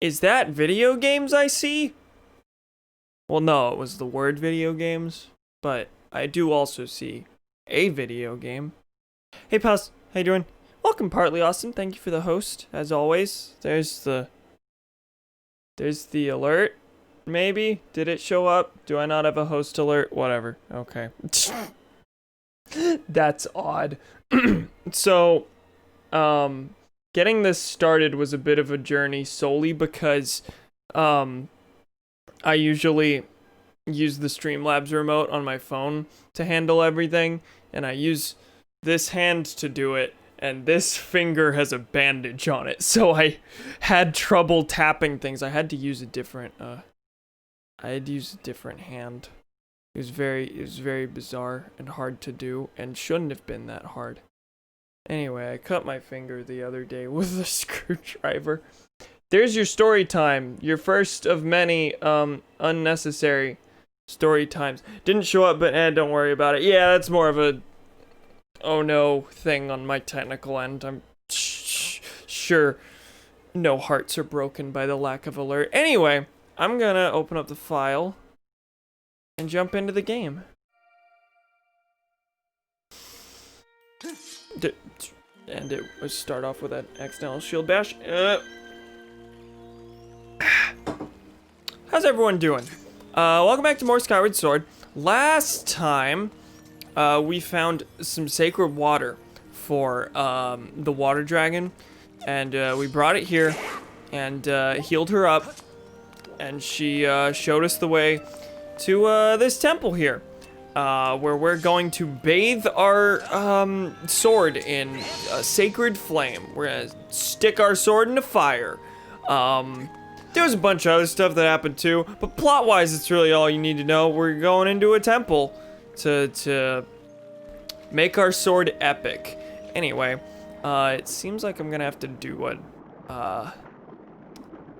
Is that video games I see? Well, no, it was the word video games, but I do also see a video game. Hey, pals, how you doing? Welcome, Partly Awesome. Thank you for the host, as always. There's the alert, maybe? Did it show up? Do I not have a host alert? Whatever. Okay. That's odd. So, getting this started was a bit of a journey solely because, I usually use the Streamlabs remote on my phone to handle everything, and I use this hand to do it, and this finger has a bandage on it, so I had trouble tapping things. I had to use a different, hand. It was very bizarre and hard to do, and shouldn't have been that hard. Anyway, I cut my finger the other day with a screwdriver. There's your story time. Your first of many, unnecessary story times. Didn't show up, but don't worry about it. Yeah, that's more of a oh no thing on my technical end. I'm sure no hearts are broken by the lack of alert. Anyway, I'm gonna open up the file and jump into the game. And it was start off with an accidental shield bash. How's everyone doing? Welcome back to more Skyward Sword. Last time, we found some sacred water for the water dragon, and we brought it here and healed her up, and she showed us the way to this temple here, where we're going to bathe our sword in a sacred flame. We're gonna stick our sword into fire. There was a bunch of other stuff that happened too, but plot-wise, it's really all you need to know. We're going into a temple to make our sword epic. Anyway, it seems like I'm gonna have to do a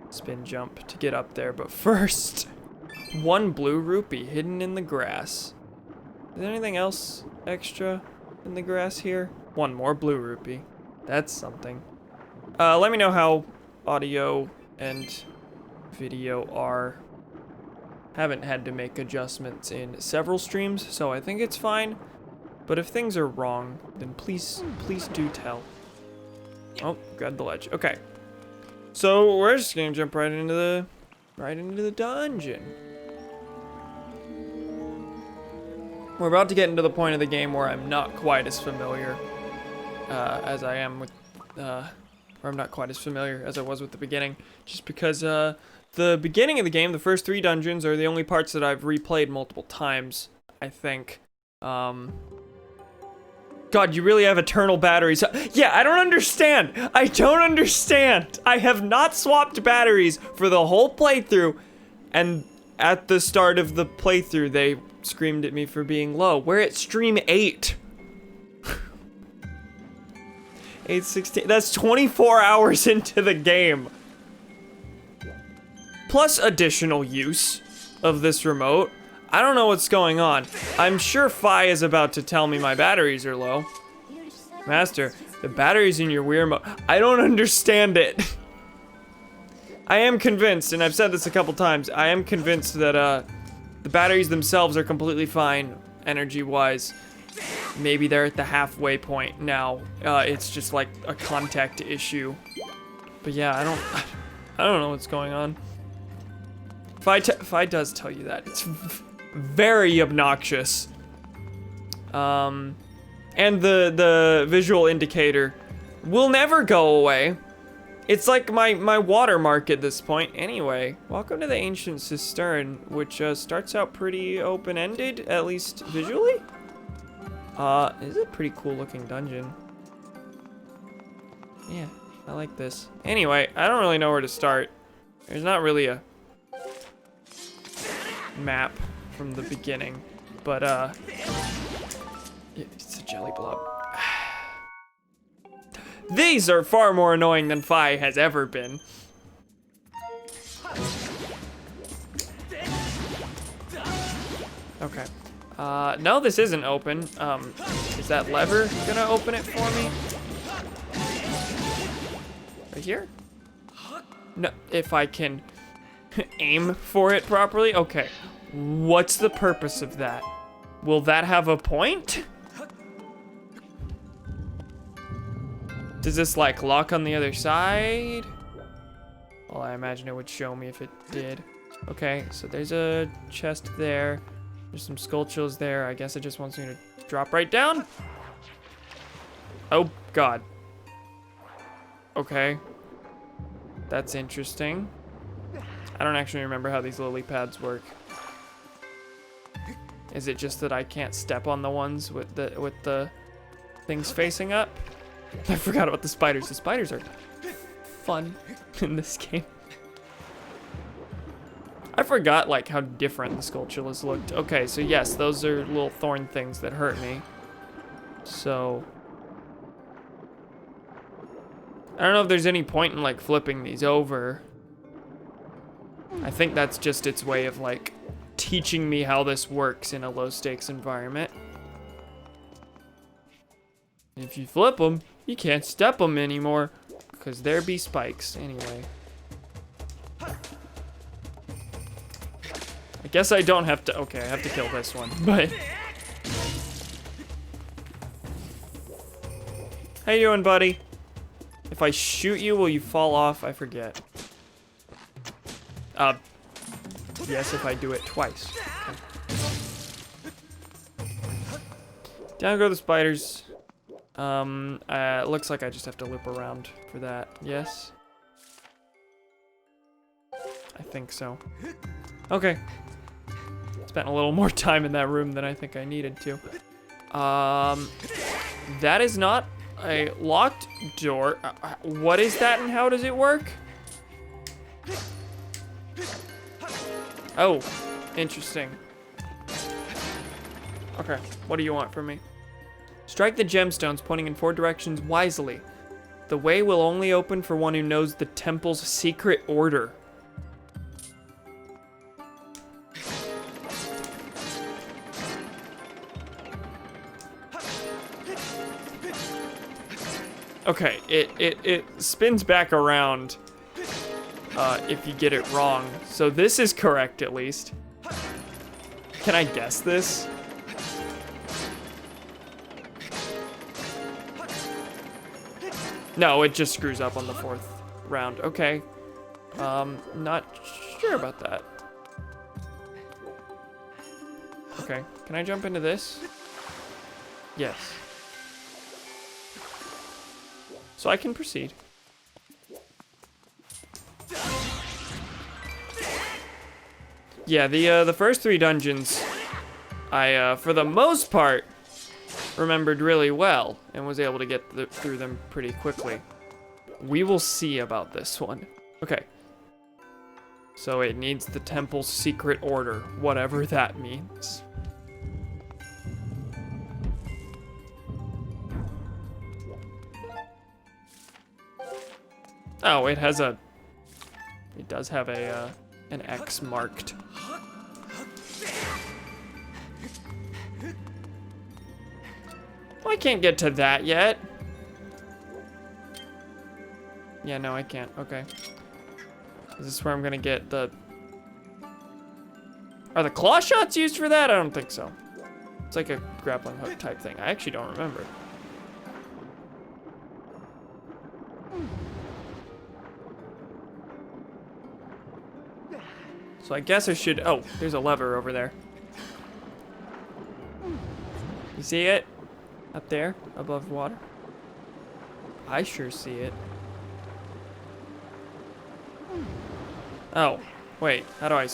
spin jump to get up there, but first, one blue rupee hidden in the grass. Is there anything else extra in the grass here? One more blue rupee. That's something. Let me know how audio and video are. Haven't had to make adjustments in several streams, so I think it's fine. But if things are wrong, then please do tell. Oh, grab the ledge. Okay. So we're just gonna jump right into the dungeon. We're about to get into the point of the game where I'm not quite as familiar as I am with, or I'm not quite as familiar as I was with the beginning, just because the beginning of the game, the first 3 dungeons, are the only parts that I've replayed multiple times, I think. God, you really have eternal batteries. Yeah, I don't understand. I don't understand. I have not swapped batteries for the whole playthrough, and at the start of the playthrough, they screamed at me for being low. We're at stream 8. 8:16. That's 24 hours into the game. Plus additional use of this remote. I don't know what's going on. I'm sure Fi is about to tell me my batteries are low. Master, the batteries in your Wii remote. I don't understand it. I am convinced, and I've said this a couple times, I am convinced that the batteries themselves are completely fine, energy-wise. Maybe they're at the halfway point now. It's just like a contact issue. But yeah, I don't know what's going on. Fi does tell you that. It's very obnoxious. And the visual indicator will never go away. It's like my watermark at this point. Anyway, welcome to the Ancient Cistern, which starts out pretty open-ended, at least visually. This is a pretty cool looking dungeon. Yeah, I like this. Anyway, I don't really know where to start. There's not really a map from the beginning, but it's a jelly blob. These are far more annoying than Fi has ever been. Okay. No, this isn't open. Is that lever gonna open it for me? Right here? No, if I can aim for it properly. Okay. What's the purpose of that? Will that have a point? Does this like lock on the other side? Well, I imagine it would show me if it did. Okay, so there's a chest there. There's some sculptures there. I guess it just wants me to drop right down. Oh, God. Okay. That's interesting. I don't actually remember how these lily pads work. Is it just that I can't step on the ones with the things facing up? I forgot about the spiders. The spiders are fun in this game. I forgot like how different the sculptures looked. Okay, so yes, those are little thorn things that hurt me. So I don't know if there's any point in like flipping these over. I think that's just its way of like teaching me how this works in a low stakes environment. If you flip them, you can't step them anymore because there be spikes anyway. I guess I don't have to, okay, I have to kill this one, but. How you doing, buddy? If I shoot you, will you fall off? I forget. Yes, if I do it twice. Okay. Down go the spiders. It looks like I just have to loop around for that. Yes? I think so. Okay. Spent a little more time in that room than I think I needed to. That is not a locked door. What is that and how does it work? Oh, interesting. Okay, what do you want from me? Strike the gemstones pointing in 4 directions wisely. The way will only open for one who knows the temple's secret order. Okay, it spins back around if you get it wrong. So this is correct at least. Can I guess this? No, it just screws up on the 4th round. Okay. Not sure about that. Okay, can I jump into this? Yes. So I can proceed. Yeah, the first 3 dungeons, I for the most part remembered really well and was able to get through them pretty quickly. We will see about this one. Okay. So it needs the temple's secret order, whatever that means. Oh, it has a... It does have a, an X marked. Well, I can't get to that yet. Yeah, no, I can't. Okay. Is this where I'm gonna get the... Are the claw shots used for that? I don't think so. It's like a grappling hook type thing. I actually don't remember. So I guess I should... Oh, there's a lever over there. You see it? Up there, above water? I sure see it. Oh, wait. How do I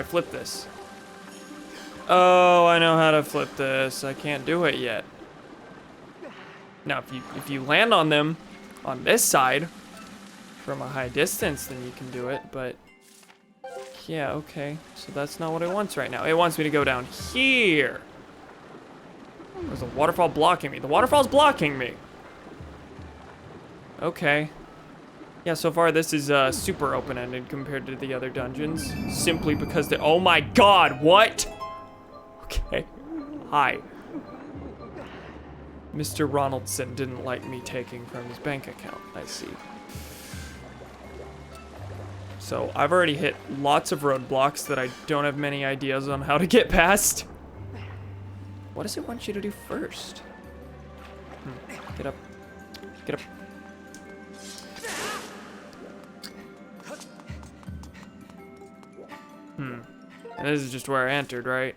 flip this? Oh, I know how to flip this. I can't do it yet. Now, if you land on them on this side from a high distance, then you can do it, but... Yeah, okay. So that's not what it wants right now. It wants me to go down here. There's a waterfall blocking me. The waterfall's blocking me. Okay. Yeah, so far this is super open-ended compared to the other dungeons. Simply because they... Oh my god, what? Okay. Hi. Mr. Ronaldson didn't like me taking from his bank account. I see. So I've already hit lots of roadblocks that I don't have many ideas on how to get past. What does it want you to do first? Get up. Get up. And this is just where I entered, right?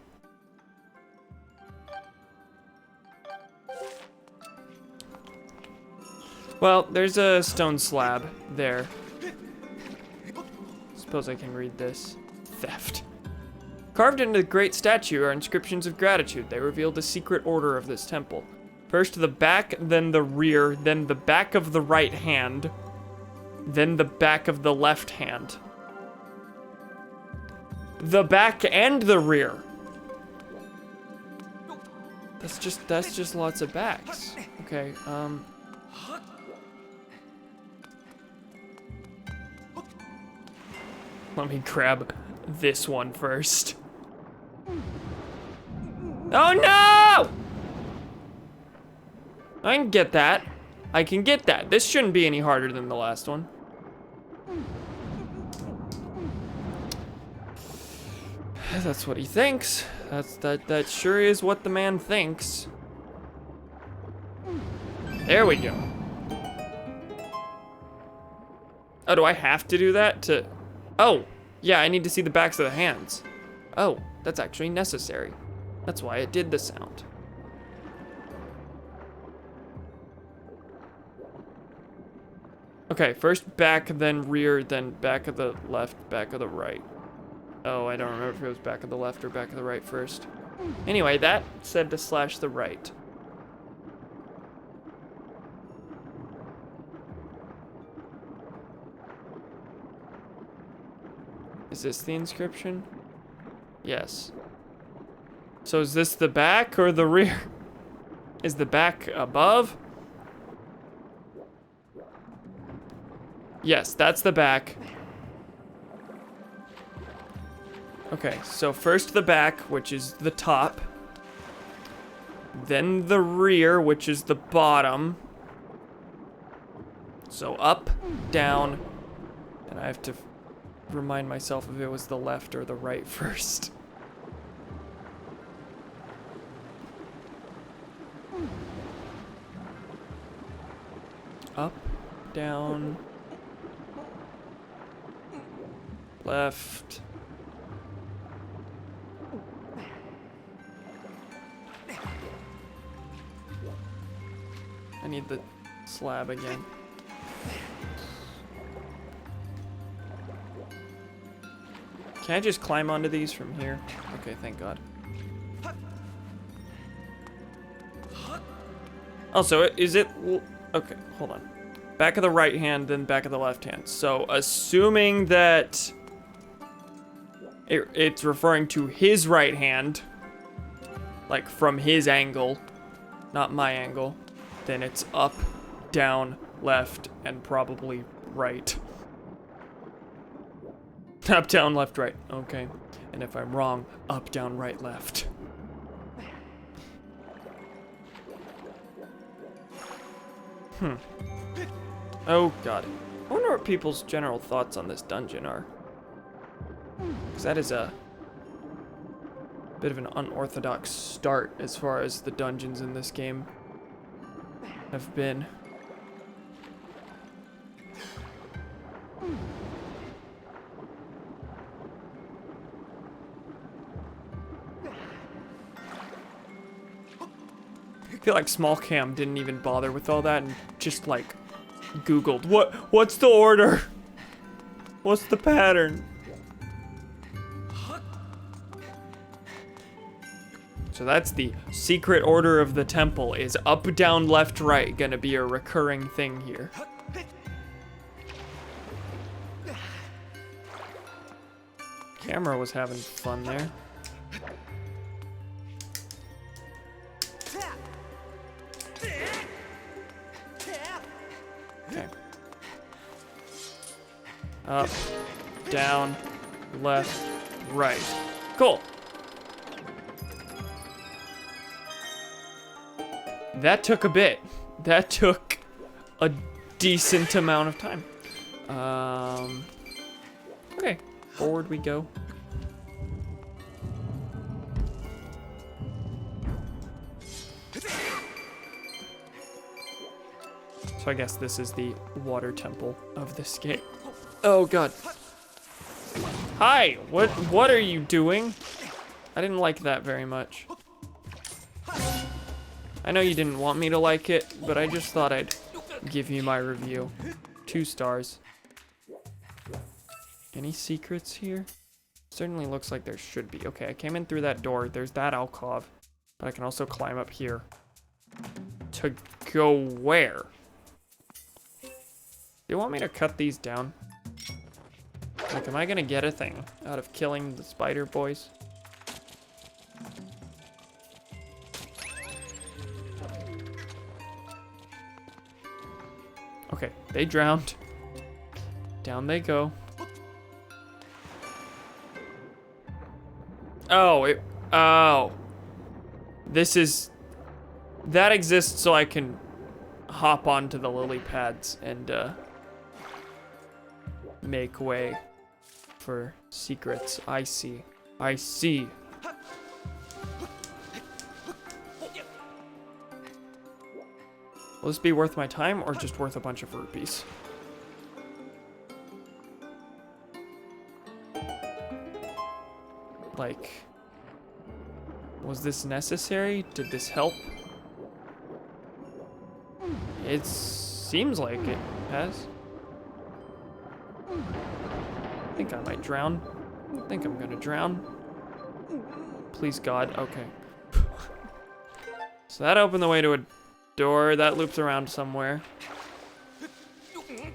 Well, there's a stone slab there. Suppose I can read this. Theft. Carved into the great statue are inscriptions of gratitude. They reveal the secret order of this temple. First the back, then the rear, then the back of the right hand, then the back of the left hand. The back and the rear. That's just lots of backs. Okay, let me grab this one first. Oh no! I can get that. I can get that. This shouldn't be any harder than the last one. That's what he thinks. That sure is what the man thinks. There we go. Oh, do I have to do that to... Oh, yeah, I need to see the backs of the hands. Oh, that's actually necessary. That's why it did the sound. Okay, first back, then rear, then back of the left, back of the right. Oh, I don't remember if it was back of the left or back of the right first. Anyway, that said to slash the right. Is this the inscription? Yes. So is this the back or the rear? Is the back above? Yes, that's the back. Okay, so first the back, which is the top. Then the rear, which is the bottom. So up, down, and I have to remind myself if it was the left or the right first. Up, down, left. I need the slab again. Can I just climb onto these from here? Okay, thank God. Also, is it... Okay, hold on. Back of the right hand, then back of the left hand. So, assuming that it's referring to his right hand, like from his angle, not my angle, then it's up, down, left, and probably right. Up, down, left, right. Okay. And if I'm wrong, up, down, right, left. Oh, God. I wonder what people's general thoughts on this dungeon are. Because that is a bit of an unorthodox start as far as the dungeons in this game have been. I feel like Small Cam didn't even bother with all that and just like Googled what's the order? What's the pattern? So that's the secret order of the temple, is up, down, left, right, gonna be a recurring thing here. Camera was having fun there. Okay. Up, down, left, right. Cool. That took a bit. That took a decent amount of time. Forward we go. So I guess this is the water temple of this game. Oh god. Hi, what are you doing? I didn't like that very much. I know you didn't want me to like it, but I just thought I'd give you my review. 2 stars. Any secrets here? Certainly looks like there should be. Okay, I came in through that door. There's that alcove, but I can also climb up here. To go where? Do you want me to cut these down? Like, am I gonna get a thing out of killing the spider boys? Okay, they drowned. Down they go. Oh. This is... That exists so I can hop onto the lily pads and, make way for secrets. I see. I see. Will this be worth my time or just worth a bunch of rupees? Like, was this necessary? Did this help? It seems like it has. I think I might drown. I think I'm gonna drown. Please God, okay. So that opened the way to a door that loops around somewhere. There's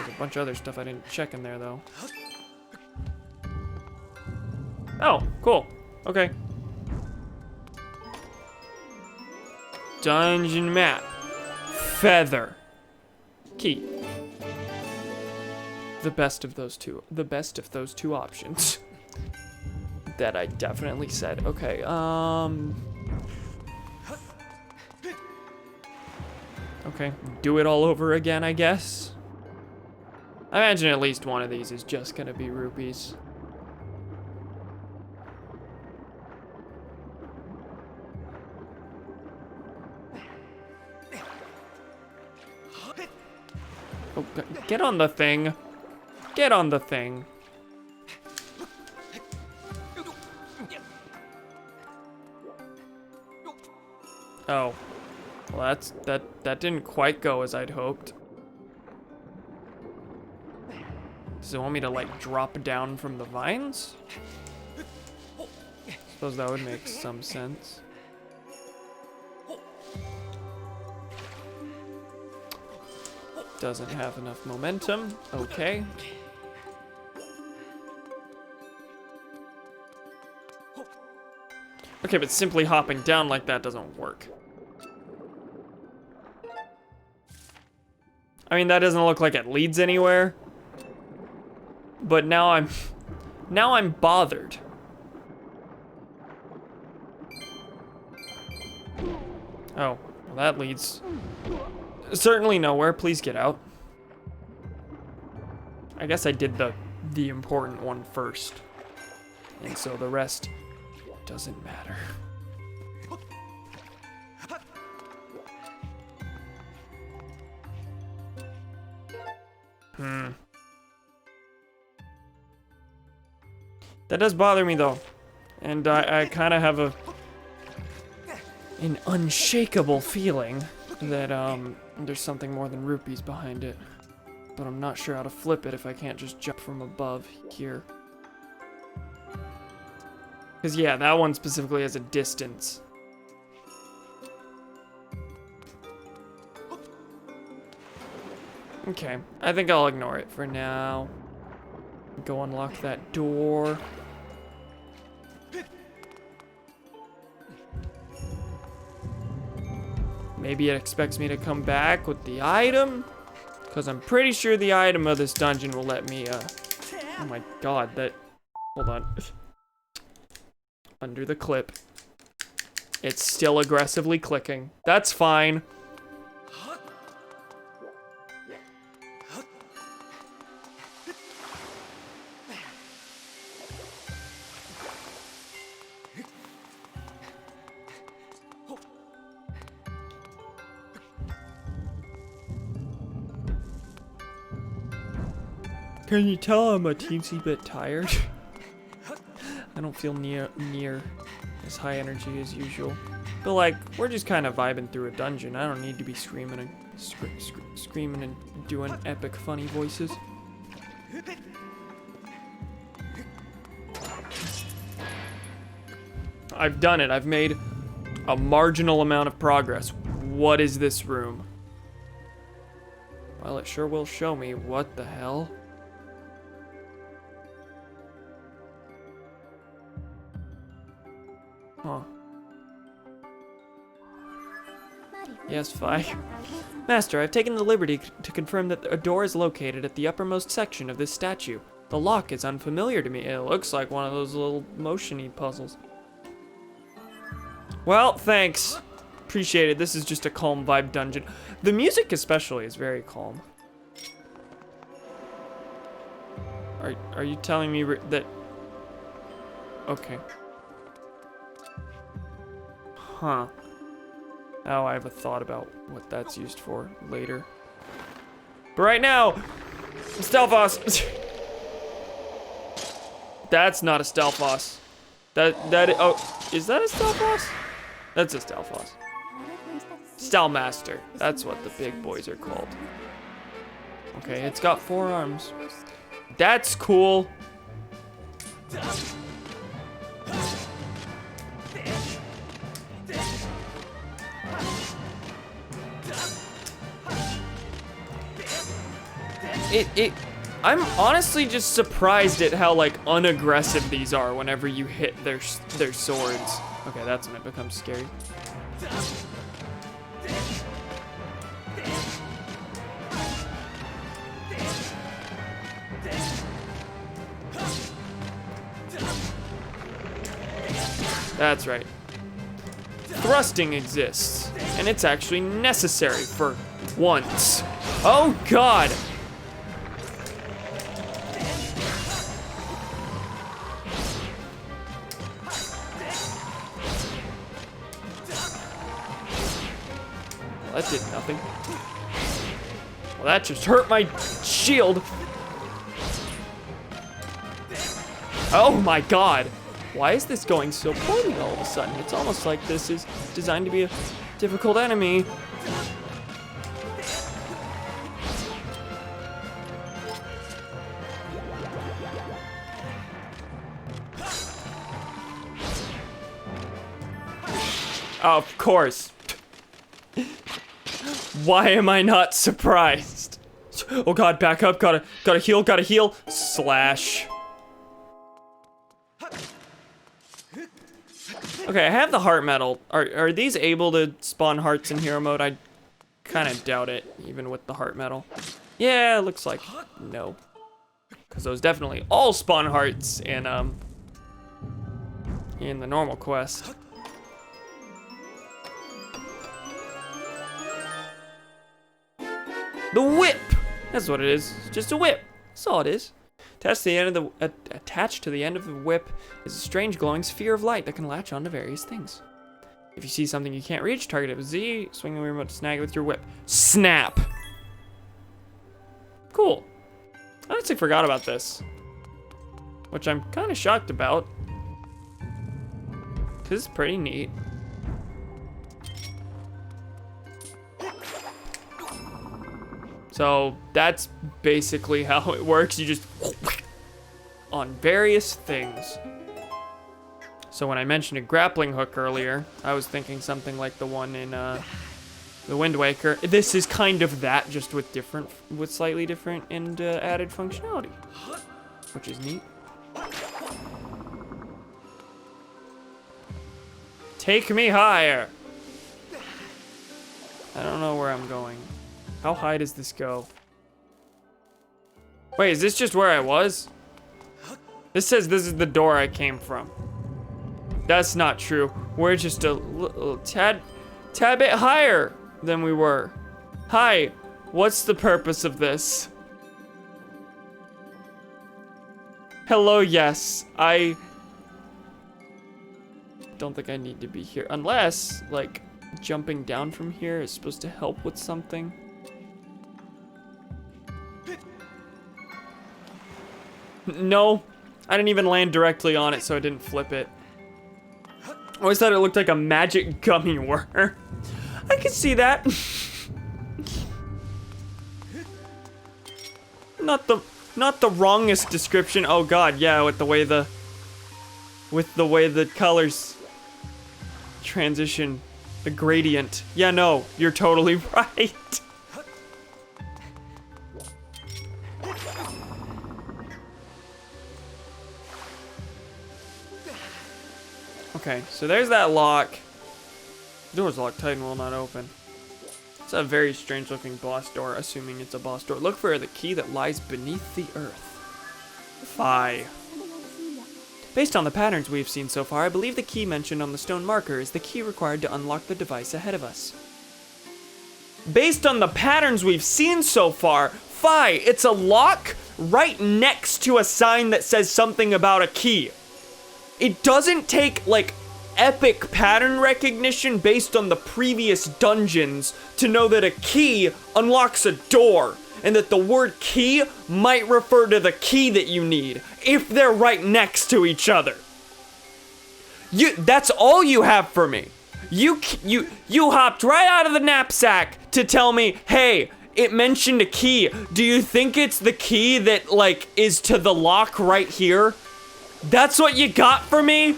a bunch of other stuff I didn't check in there though. Oh, cool. Okay. Dungeon map. Feather. Key. The best of those two. The best of those 2 options. That I definitely said. Okay, okay, do it all over again, I guess. I imagine at least one of these is just gonna be rupees. Oh, get on the thing. Get on the thing. Oh. Well, that didn't quite go as I'd hoped. Does it want me to, like, drop down from the vines? Suppose that would make some sense. Doesn't have enough momentum. Okay. Okay, but simply hopping down like that doesn't work. I mean, that doesn't look like it leads anywhere. But now I'm bothered. Oh, well, that leads certainly nowhere. Please get out. I guess I did the important one first. And so the rest doesn't matter. That does bother me though. And I kind of have an unshakable feeling that there's something more than rupees behind it. But I'm not sure how to flip it if I can't just jump from above here. Because yeah, that one specifically has a distance. Okay, I think I'll ignore it for now. Go unlock that door. Maybe it expects me to come back with the item? Because I'm pretty sure the item of this dungeon will let me, oh my god, hold on. Under the clip. It's still aggressively clicking. That's fine. Can you tell I'm a teensy bit tired? I don't feel near as high energy as usual. But like, we're just kind of vibing through a dungeon. I don't need to be screaming and screaming and doing epic funny voices. I've done it. I've made a marginal amount of progress. What is this room? Well, it sure will show me. What the hell? Huh. Yes, Fi. Master, I've taken the liberty to confirm that a door is located at the uppermost section of this statue. The lock is unfamiliar to me. It looks like one of those little motion-y puzzles. Well, thanks. Appreciate it. This is just a calm vibe dungeon. The music especially is very calm. Are you telling me that... Okay. Huh. Now I have a thought about what that's used for later. But right now, stealth boss. That's not a stealth boss. Oh, is that a stealth boss? That's a stealth boss. Stealth master. That's what the big boys are called. Okay, it's got 4 arms. That's cool. I'm honestly just surprised at how like unaggressive these are whenever you hit their swords. Okay, that's when it becomes scary. That's right. Thrusting exists, and it's actually necessary for once. Oh God! Well, that did nothing. Well, that just hurt my shield. Oh my God! Why is this going so poorly all of a sudden? It's almost like this is designed to be a difficult enemy. Of course. Why am I not surprised? Oh God, back up, gotta heal, slash. Okay, I have the heart medal. Are these able to spawn hearts in hero mode? I kind of doubt it, even with the heart medal. Yeah, it looks like no. Because those definitely all spawn hearts in the normal quest. The whip! That's what it is. It's just a whip. That's all it is. Attached to the end of the whip is a strange glowing sphere of light that can latch onto various things. If you see something you can't reach, target it with Z, swing the remote to snag it with your whip. Snap! Cool. I honestly forgot about this. Which I'm kind of shocked about. Because it's pretty neat. So that's basically how it works. You just on various things. So when I mentioned a grappling hook earlier, I was thinking something like the one in the Wind Waker. This is kind of that, just with slightly different and added functionality, which is neat. Take me higher. I don't know where I'm going. How high does this go? Wait, is this just where I was? This says this is the door I came from. That's not true. We're just a little tad bit higher than we were. Hi, what's the purpose of this? Hello, yes. I don't think I need to be here. Unless, like, jumping down from here is supposed to help with something. No, I didn't even land directly on it, so I didn't flip it. I always thought it looked like a magic gummy worm. I can see that. Not the wrongest description. Oh god, yeah, with the way the colors transition, the gradient. Yeah, no, you're totally right. Okay, so there's that lock. Door's locked tight and will not open. It's a very strange looking boss door, assuming it's a boss door. Look for the key that lies beneath the earth. Phi. Based on the patterns we've seen so far, I believe the key mentioned on the stone marker is the key required to unlock the device ahead of us. Based on the patterns we've seen so far, Phi, it's a lock right next to a sign that says something about a key. It doesn't take, like, epic pattern recognition based on the previous dungeons to know that a key unlocks a door, and that the word key might refer to the key that you need, if they're right next to each other. That's all you have for me. You hopped right out of the knapsack to tell me, hey, it mentioned a key. Do you think it's the key that, like, is to the lock right here? That's what you got for me?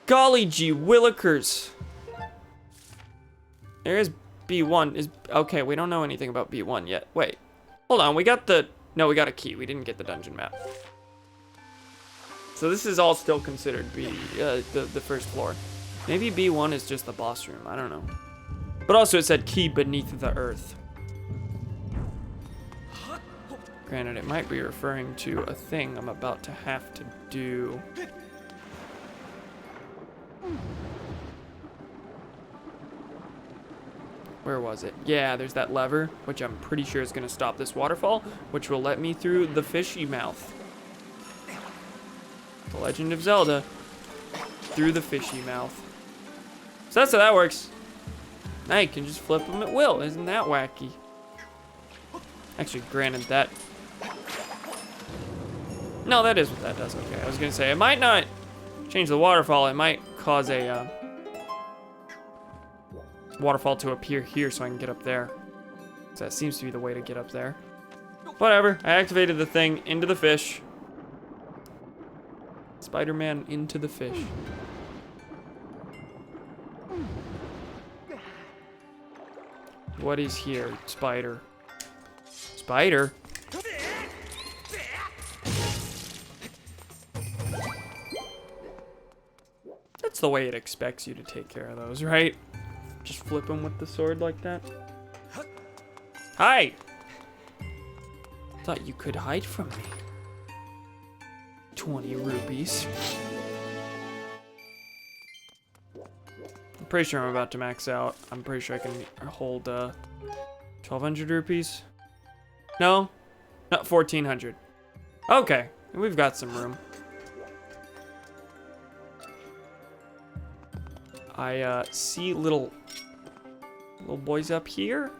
Golly gee willikers. There is B1. Okay, we don't know anything about B1 yet. Wait, hold on, we got a key. We didn't get the dungeon map. So this is all still considered the first floor. Maybe B1 is just the boss room, I don't know. But also it said key beneath the earth. Granted, it might be referring to a thing I'm about to have to do. Where was it? Yeah, there's that lever, which I'm pretty sure is gonna stop this waterfall, which will let me through the fishy mouth. The Legend of Zelda, through the fishy mouth. So that's how that works. Now you can just flip them at will. Isn't that wacky? Actually, granted that. No, that is what that does. Okay, I was gonna say, it might not change the waterfall. It might cause a waterfall to appear here so I can get up there. So that seems to be the way to get up there. Whatever, I activated the thing into the fish. Spider-Man into the fish. What is here, spider? Spider? That's the way it expects you to take care of those, right? Just flip them with the sword like that. Hi! Thought you could hide from me. 20 rupees. I'm pretty sure I'm about to max out. I'm pretty sure I can hold 1,200 rupees. No, not 1,400. Okay, we've got some room. I see little boys up here.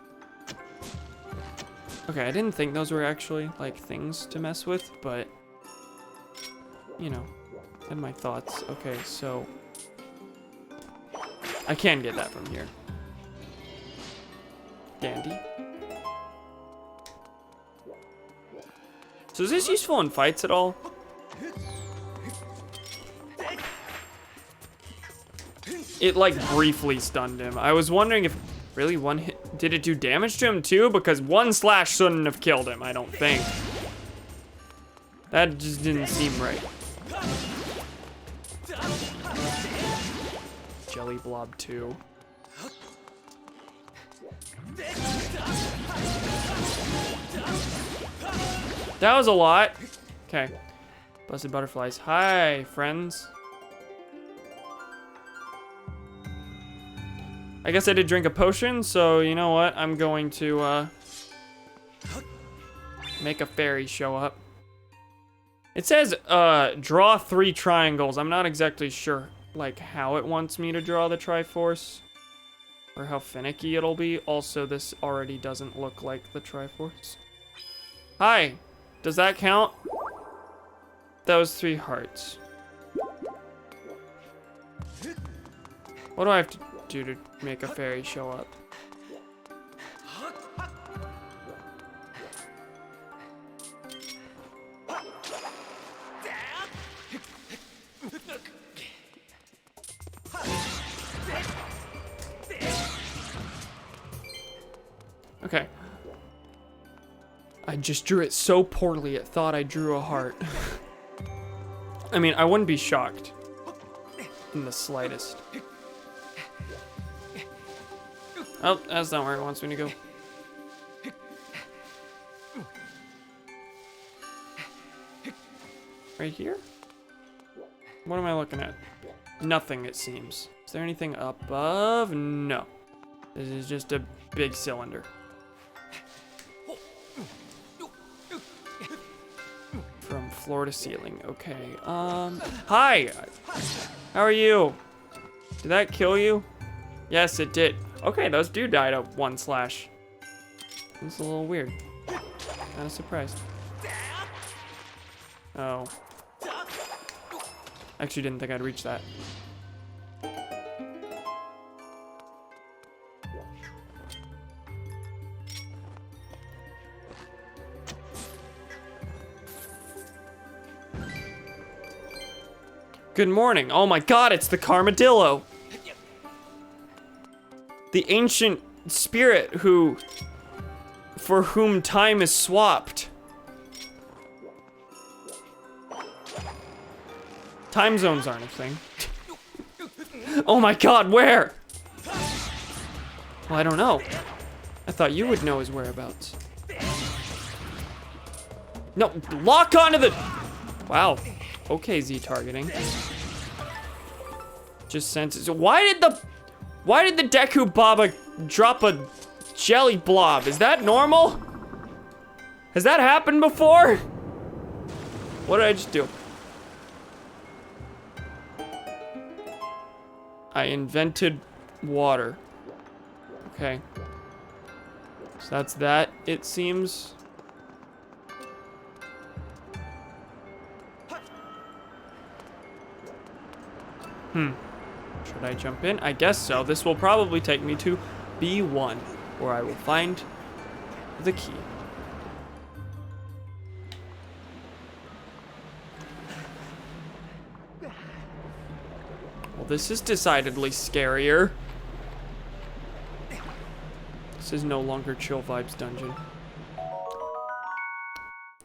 Okay, I didn't think those were actually like things to mess with, but you know, I had my thoughts. Okay, so I can get that from here. Dandy. So is this useful in fights at all? It like briefly stunned him. I was wondering if really one hit, did it do damage to him too? Because one slash shouldn't have killed him, I don't think. That just didn't seem right. Jelly Blob 2. That was a lot. Okay. Busted butterflies. Hi, friends. I guess I did drink a potion, so you know what? I'm going to make a fairy show up. It says draw 3 triangles. I'm not exactly sure like how it wants me to draw the Triforce or how finicky it'll be. Also, this already doesn't look like the Triforce. Hi. Does that count? That was 3 hearts. What do I have to do to make a fairy show up? Okay. I just drew it so poorly it thought I drew a heart. I mean, I wouldn't be shocked in the slightest. Oh, that's not where it wants me to go. Right here? What am I looking at? Nothing, it seems. Is there anything above? No. This is just a big cylinder. From floor to ceiling. Okay. Hi! How are you? Did that kill you? Yes, it did. Okay, those do die to 1 slash. It's a little weird. Kinda surprised. Oh. Actually didn't think I'd reach that. Good morning. Oh my god, it's the Carmadillo. The ancient spirit for whom time is swapped. Time zones aren't a thing. Oh my god, where? Well, I don't know. I thought you would know his whereabouts. No, lock onto the... Wow. Okay, Z targeting. Just senses. Why did the Deku Baba drop a jelly blob? Is that normal? Has that happened before? What did I just do? I invented water. Okay. So that's that, it seems. Should I jump in? I guess so. This will probably take me to B1, where I will find the key. Well, this is decidedly scarier. This is no longer Chill Vibes Dungeon.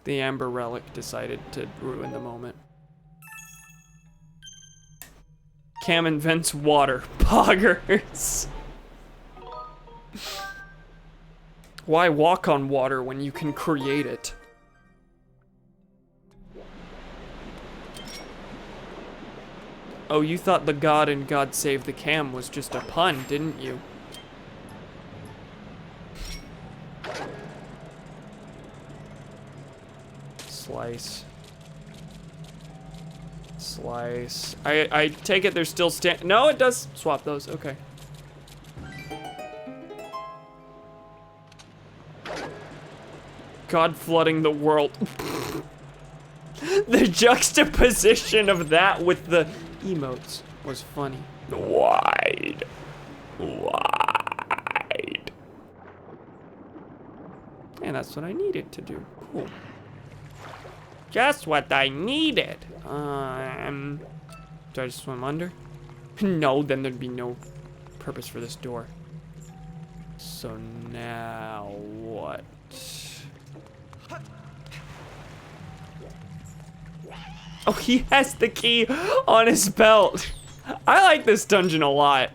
The Amber Relic decided to ruin the moment. Cam invents water. Poggers. Why walk on water when you can create it? Oh, you thought the God in God Save the Cam was just a pun, didn't you? Slice. Slice. I take it there's still no, it does swap those. Okay. God flooding the world. The juxtaposition of that with the emotes was funny. Wide. And that's what I needed to do. Cool. Just what I needed. Do I just swim under? No, then there'd be no purpose for this door. So now what? Oh, he has the key on his belt. I like this dungeon a lot.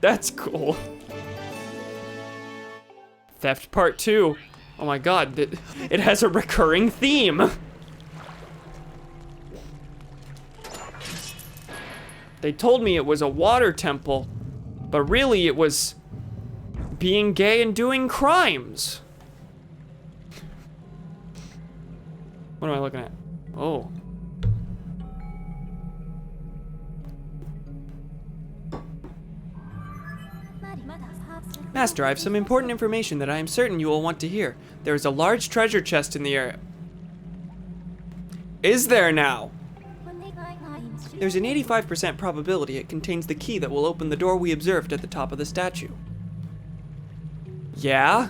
That's cool. Theft Part 2. Oh my god, it has a recurring theme. They told me it was a water temple, but really it was being gay and doing crimes. What am I looking at? Oh. Master, I have some important information that I am certain you will want to hear. There is a large treasure chest in the area. Is there now? There's an 85% probability it contains the key that will open the door we observed at the top of the statue. Yeah?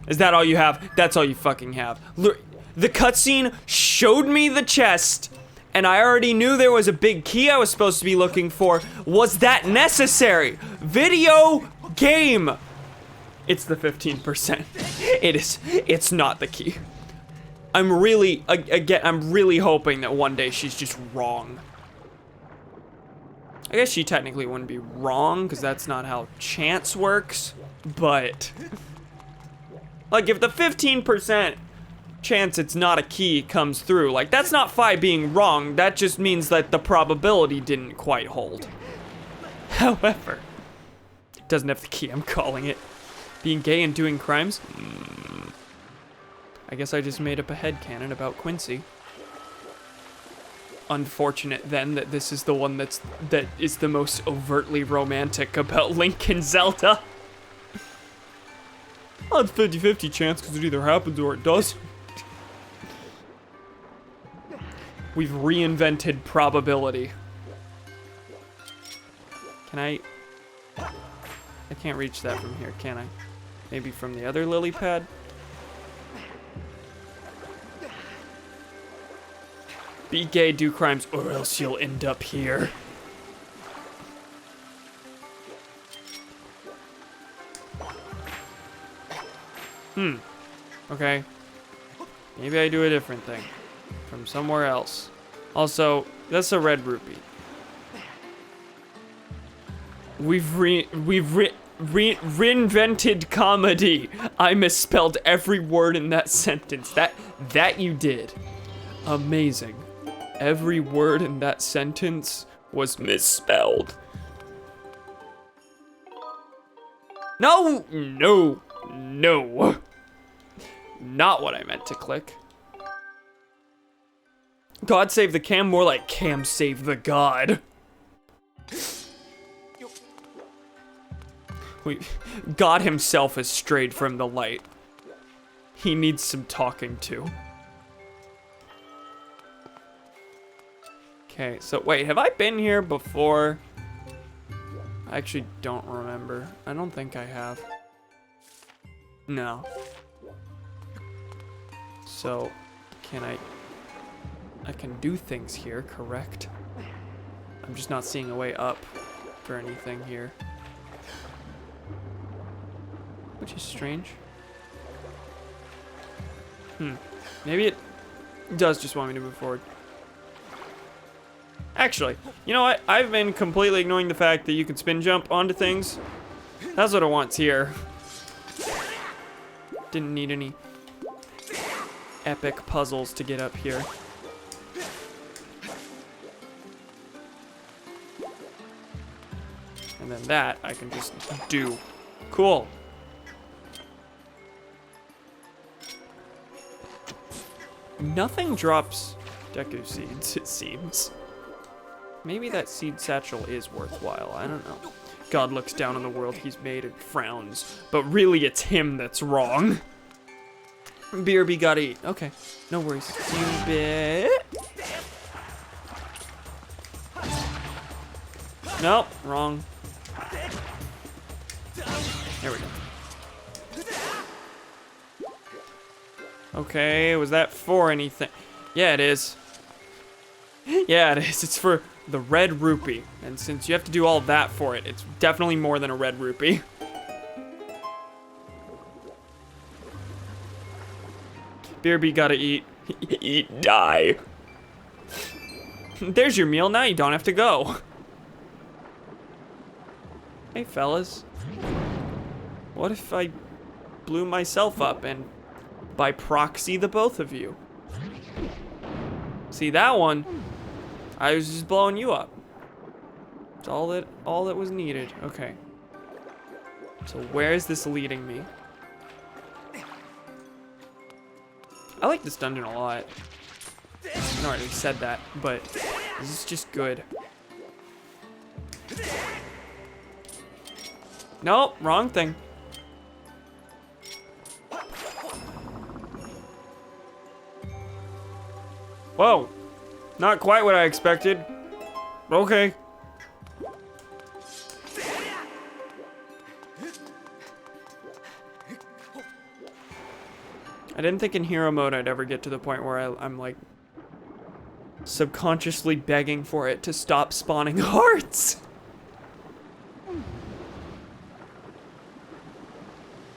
Is that all you have? That's all you fucking have. Look, the cutscene showed me the chest, and I already knew there was a big key I was supposed to be looking for. Was that necessary? Video game! It's the 15%. It's not the key. I'm really hoping that one day she's just wrong. I guess she technically wouldn't be wrong, because that's not how chance works, but... like, if the 15% chance it's not a key comes through, like, that's not Fi being wrong, that just means that the probability didn't quite hold. However, it doesn't have the key, I'm calling it. Being gay and doing crimes? I guess I just made up a headcanon about Quincy. Unfortunate then that this is the one that is the most overtly romantic about Link and Zelda. Oh, it's 50-50 chance because it either happens or it doesn't. We've reinvented probability. Can I can't reach that from here, can I? Maybe from the other lily pad? Be gay, do crimes, or else you'll end up here. Okay. Maybe I do a different thing. From somewhere else. Also, that's a red rupee. We've reinvented comedy. I misspelled every word in that sentence. That you did. Amazing. Every word in that sentence was misspelled. No, no, no. Not what I meant to click. God save the cam, more like cam save the god. God himself has strayed from the light. He needs some talking to. Okay, so wait, have I been here before? I actually don't remember. I don't think I have. No. So, I can do things here, correct? I'm just not seeing a way up for anything here. Which is strange. Maybe it does just want me to move forward. Actually, you know what? I've been completely ignoring the fact that you can spin jump onto things. That's what it wants here. Didn't need any epic puzzles to get up here. And then that I can just do. Cool. Nothing drops Deku seeds, it seems. Maybe that seed satchel is worthwhile, I don't know. God looks down on the world he's made and frowns, but really it's him that's wrong. BRB gotta eat. Okay, no worries. See you in a bit. Nope, wrong. There we go. Okay, was that for anything? Yeah, it is. Yeah, it is. It's for the red rupee. And since you have to do all that for it, it's definitely more than a red rupee. BRB gotta eat. Eat, die. There's your meal. Now you don't have to go. Hey, fellas. What if I blew myself up and by proxy the both of you? See, that one, I was just blowing you up. It's all that was needed. Okay. So where is this leading me? I like this dungeon a lot. I already said that, but this is just good. Nope, wrong thing. Whoa. Not quite what I expected. Okay. I didn't think in hero mode I'd ever get to the point where I'm like subconsciously begging for it to stop spawning hearts.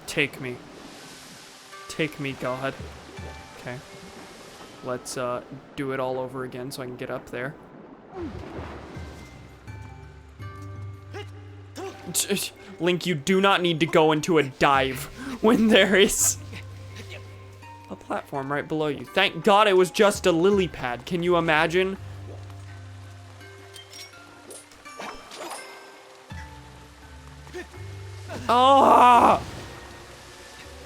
Take me. Take me, God. Okay. Let's do it all over again so I can get up there. Link, you do not need to go into a dive when there is a platform right below you. Thank God it was just a lily pad. Can you imagine? Oh!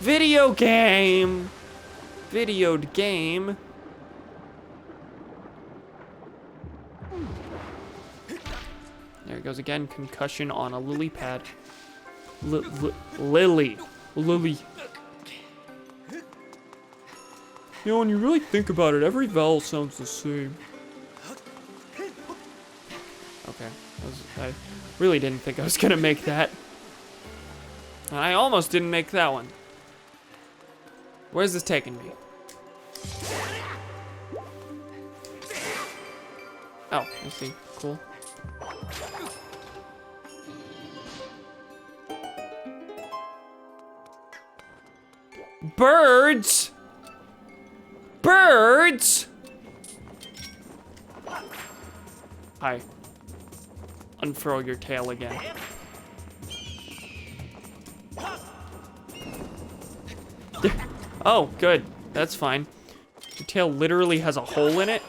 Video game! Videoed game. There it goes again. Concussion on a lily pad. Lily. Lily. You know, when you really think about it, every vowel sounds the same. Okay. I really didn't think I was gonna make that. And I almost didn't make that one. Where's this taking me? Oh, I see. Cool. Birds! Birds! Hi. Unfurl your tail again. Oh, good. That's fine. Your tail literally has a hole in it.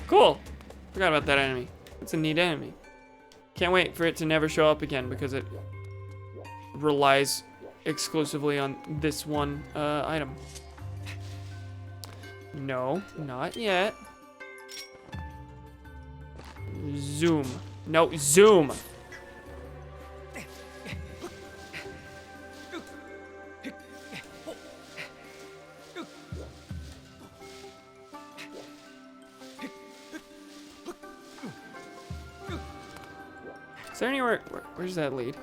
Cool. Forgot about that enemy. It's a neat enemy. Can't wait for it to never show up again because it relies exclusively on this one item. No, not yet. Zoom. No, zoom. Is there anywhere, where's that lead?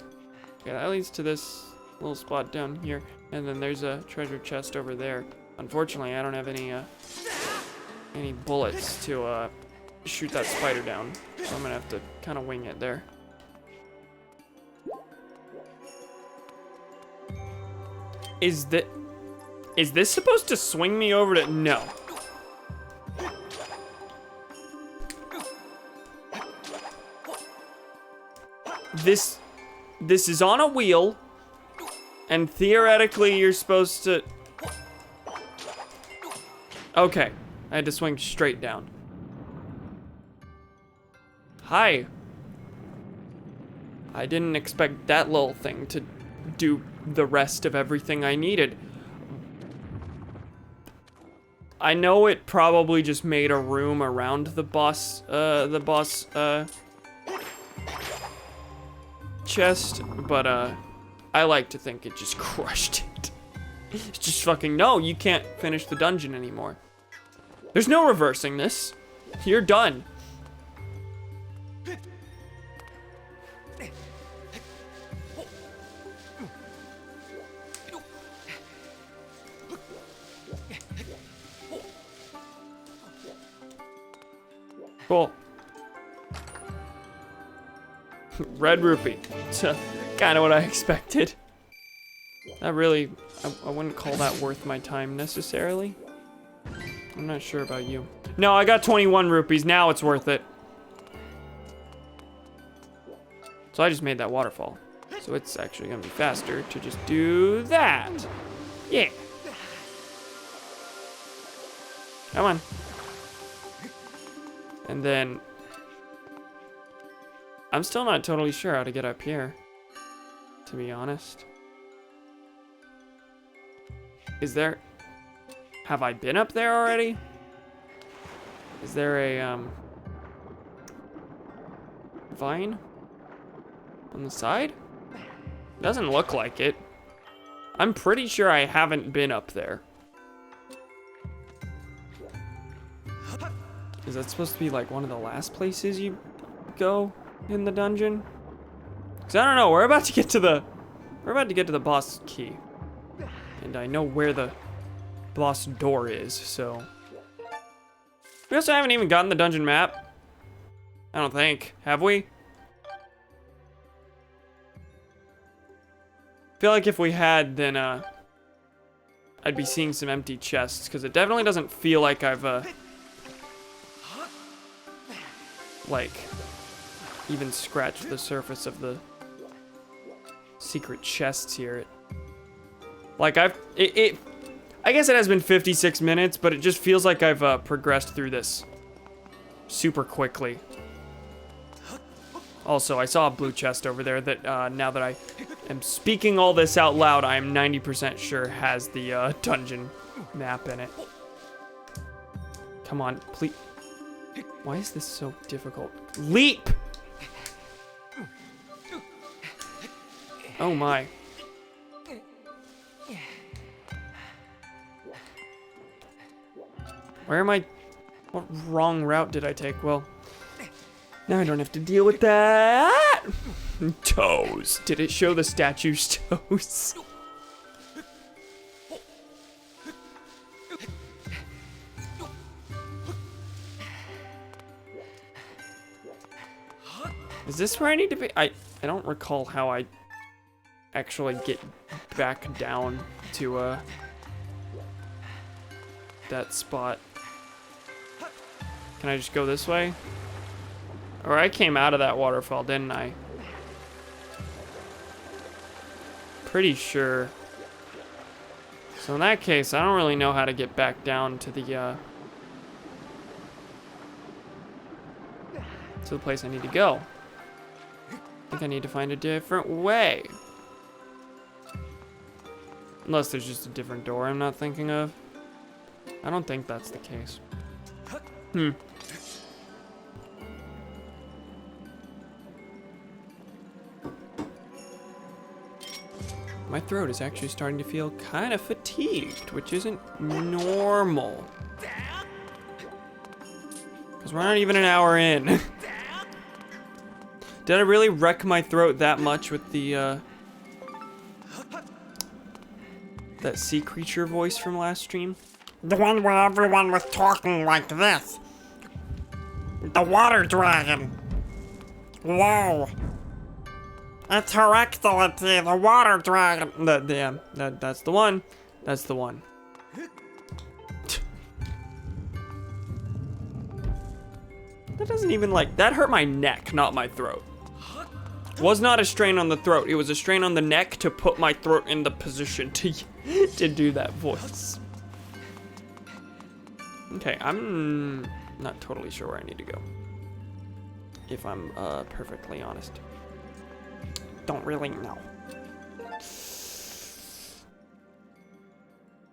Okay, that leads to this little spot down here, and then there's a treasure chest over there. Unfortunately, I don't have any bullets to shoot that spider down, so I'm gonna have to kind of wing it there. Is this supposed to swing me over to? No. This is on a wheel, and theoretically you're supposed to... Okay, I had to swing straight down. Hi. I didn't expect that little thing to do the rest of everything I needed. I know it probably just made a room around the boss chest, but I like to think it just crushed it. It's just fucking, no, you can't finish the dungeon anymore. There's no reversing this. You're done. Cool. Red rupee. It's kind of what I expected. Not really, I wouldn't call that worth my time necessarily. I'm not sure about you. No, I got 21 rupees, now it's worth it. So I just made that waterfall. So it's actually gonna be faster to just do that. Yeah. Come on. And then, I'm still not totally sure how to get up here, to be honest. Is there, have I been up there already? Is there a, vine on the side? Doesn't look like it. I'm pretty sure I haven't been up there. Is that supposed to be like one of the last places you go in the dungeon? Cause I don't know, we're about to get to the boss key. And I know where the boss door is, so. We also haven't even gotten the dungeon map. I don't think, have we? I feel like if we had, then I'd be seeing some empty chests, because it definitely doesn't feel like I've like even scratched the surface of the secret chests here. I guess it has been 56 minutes, but it just feels like I've progressed through this super quickly. Also, I saw a blue chest over there that now that I am speaking all this out loud, I am 90% sure has the dungeon map in it. Come on, please. Why is this so difficult? Leap! Oh my. Where am I? What wrong route did I take? Well, now I don't have to deal with that. Toes. Did it show the statue's toes? Is this where I need to be? I don't recall how I actually get back down to that spot. Can I just go this way? Or I came out of that waterfall, didn't I? Pretty sure. So in that case, I don't really know how to get back down to the place I need to go. I think I need to find a different way. Unless there's just a different door I'm not thinking of. I don't think that's the case. My throat is actually starting to feel kind of fatigued, which isn't normal. Because we're not even an hour in. Did I really wreck my throat that much with the, that sea creature voice from last stream? The one where everyone was talking like this. The water dragon. Whoa. It's Her Excellency, the water dragon. That's the one. That's the one. That doesn't even that hurt my neck, not my throat. Was not a strain on the throat. It was a strain on the neck to put my throat in the position to do that voice. Okay, I'm not totally sure where I need to go. If I'm perfectly honest. Don't really know.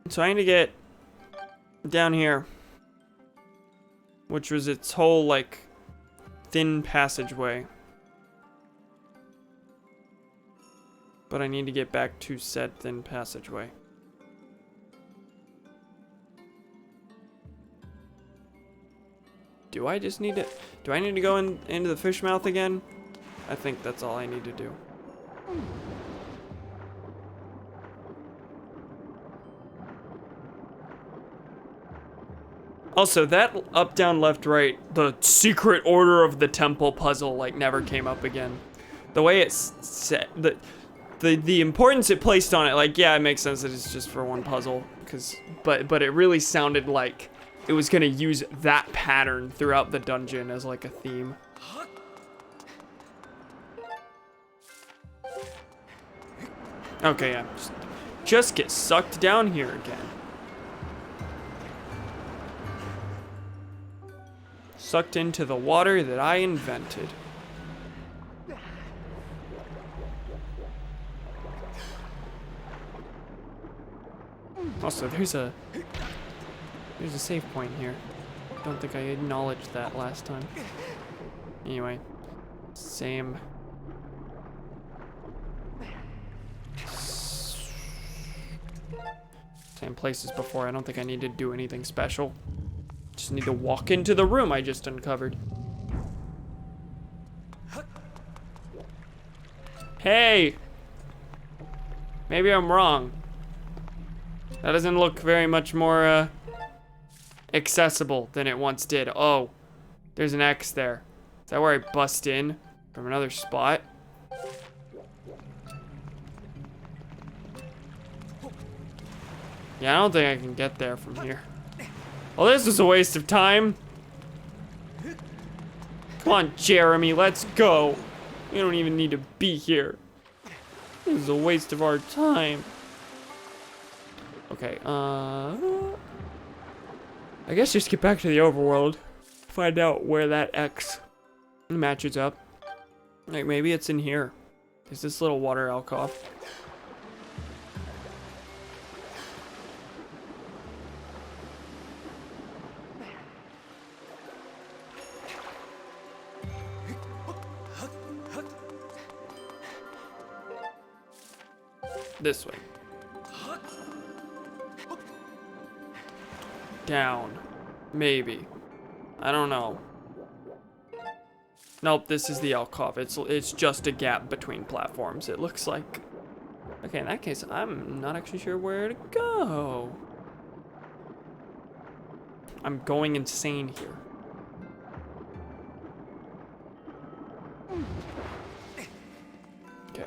So I need to get down here. Which was its whole, thin passageway. But I need to get back to said thin passageway. Do I just need to... Do I need to go into the fish mouth again? I think that's all I need to do. Also, that up, down, left, right, the secret order of the temple puzzle, never came up again. The way it's set, the importance it placed on it, yeah, it makes sense that it's just for one puzzle, but it really sounded like it was gonna use that pattern throughout the dungeon as a theme. Okay, yeah, just get sucked down here again. Sucked into the water that I invented. Also, there's a save point here. Don't think I acknowledged that last time. Anyway, same. Same place as before. I don't think I need to do anything special. Just need to walk into the room I just uncovered. Hey! Maybe I'm wrong. That doesn't look very much more accessible than it once did. Oh, there's an X there. Is that where I bust in from another spot? Yeah, I don't think I can get there from here. Well, this is a waste of time. Come on, Jeremy, let's go. You don't even need to be here. This is a waste of our time. Okay, I guess just get back to the overworld. Find out where that X matches up. Like, maybe it's in here. There's this little water alcove. This way. Down. Maybe. I don't know. Nope, this is the alcove. It's just a gap between platforms, it looks like. Okay, in that case, I'm not actually sure where to go. I'm going insane here. Okay,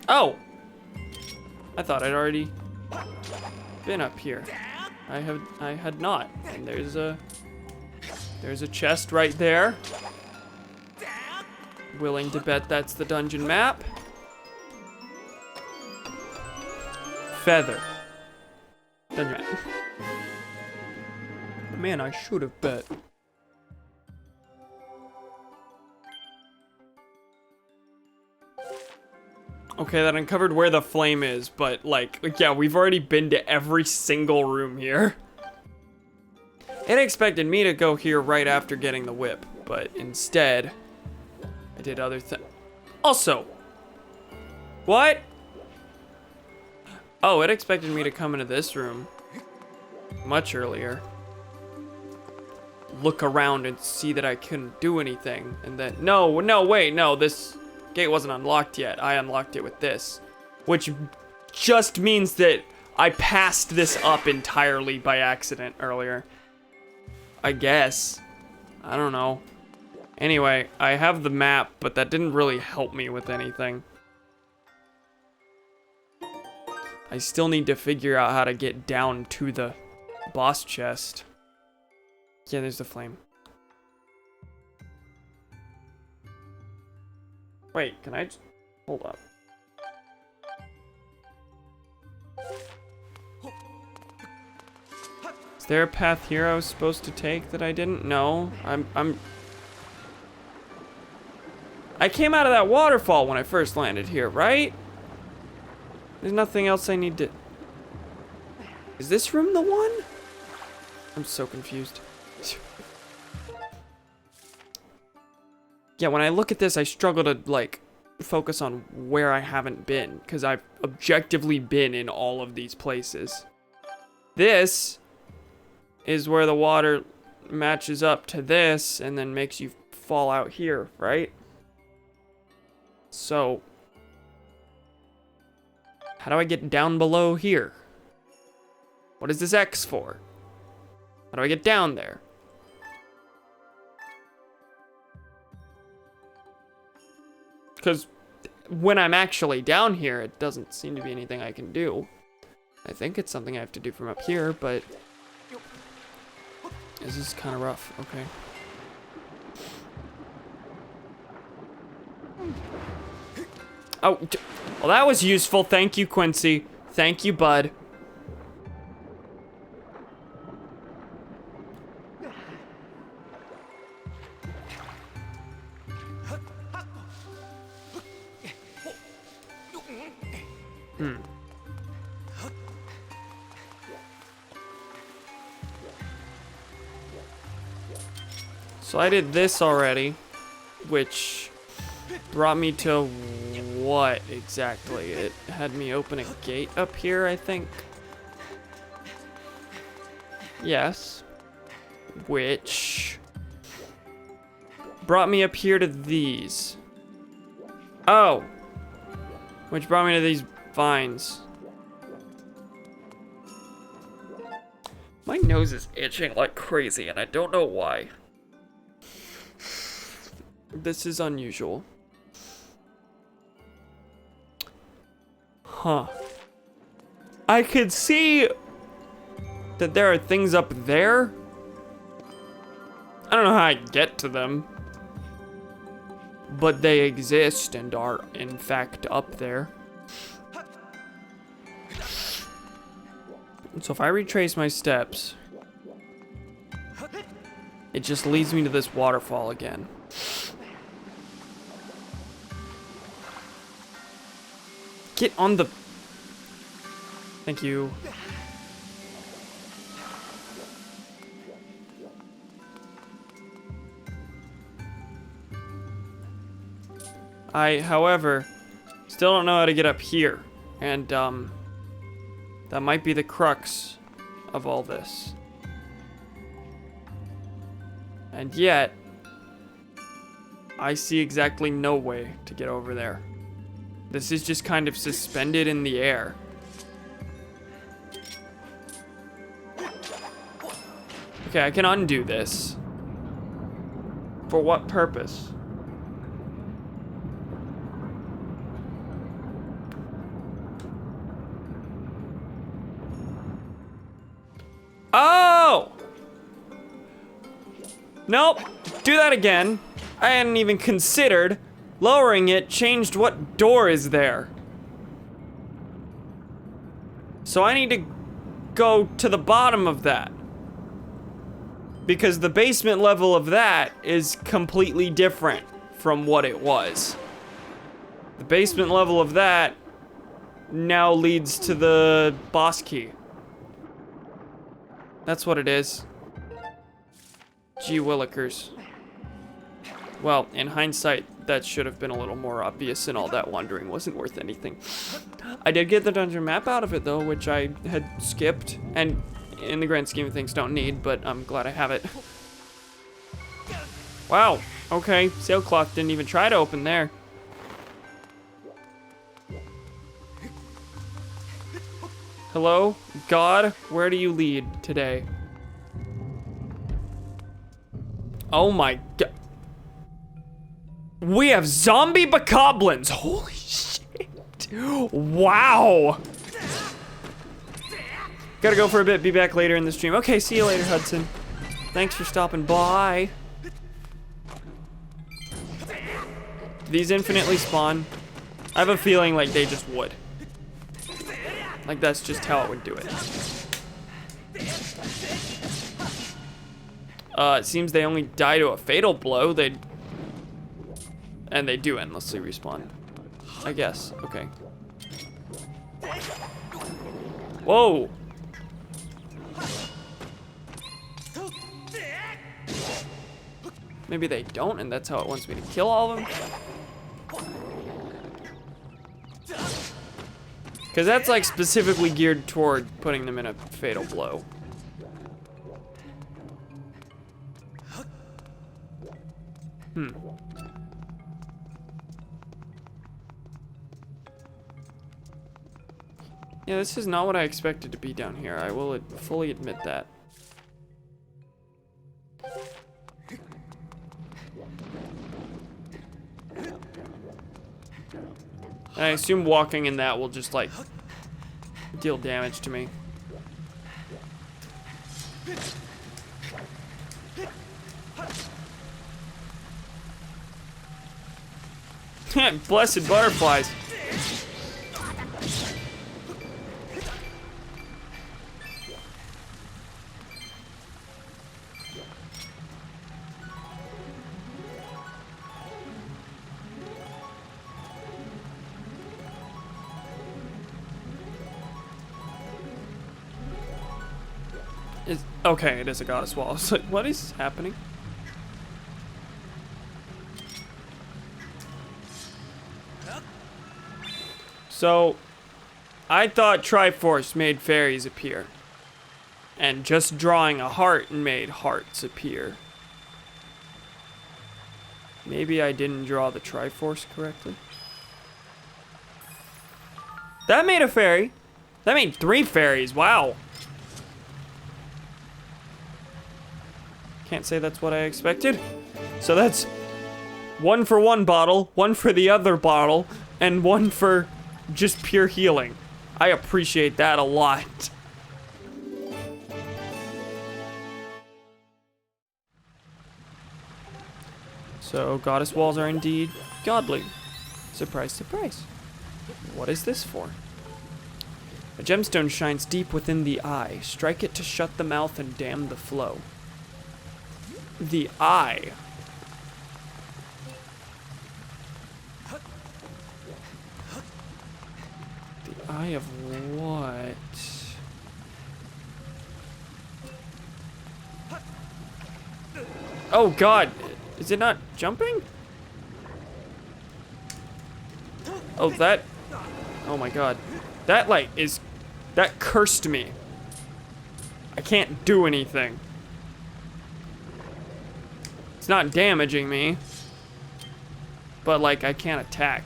Oh! I thought I'd already been up here. I had not. And there's a chest right there. Willing to bet that's the dungeon map. Feather. Dungeon map. Man, I should have bet. Okay, that uncovered where the flame is, but like, yeah, we've already been to every single room here. It expected me to go here right after getting the whip, but instead, I did other things. Also, what? Oh, it expected me to come into this room much earlier. Look around and see that I couldn't do anything, and then, no, wait, no, this gate wasn't unlocked yet. I unlocked it with this, which just means that I passed this up entirely by accident earlier. I guess. I don't know. Anyway, I have the map, but that didn't really help me with anything. I still need to figure out how to get down to the boss chest. Yeah, there's the flame. Wait, can I just... Hold up. Is there a path here I was supposed to take that I didn't know? I came out of that waterfall when I first landed here, right? There's nothing else I need to... Is this room the one? I'm so confused. Yeah, when I look at this, I struggle to, like, focus on where I haven't been, because I've objectively been in all of these places. This is where the water matches up to this, and then makes you fall out here, right? So, how do I get down below here? What is this X for? How do I get down there? Because when I'm actually down here, it doesn't seem to be anything I can do. I think it's something I have to do from up here, but this is kind of rough. Okay. Oh, well, that was useful. Thank you, Quincy. Thank you, bud. So I did this already, which brought me to what exactly? It had me open a gate up here, I think. Yes. Which brought me up here to these. Oh. Which brought me to these vines. My nose is itching like crazy, and I don't know why. This is unusual. Huh. I could see that there are things up there. I don't know how I get to them. But they exist and are, in fact, up there. So if I retrace my steps, it just leads me to this waterfall again. Get on the... Thank you. I, however, still don't know how to get up here. And, that might be the crux of all this. And yet, I see exactly no way to get over there. This is just kind of suspended in the air. Okay, I can undo this. For what purpose? Oh! Nope. Do that again. I hadn't even considered lowering it changed what door is there. So I need to go to the bottom of that. Because the basement level of that is completely different from what it was. The basement level of that now leads to the boss key. That's what it is. Gee willikers. Well, in hindsight, that should have been a little more obvious, and all that wandering wasn't worth anything. I did get the dungeon map out of it, though, which I had skipped, and in the grand scheme of things don't need, but I'm glad I have it. Wow, okay, sailcloth didn't even try to open there. Hello, God, where do you lead today? Oh my God. We have zombie bokoblins. Holy shit. Wow. Gotta go for a bit, be back later in the stream. Okay, see you later, Hudson. Thanks for stopping by. These infinitely spawn. I have a feeling like they just would. Like that's just how it would do it. It seems they only die to a fatal blow. And they do endlessly respawn. I guess. Okay. Whoa. Maybe they don't, and that's how it wants me to kill all of them. Because that's like specifically geared toward putting them in a fatal blow. Yeah, this is not what I expected to be down here. I will fully admit that. And I assume walking in that will just like deal damage to me. Blessed butterflies. Okay, it is a goddess wall. It's like, what is happening? So, I thought Triforce made fairies appear. And just drawing a heart made hearts appear. Maybe I didn't draw the Triforce correctly. That made a fairy. That made 3 fairies, wow. Can't say that's what I expected. So that's 1 for one bottle, 1 for the other bottle, and 1 for just pure healing. I appreciate that a lot. So, goddess walls are indeed godly. Surprise, surprise. What is this for? A gemstone shines deep within the eye. Strike it to shut the mouth and dam the flow. The eye. The eye of what? Oh god, is it not jumping? Oh, that, oh my god. That light is, that cursed me. I can't do anything. It's not damaging me, but like I can't attack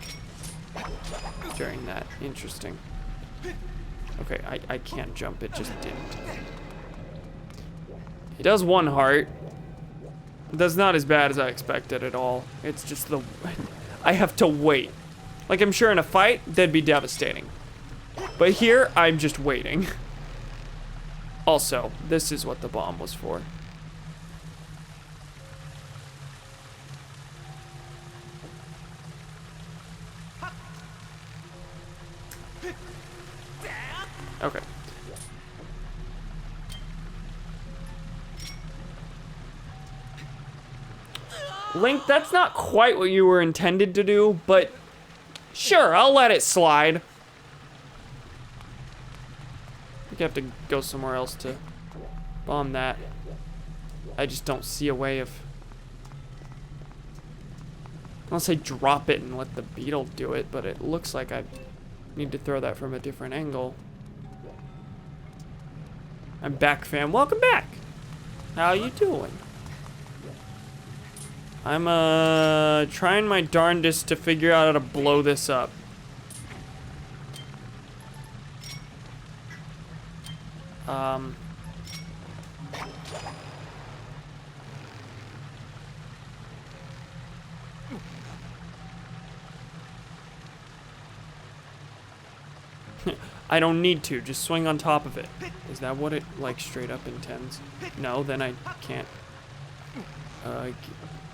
during that. Interesting. Okay, I can't jump, it just didn't. It does 1 heart. That's not as bad as I expected at all. It's just the, I have to wait. Like I'm sure in a fight, that'd be devastating. But here, I'm just waiting. Also, this is what the bomb was for. Okay. Link, that's not quite what you were intended to do, but sure, I'll let it slide. I think I have to go somewhere else to bomb that. I just don't see a way of... Unless I drop it and let the beetle do it, but it looks like I need to throw that from a different angle. I'm back, fam. Welcome back. How you doing? I'm trying my darndest to figure out how to blow this up. I don't need to, just swing on top of it. Is that what it, like, straight up intends? No, then I can't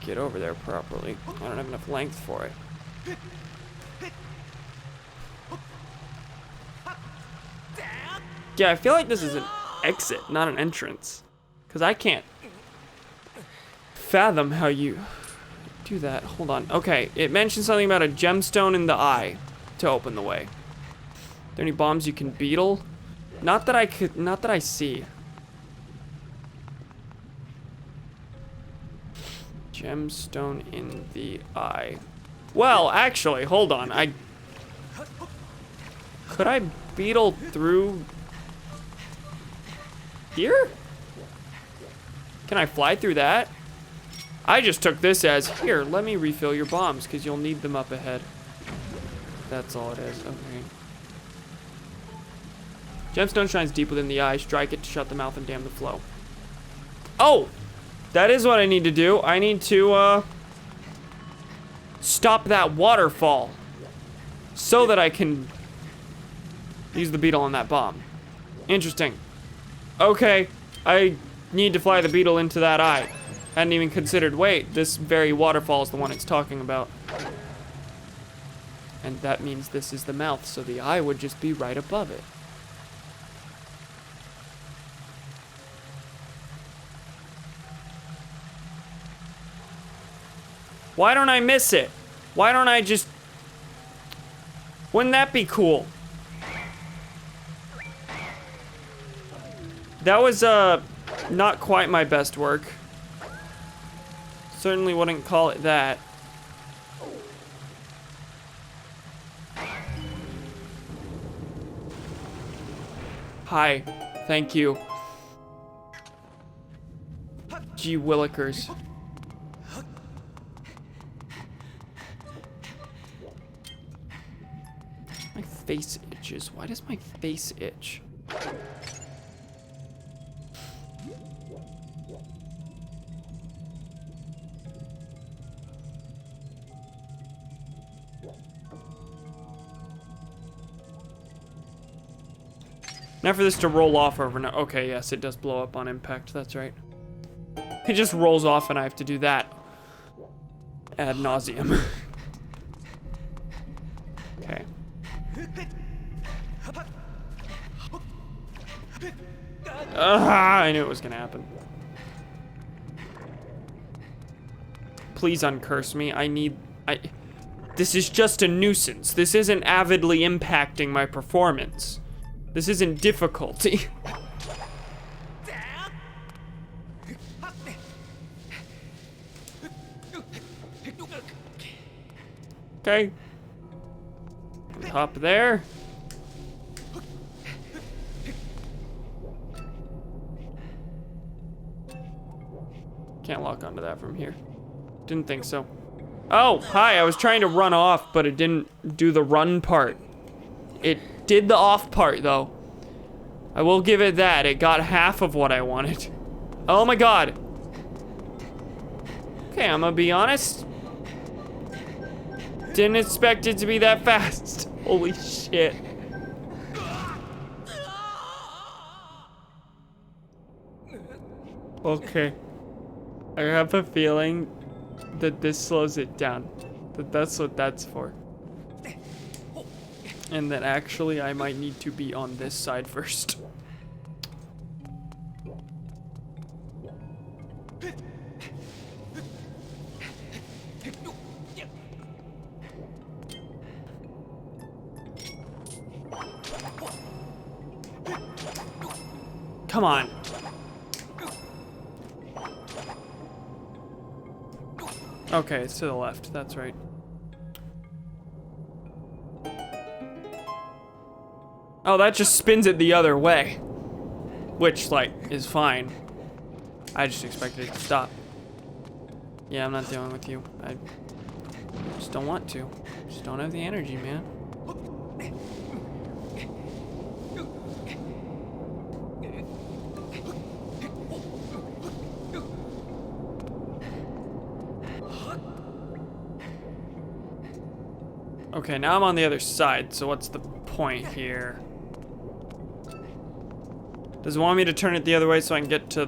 get over there properly. I don't have enough length for it. Yeah, I feel like this is an exit, not an entrance. Because I can't fathom how you do that. Hold on. Okay, it mentioned something about a gemstone in the eye to open the way. Are there any bombs you can beetle? Not that I see. Gemstone in the eye. Well, actually, hold on. Could I beetle through here? Can I fly through that? I just took this as, here, let me refill your bombs, because you'll need them up ahead. That's all it is. Okay. Gemstone shines deep within the eye. Strike it to shut the mouth and dam the flow. Oh! That is what I need to do. I need to, stop that waterfall. So that I can use the beetle on that bomb. Interesting. Okay. I need to fly the beetle into that eye. Hadn't even considered, wait, this very waterfall is the one it's talking about. And that means this is the mouth, so the eye would just be right above it. Why don't I miss it? Why don't I just... Wouldn't that be cool? That was, not quite my best work. Certainly wouldn't call it that. Hi. Thank you. Gee willikers. My face itches. Why does my face itch? Now for this to roll off overnight. Okay, yes, it does blow up on impact. That's right. It just rolls off and I have to do that ad nauseum. Okay. I knew it was gonna happen. Please uncurse me. This is just a nuisance. This isn't avidly impacting my performance. This isn't difficulty. Okay. Hop there. Can't lock onto that from here. Didn't think so. Oh, hi, I was trying to run off, but it didn't do the run part. It did the off part, though. I will give it that. It got half of what I wanted. Oh my god. Okay, I'm gonna be honest. Didn't expect it to be that fast. Holy shit. Okay. I have a feeling that this slows it down. That's what that's for. And that actually I might need to be on this side first. Come on. Okay, it's to the left. That's right. Oh, that just spins it the other way. Which, like, is fine. I just expected it to stop. Yeah, I'm not dealing with you. I just don't want to. Just don't have the energy, man. Okay, now I'm on the other side, so what's the point here? Does it want me to turn it the other way so I can get to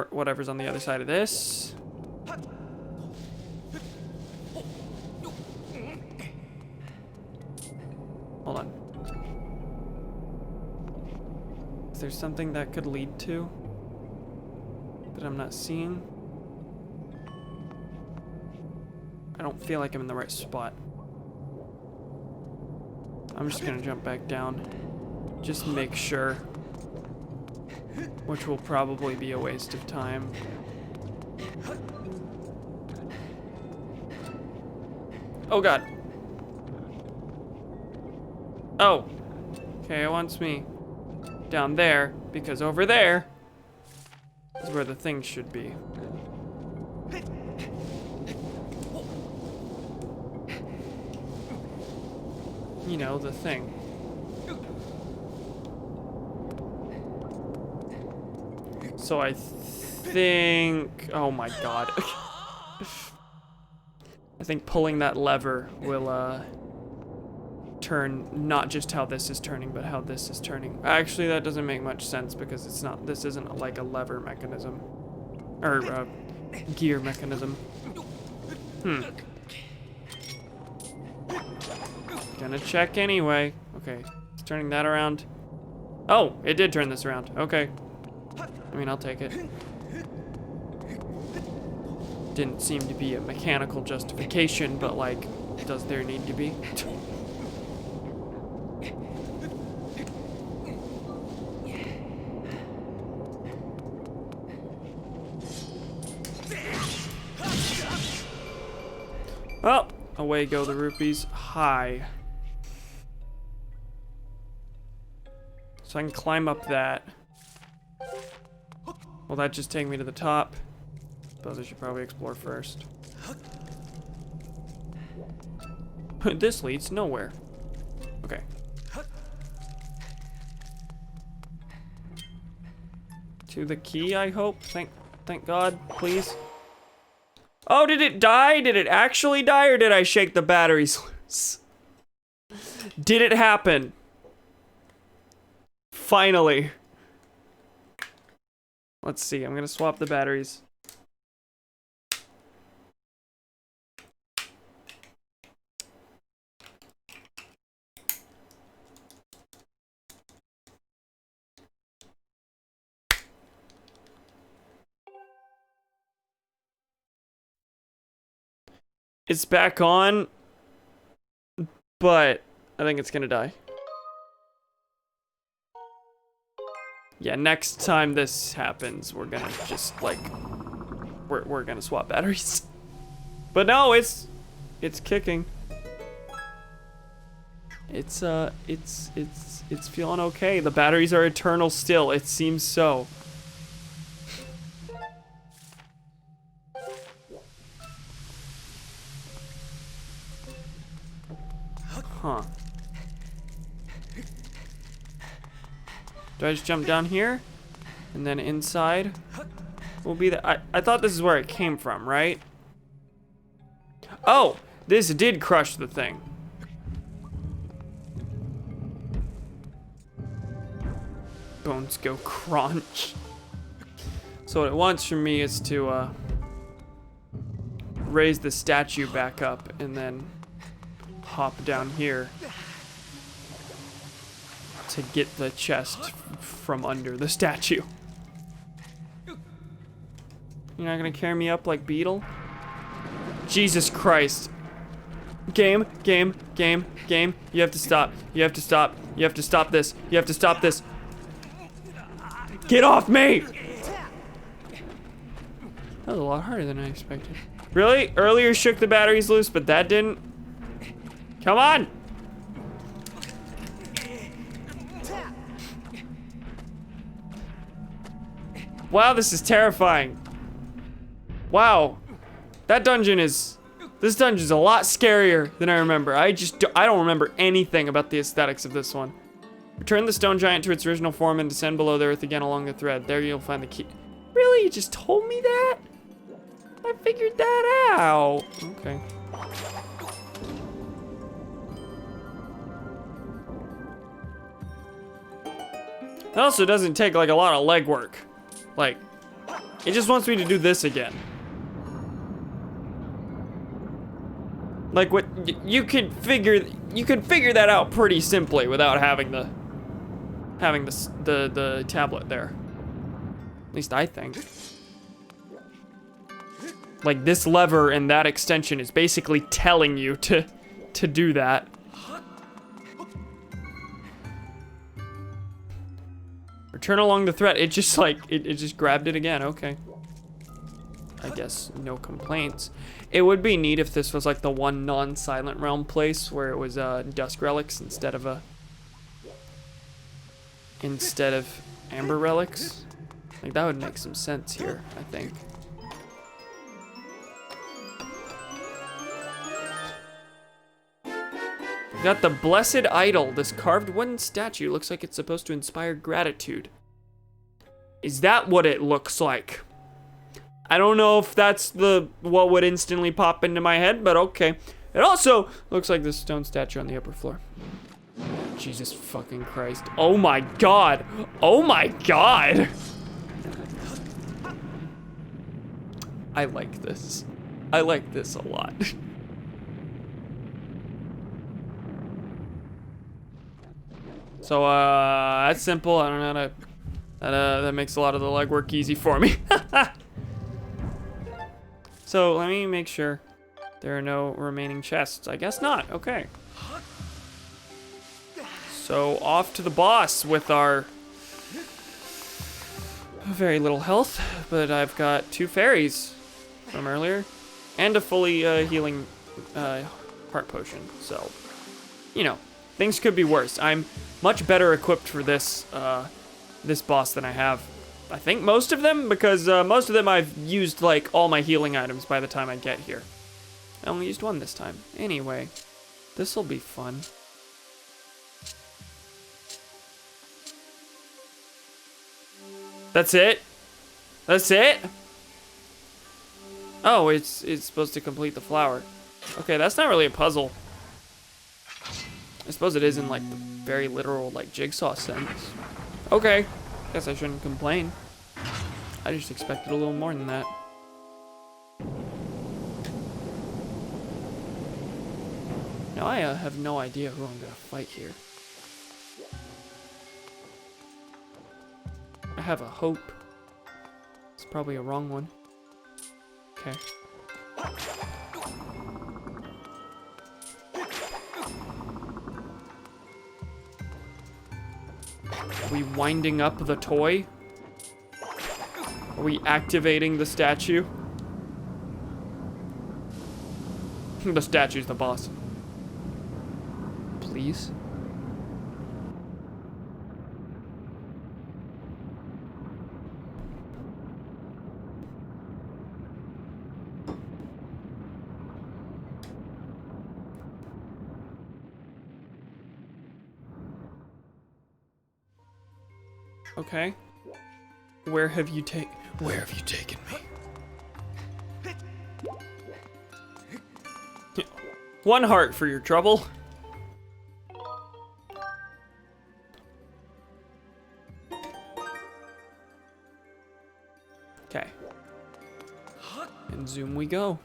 whatever's on the other side of this? Hold on. Is there something that could lead to that I'm not seeing? I don't feel like I'm in the right spot. I'm just gonna jump back down. Just make sure. Which will probably be a waste of time. Oh god. Oh. Okay, it wants me down there, because over there is where the thing should be. You know, the thing. So I think... Oh my god. I think pulling that lever will turn not just how this is turning, but how this is turning. Actually, that doesn't make much sense because it's not... This isn't like a lever mechanism. Or gear mechanism. Gonna check anyway. Okay, it's turning that around. Oh, it did turn this around. Okay. I mean, I'll take it. Didn't seem to be a mechanical justification, but like, does there need to be? Well, away go the rupees. Hi. So I can climb up that. Will that just take me to the top? Suppose I should probably explore first. This leads nowhere. Okay. To the key, I hope. Thank God, please. Oh, did it die? Did it actually die, or did I shake the batteries loose? Did it happen? Finally. Let's see, I'm gonna swap the batteries. It's back on, but I think it's gonna die. Yeah, next time this happens, we're gonna just like, we're gonna swap batteries. But no, it's kicking. It's feeling okay. The batteries are eternal still. It seems so. Huh. Do I just jump down here? And then inside will be the... I thought this is where it came from, right? Oh! This did crush the thing. Bones go crunch. So what it wants from me is to raise the statue back up and then hop down here to get the chest from under the statue. You're not gonna carry me up like Beetle? Jesus Christ. Game. You have to stop. You have to stop. You have to stop this. You have to stop this. Get off me! That was a lot harder than I expected. Really? Earlier shook the batteries loose, but that didn't? Come on! Wow, this is terrifying. Wow. This dungeon's a lot scarier than I remember. I don't remember anything about the aesthetics of this one. Return the stone giant to its original form and descend below the earth again along the thread. There you'll find the key. Really? You just told me that? I figured that out. Okay. It also doesn't take like a lot of legwork. Like, it just wants me to do this again. Like what you could figure that out pretty simply without having the tablet there. At least I think. Like this lever and that extension is basically telling you to do that. Return along the thread. It just like it just grabbed it again. Okay. I guess no complaints. It would be neat if this was like the one non-Silent Realm place where it was Dusk Relics instead of Amber Relics. Like that would make some sense here, I think. Got the Blessed Idol. This carved wooden statue looks like it's supposed to inspire gratitude. Is that what it looks like? I don't know if that's what would instantly pop into my head, but okay. It also looks like this stone statue on the upper floor. Jesus fucking Christ. Oh my God. Oh my God. I like this. I like this a lot. So, that's simple. I don't know how to, that makes a lot of the legwork easy for me. So, let me make sure there are no remaining chests. I guess not. Okay. So, off to the boss with our very little health, but I've got 2 fairies from earlier and a fully healing heart potion. So, you know, Things could be worse. I'm much better equipped for this, this boss than I have. I think most of them, because most of them I've used, like, all my healing items by the time I get here. I only used one this time. Anyway, this'll be fun. That's it? That's it? Oh, it's supposed to complete the flower. Okay, that's not really a puzzle. I suppose it is in, like, the very literal, like, jigsaw sense. Okay, guess I shouldn't complain. I just expected a little more than that. Now I have no idea who I'm gonna fight here. I have a hope. It's probably a wrong one. Okay. Are we winding up the toy? Are we activating the statue? The statue's the boss. Please? Okay. Where have you taken me? One heart for your trouble. Okay. And zoom we go.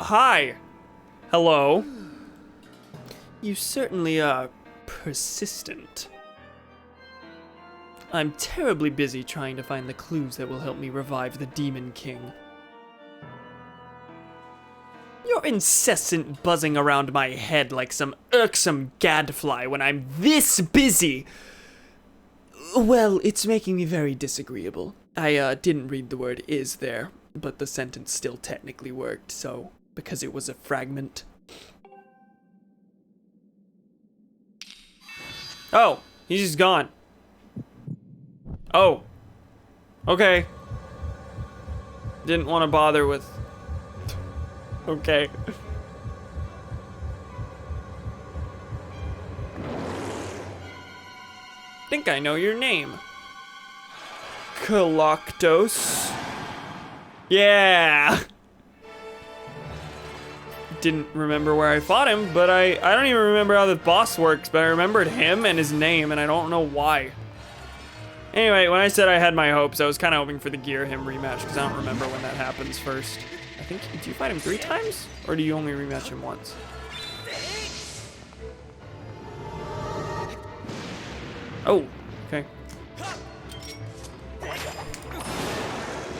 Hi. Hello. You certainly are persistent. I'm terribly busy trying to find the clues that will help me revive the Demon King. Your incessant buzzing around my head like some irksome gadfly when I'm this busy. Well, it's making me very disagreeable. I didn't read the word is there, but the sentence still technically worked, so because it was a fragment. Oh, he's just gone. Oh. Okay. Didn't want to bother with... Okay. Think I know your name. Coloctos. Yeah. Didn't remember where I fought him, but I don't even remember how the boss works, but I remembered him and his name, and I don't know why. Anyway, when I said I had my hopes, I was kind of hoping for the Gear him rematch, because I don't remember when that happens first. I think, do you fight him 3 times? Or do you only rematch him once? Oh, okay.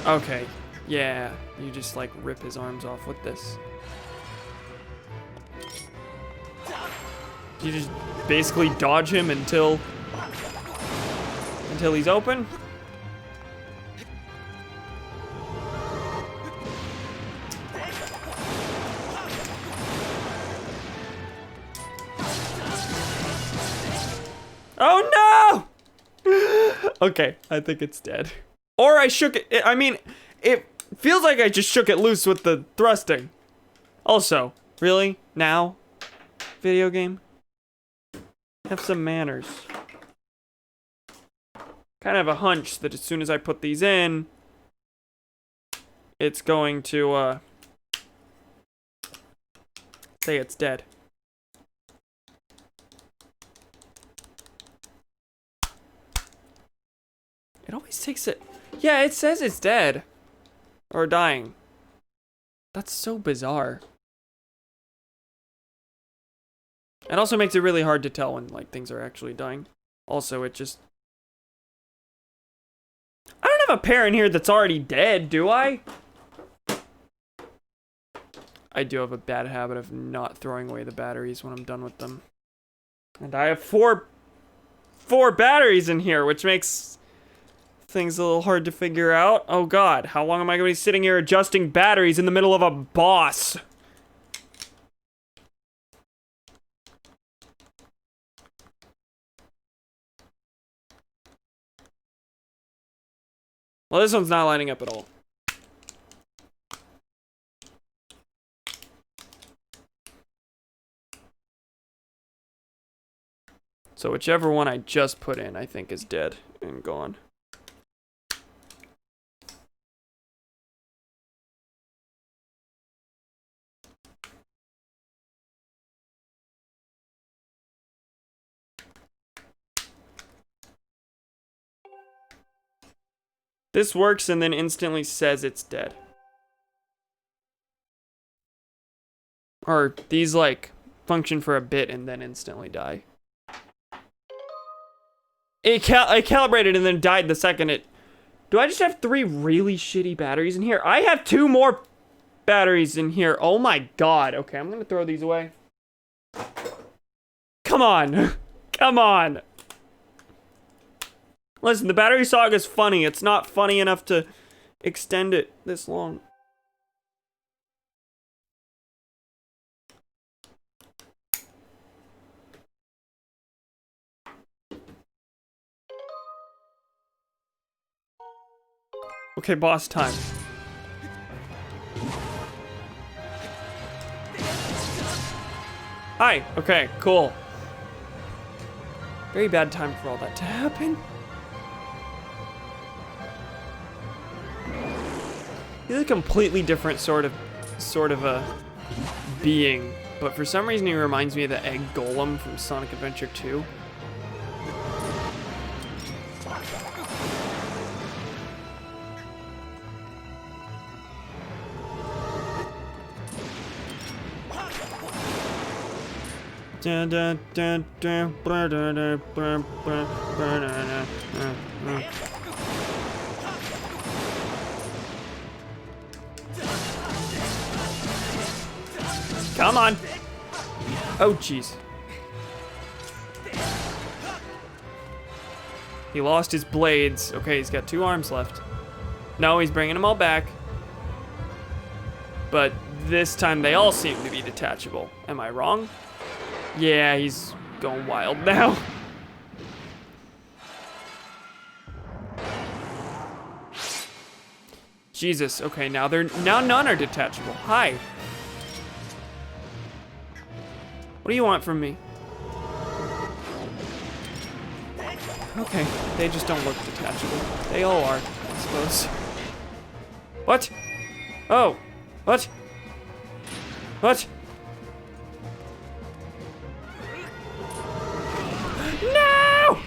Okay, yeah, you just like rip his arms off with this. You just basically dodge him until he's open. Oh no! Okay, I think it's dead. Or I shook it. I mean, it feels like I just shook it loose with the thrusting. Also, really? Now? Video game? Have some manners. Kind of a hunch that as soon as I put these in, it's going to, say it's dead. It always takes it. Yeah, it says it's dead. Or dying. That's so bizarre. It also makes it really hard to tell when, like, things are actually dying. Also, it just... I don't have a pair in here that's already dead, do I? I do have a bad habit of not throwing away the batteries when I'm done with them. And I have 4 batteries in here, which makes things a little hard to figure out. Oh god, how long am I going to be sitting here adjusting batteries in the middle of a boss? Well, this one's not lining up at all. So whichever one I just put in, I think is dead and gone. This works and then instantly says it's dead. Or these like function for a bit and then instantly die. It calibrated and then died the second it... Do I just have 3 really shitty batteries in here? I have 2 more batteries in here. Oh my god. Okay, I'm gonna throw these away. Come on. Come on. Listen, the battery saga is funny. It's not funny enough to extend it this long. Okay, boss time. Hi. Okay, cool. Very bad time for all that to happen. He's a completely different sort of a being, but for some reason he reminds me of the egg golem from Sonic Adventure 2. Come on. Oh, jeez. He lost his blades. Okay, he's got 2 arms left. No, he's bringing them all back. But this time they all seem to be detachable. Am I wrong? Yeah, he's going wild now. Jesus. Okay, now none are detachable. Hi. What do you want from me? Okay, they just don't look detachable. They all are, I suppose. What? Oh. What? What? No!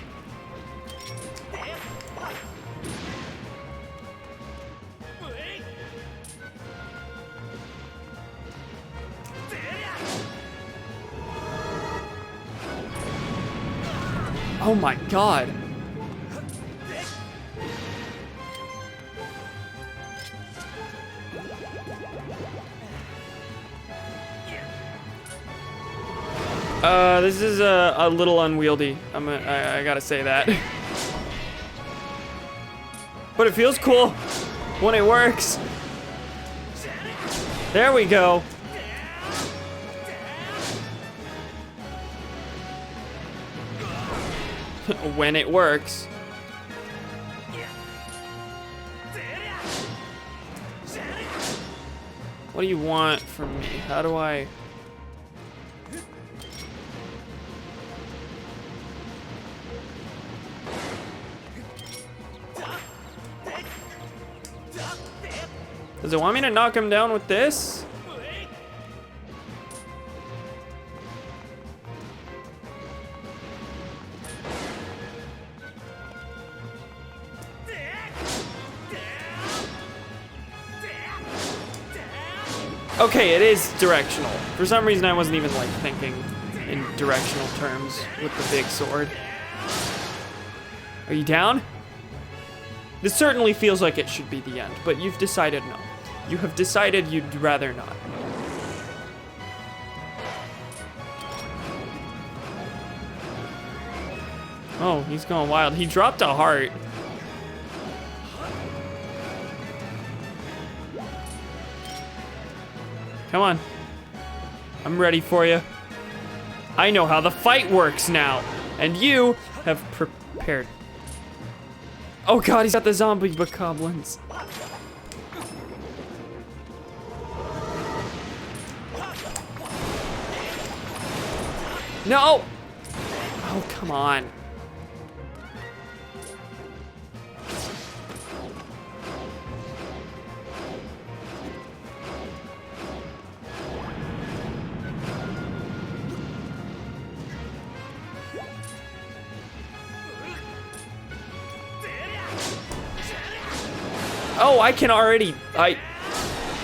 Oh my god. This is a little unwieldy. I gotta say that. But it feels cool when it works. There we go. When it works. What do you want from me? How do I... Does it want me to knock him down with this? Okay, it is directional. For some reason I wasn't even like thinking in directional terms with the big sword. Are you down? This certainly feels like it should be the end, but you've decided no. You have decided you'd rather not. Oh, he's going wild. He dropped a heart. Come on. I'm ready for you. I know how the fight works now. And you have prepared. Oh god, he's got the zombie bokoblins. No! Oh, come on. Oh, I can already,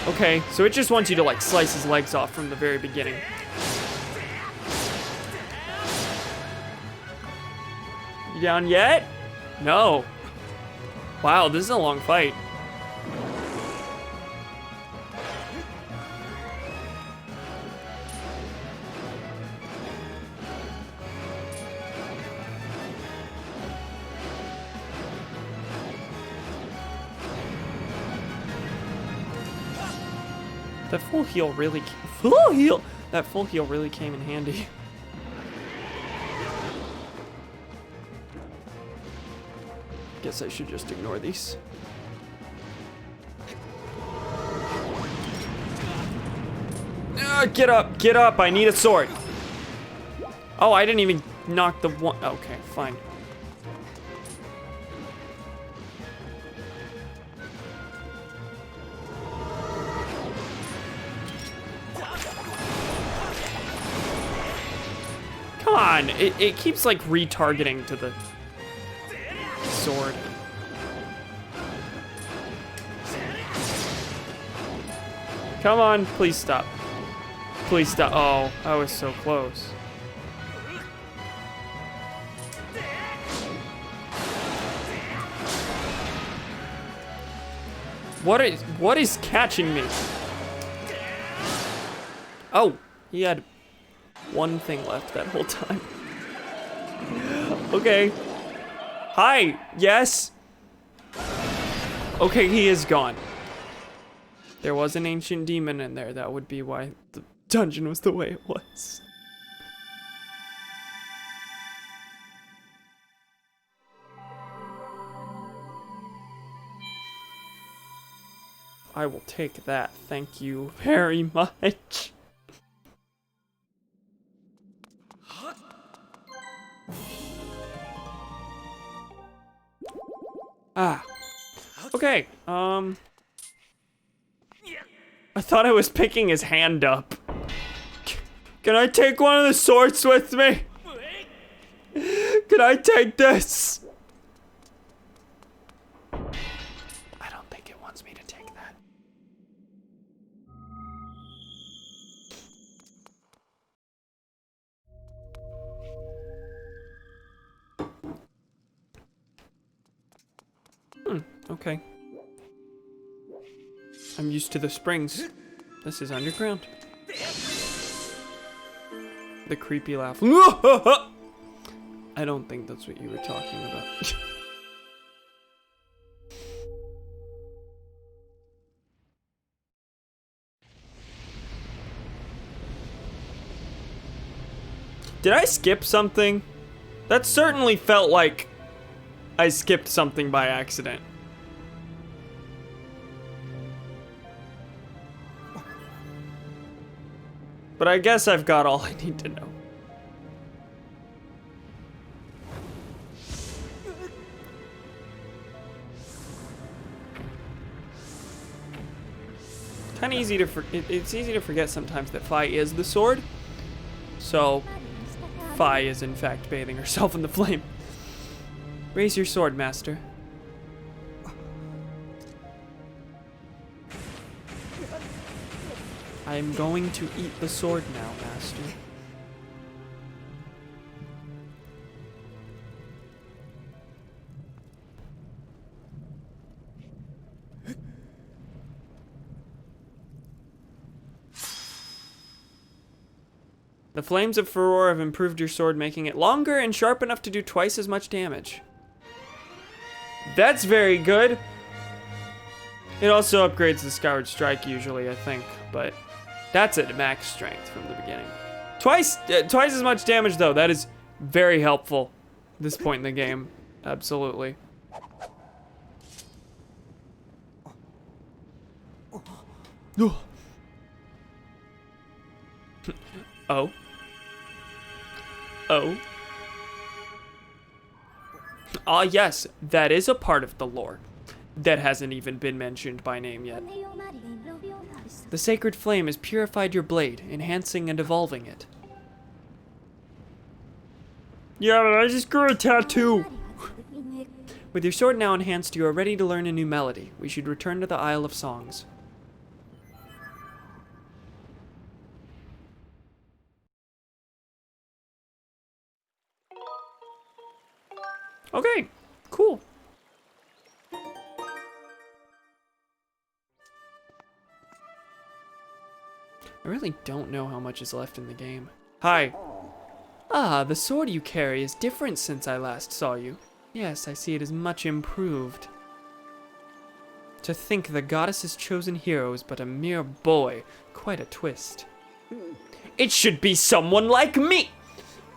okay, so it just wants you to like slice his legs off from the very beginning. You down yet? No. Wow, this is a long fight. That full heal really, that full heal really came in handy. Guess I should just ignore these. Get up, I need a sword. Oh, I didn't even knock the one, okay, fine. Come on, it keeps like retargeting to the sword. Come on, please stop. Please stop. Oh, I was so close. What is catching me? Oh, he had one thing left that whole time. Okay. Hi, yes? Okay, he is gone. There was an ancient demon in there. That would be why the dungeon was the way it was. I will take that. Thank you very much. Ah. Okay, I thought I was picking his hand up. Can I take one of the swords with me? Can I take this? I don't think it wants me to take that. Okay. I'm used to the springs. This is underground. The creepy laugh. I don't think that's what you were talking about. Did I skip something? That certainly felt like I skipped something by accident. But I guess I've got all I need to know. Kind of easy to it's easy to forget sometimes that Fi is the sword. So Fi is in fact bathing herself in the flame. Raise your sword, master. I am going to eat the sword now, master. The flames of furor have improved your sword, making it longer and sharp enough to do twice as much damage. That's very good. It also upgrades the Skyward Strike usually, I think, but that's at max strength from the beginning. Twice as much damage though. That is very helpful at this point in the game. Absolutely. Oh. Oh. Ah, yes, that is a part of the lore that hasn't even been mentioned by name yet. The sacred flame has purified your blade, enhancing and evolving it. Yeah, but I just grew a tattoo. With your sword now enhanced, you are ready to learn a new melody. We should return to the Isle of Songs. Okay, cool. I really don't know how much is left in the game. Hi. Ah, the sword you carry is different since I last saw you. Yes, I see it is much improved. To think the goddess's chosen hero is but a mere boy. Quite a twist. It should be someone like me!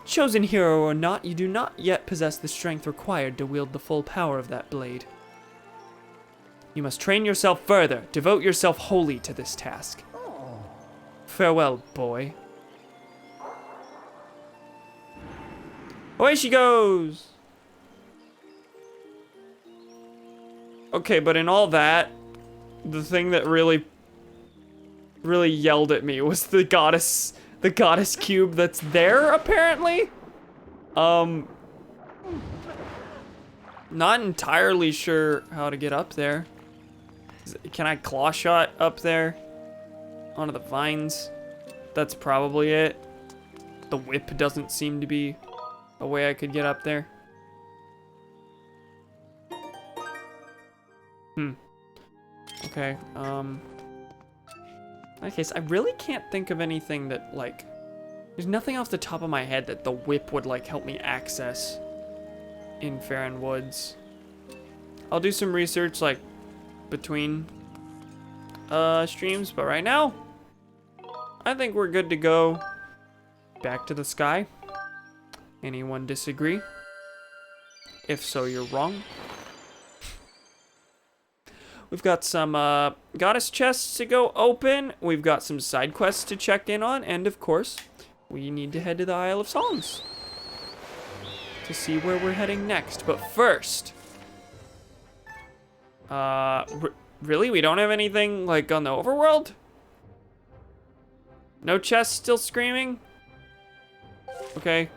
Chosen hero or not, you do not yet possess the strength required to wield the full power of that blade. You must train yourself further. Devote yourself wholly to this task. Farewell, boy. Away she goes! Okay, but in all that, the thing that really yelled at me was the goddess cube that's there, apparently? Not entirely sure how to get up there. Can I claw shot up there? Onto the vines? That's probably it. The whip doesn't seem to be a way I could get up there. Okay, in that case, I really can't think of anything that, like, there's nothing off the top of my head that the whip would, like, help me access in Farron Woods. I'll do some research, like, between streams, but right now, I think we're good to go back to the sky. Anyone disagree? If so, you're wrong. We've got some goddess chests to go open. We've got some side quests to check in on. And of course, we need to head to the Isle of Songs to see where we're heading next. But first, really? We don't have anything like on the overworld? No chests still screaming? Okay.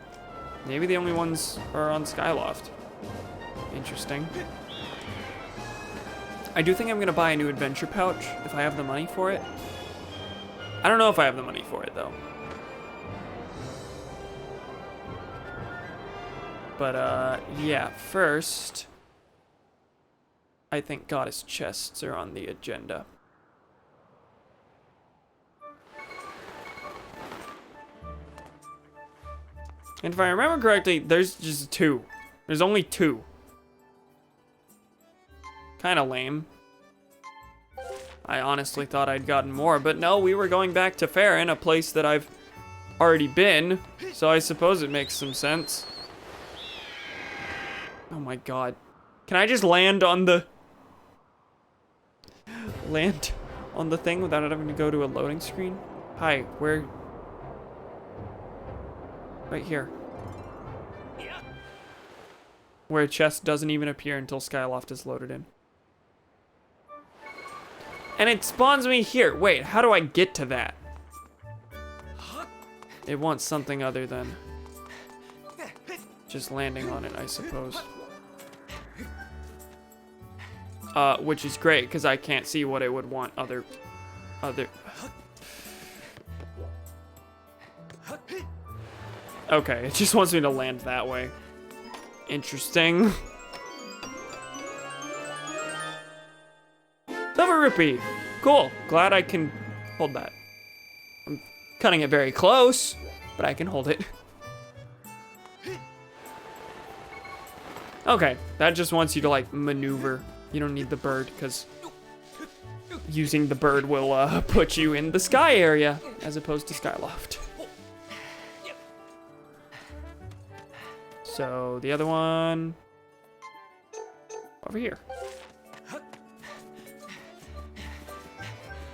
Maybe the only ones are on Skyloft. Interesting. I do think I'm gonna buy a new adventure pouch if I have the money for it. I don't know if I have the money for it though. But yeah, first, I think goddess chests are on the agenda. And if I remember correctly, there's just 2. There's only 2. Kind of lame. I honestly thought I'd gotten more, but no, we were going back to Farron, a place that I've already been, so I suppose it makes some sense. Oh my god. Can I just land on the thing without having to go to a loading screen? Hi, where? Right here. Where a chest doesn't even appear until Skyloft is loaded in. And it spawns me here. Wait, how do I get to that? It wants something other than just landing on it, I suppose. Which is great, because I can't see what it would want other... Okay, it just wants me to land that way. Interesting. Silver rupee. Cool. Glad I can hold that. I'm cutting it very close. but I can hold it. Okay, that just wants you to like maneuver. You don't need the bird because using the bird will put you in the sky area as opposed to Skyloft. So the other one over here.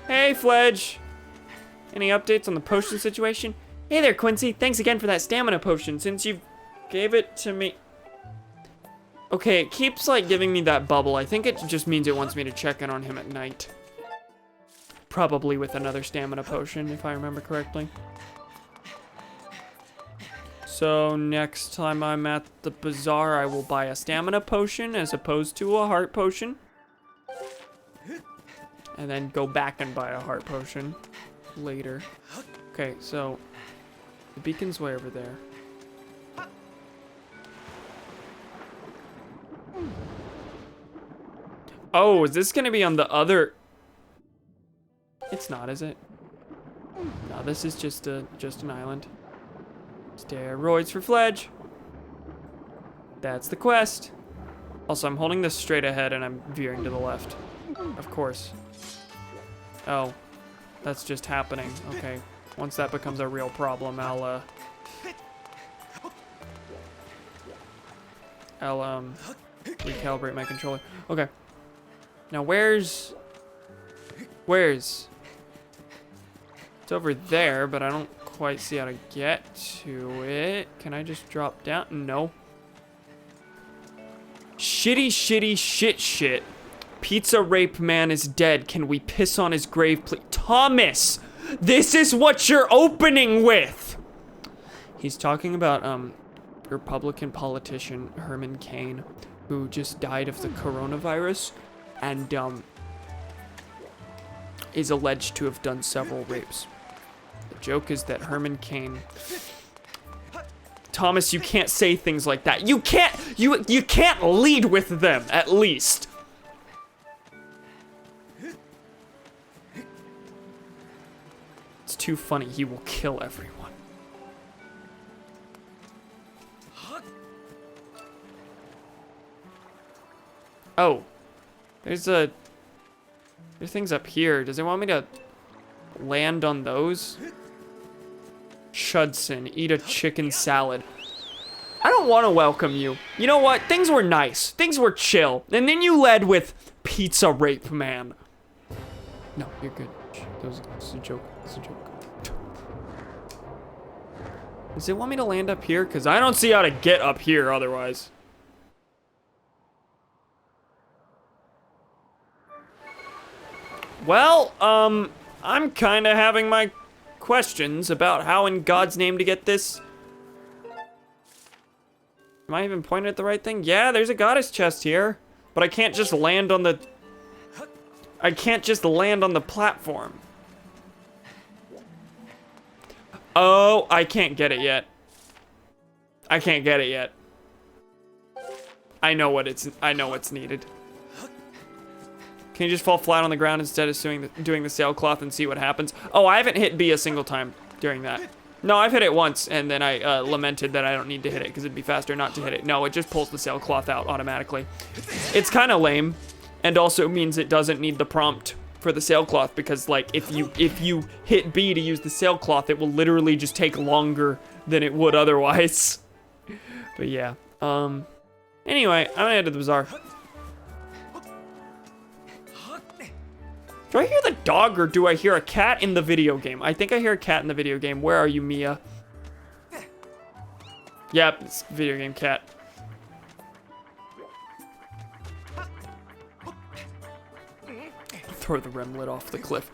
Hey, Fledge. Any updates on the potion situation? Hey there, Quincy. Thanks again for that stamina potion since you gave it to me. Okay, it keeps like giving me that bubble. I think it just means it wants me to check in on him at night. Probably with another stamina potion, if I remember correctly. So next time I'm at the bazaar, I will buy a stamina potion as opposed to a heart potion. And then go back and buy a heart potion later. Okay, so the beacon's way over there. Oh, is this gonna be on the other? It's not, is it? No, this is just an island. Steroids for Fledge. That's the quest. Also, I'm holding this straight ahead and I'm veering to the left. Of course. Oh, that's just happening. Okay, once that becomes a real problem, I'll recalibrate my controller. Okay. Now where's... It's over there, but I don't quite see how to get to it. Can I just drop down? No. Shitty shit. Pizza rape man is dead. Can we piss on his grave, please? Thomas! This is what you're opening with! He's talking about, Republican politician Herman Cain, who just died of the coronavirus, and, is alleged to have done several rapes. The joke is that Herman Cain... Thomas, you can't say things like that. You can't lead with them, at least. It's too funny. He will kill everyone. Oh. There's things up here. Does it want me to land on those? Chudson, eat a chicken salad. I don't want to welcome you. You know what? Things were nice. Things were chill. And then you led with pizza rape man. No, you're good. That was a joke. It's a joke. Does it want me to land up here? Because I don't see how to get up here otherwise. Well, I'm kind of having my questions about how in God's name to get this. Am I even pointing at the right thing? Yeah, there's a goddess chest here, but I can't just land on the... I can't just land on the platform. Oh, I can't get it yet. I can't get it yet. I know what's needed. Can you just fall flat on the ground instead of doing the sailcloth and see what happens? Oh, I haven't hit B a single time during that. No, I've hit it once, and then I lamented that I don't need to hit it because it'd be faster not to hit it. No, it just pulls the sailcloth out automatically. It's kind of lame, and also means it doesn't need the prompt for the sailcloth because, like, if you hit B to use the sailcloth, it will literally just take longer than it would otherwise. But yeah. Anyway, I'm gonna head to the bazaar. Do I hear the dog or do I hear a cat in the video game? I think I hear a cat in the video game. Where are you, Mia? Yep, it's video game cat. Throw the remlet off the cliff.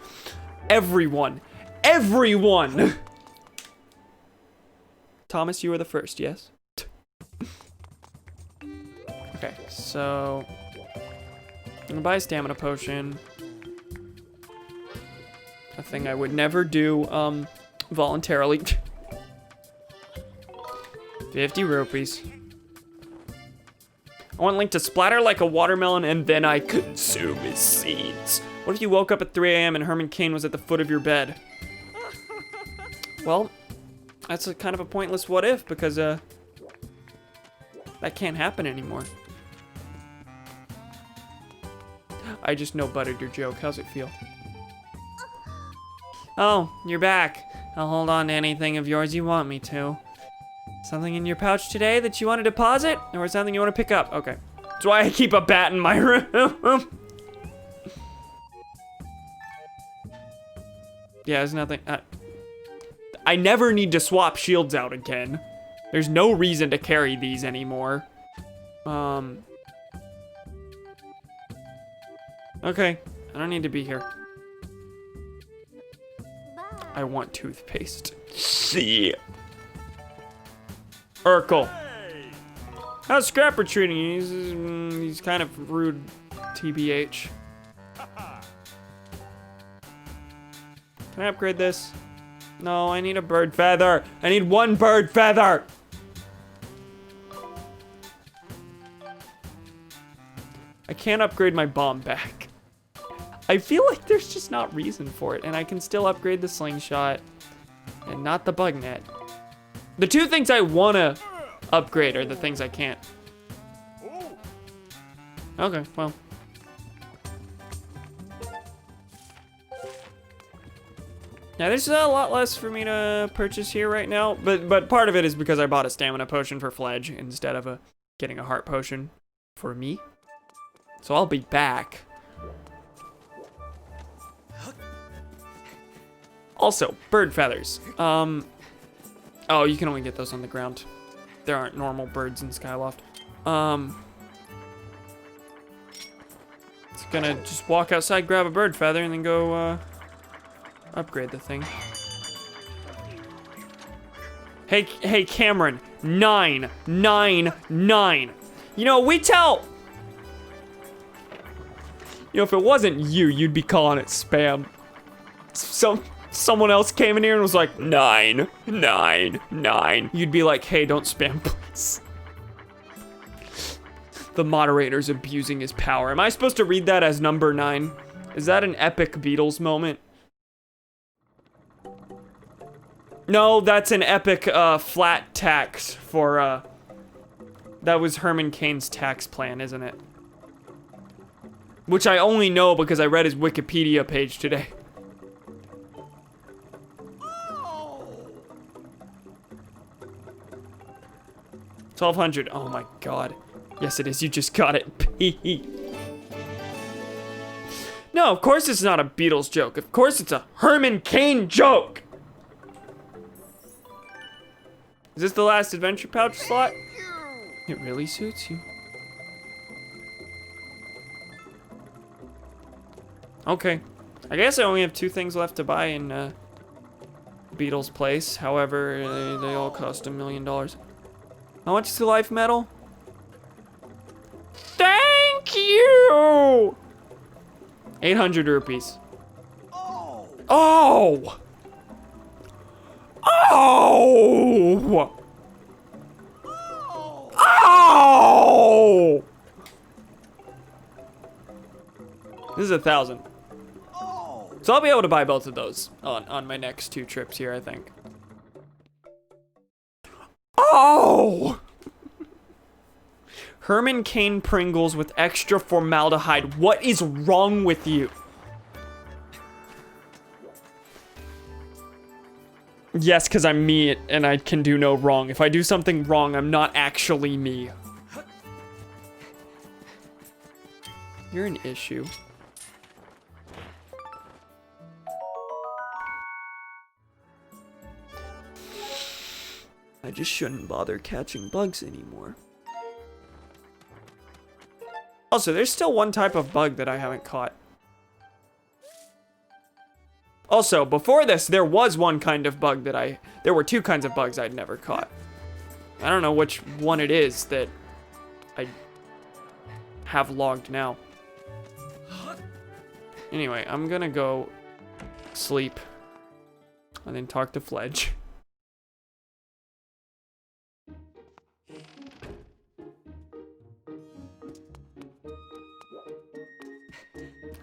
Everyone! Thomas, you were the first, yes? Okay, so... I'm gonna buy a stamina potion. A thing I would never do, voluntarily. 50 rupees. I want Link to splatter like a watermelon and then I consume his seeds. What if you woke up at 3 a.m. and Herman Cain was at the foot of your bed? Well, that's a kind of a pointless what if, because that can't happen anymore. I just no buttered your joke. How's it feel? Oh, you're back. I'll hold on to anything of yours you want me to. Something in your pouch today that you want to deposit? Or something you want to pick up? Okay. That's why I keep a bat in my room. Yeah, there's nothing. I never need to swap shields out again. There's no reason to carry these anymore. Okay, I don't need to be here. I want toothpaste. See. Urkel. How's Scrapper treating you? He's kind of rude, TBH. Can I upgrade this? No, I need a bird feather. I need one bird feather. I can't upgrade my bomb back. I feel like there's just not reason for it, and I can still upgrade the slingshot and not the bug net. The two things I wanna upgrade are the things I can't. Okay, well. Now there's a lot less for me to purchase here right now, but part of it is because I bought a stamina potion for Fledge instead of getting a heart potion for me. So I'll be back. Also, bird feathers. Oh, you can only get those on the ground. There aren't normal birds in Skyloft. It's gonna just walk outside, grab a bird feather, and then go, upgrade the thing. Hey, Cameron. 999. You know, we tell... You know, if it wasn't you, you'd be calling it spam. Someone else came in here and was like, 999. You'd be like, hey, don't spam, please. The moderator's abusing his power. Am I supposed to read that as number 9? Is that an epic Beatles moment? No, that's an epic flat tax for, that was Herman Cain's tax plan, isn't it? Which I only know because I read his Wikipedia page today. $1,200. Oh my god. Yes, it is. You just got it. No, of course it's not a Beatles joke. Of course it's a Herman Cain joke. Is this the last adventure pouch slot? It really suits you. Okay. I guess I only have 2 things left to buy in Beatles Place. However, they all cost $1 million. How much is the life medal? Thank you! 800 rupees. Oh! Oh! Oh! Oh! This is 1,000. So I'll be able to buy both of those on my next 2 trips here, I think. Oh! Herman Cain Pringles with extra formaldehyde. What is wrong with you? Yes, because I'm me and I can do no wrong. If I do something wrong, I'm not actually me. You're an issue. I just shouldn't bother catching bugs anymore. Also, there's still one type of bug that I haven't caught. Also, before this, there was one kind of bug that there were 2 kinds of bugs I'd never caught. I don't know which one it is that I have logged now. Anyway, I'm gonna go sleep and then talk to Fledge.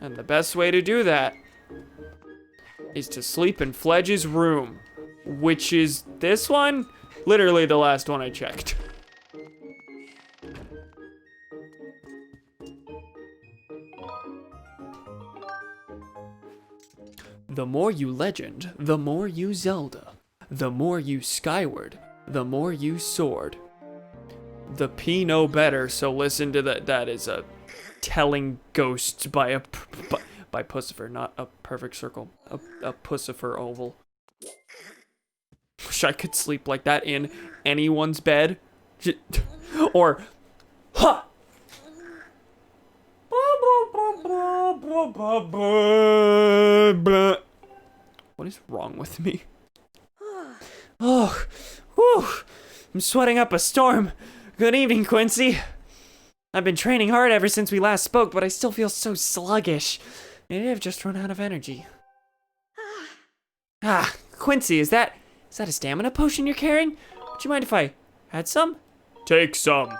And the best way to do that is to sleep in Fledge's room. which is this one. Literally the last one I checked. The more you Legend, the more you Zelda. The more you Skyward, the more you Sword. The P know better, so listen to that. That is a telling ghosts by Pussifer, not a perfect circle. A Pussifer oval. Wish I could sleep like that in anyone's bed. Or, ha! What is wrong with me? Oh, whew, I'm sweating up a storm. Good evening, Quincy. I've been training hard ever since we last spoke, but I still feel so sluggish. Maybe I've just run out of energy. Quincy, is that a stamina potion you're carrying? Would you mind if I had some? Take some.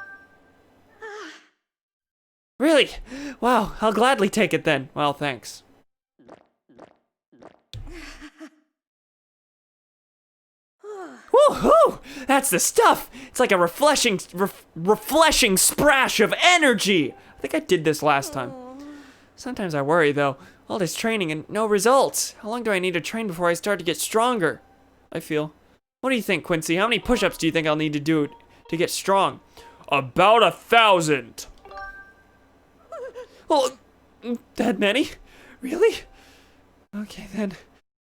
Really? Wow, I'll gladly take it then. Well, thanks. Woohoo! That's the stuff! It's like a refreshing splash of energy! I think I did this last time. Sometimes I worry, though. All this training and no results. How long do I need to train before I start to get stronger? I feel. What do you think, Quincy? How many push-ups do you think I'll need to do to get strong? About 1,000. Oh, that many? Really? Okay, then.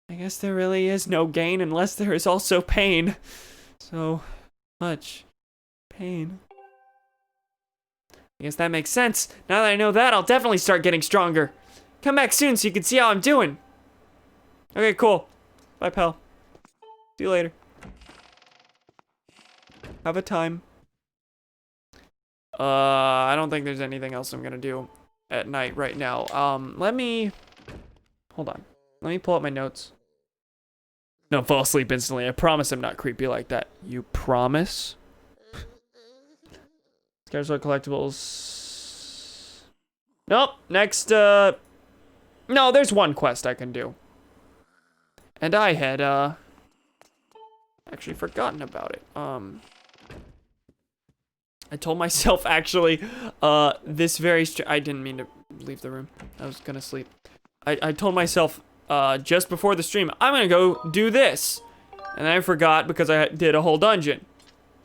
I guess there really is no gain unless there is also pain. So much pain. I guess that makes sense. Now that I know that, I'll definitely start getting stronger. Come back soon so you can see how I'm doing. Okay, cool. Bye, pal. See you later. Have a time. I don't think there's anything else I'm gonna do at night right now. Hold on. Let me pull up my notes. No, fall asleep instantly. I promise I'm not creepy like that. You promise? Skyward collectibles. Nope. Next, no, there's one quest I can do. And I had, actually forgotten about it. I told myself, actually, this very I didn't mean to leave the room. I was gonna sleep. I told myself, just before the stream, I'm gonna go do this. And I forgot because I did a whole dungeon.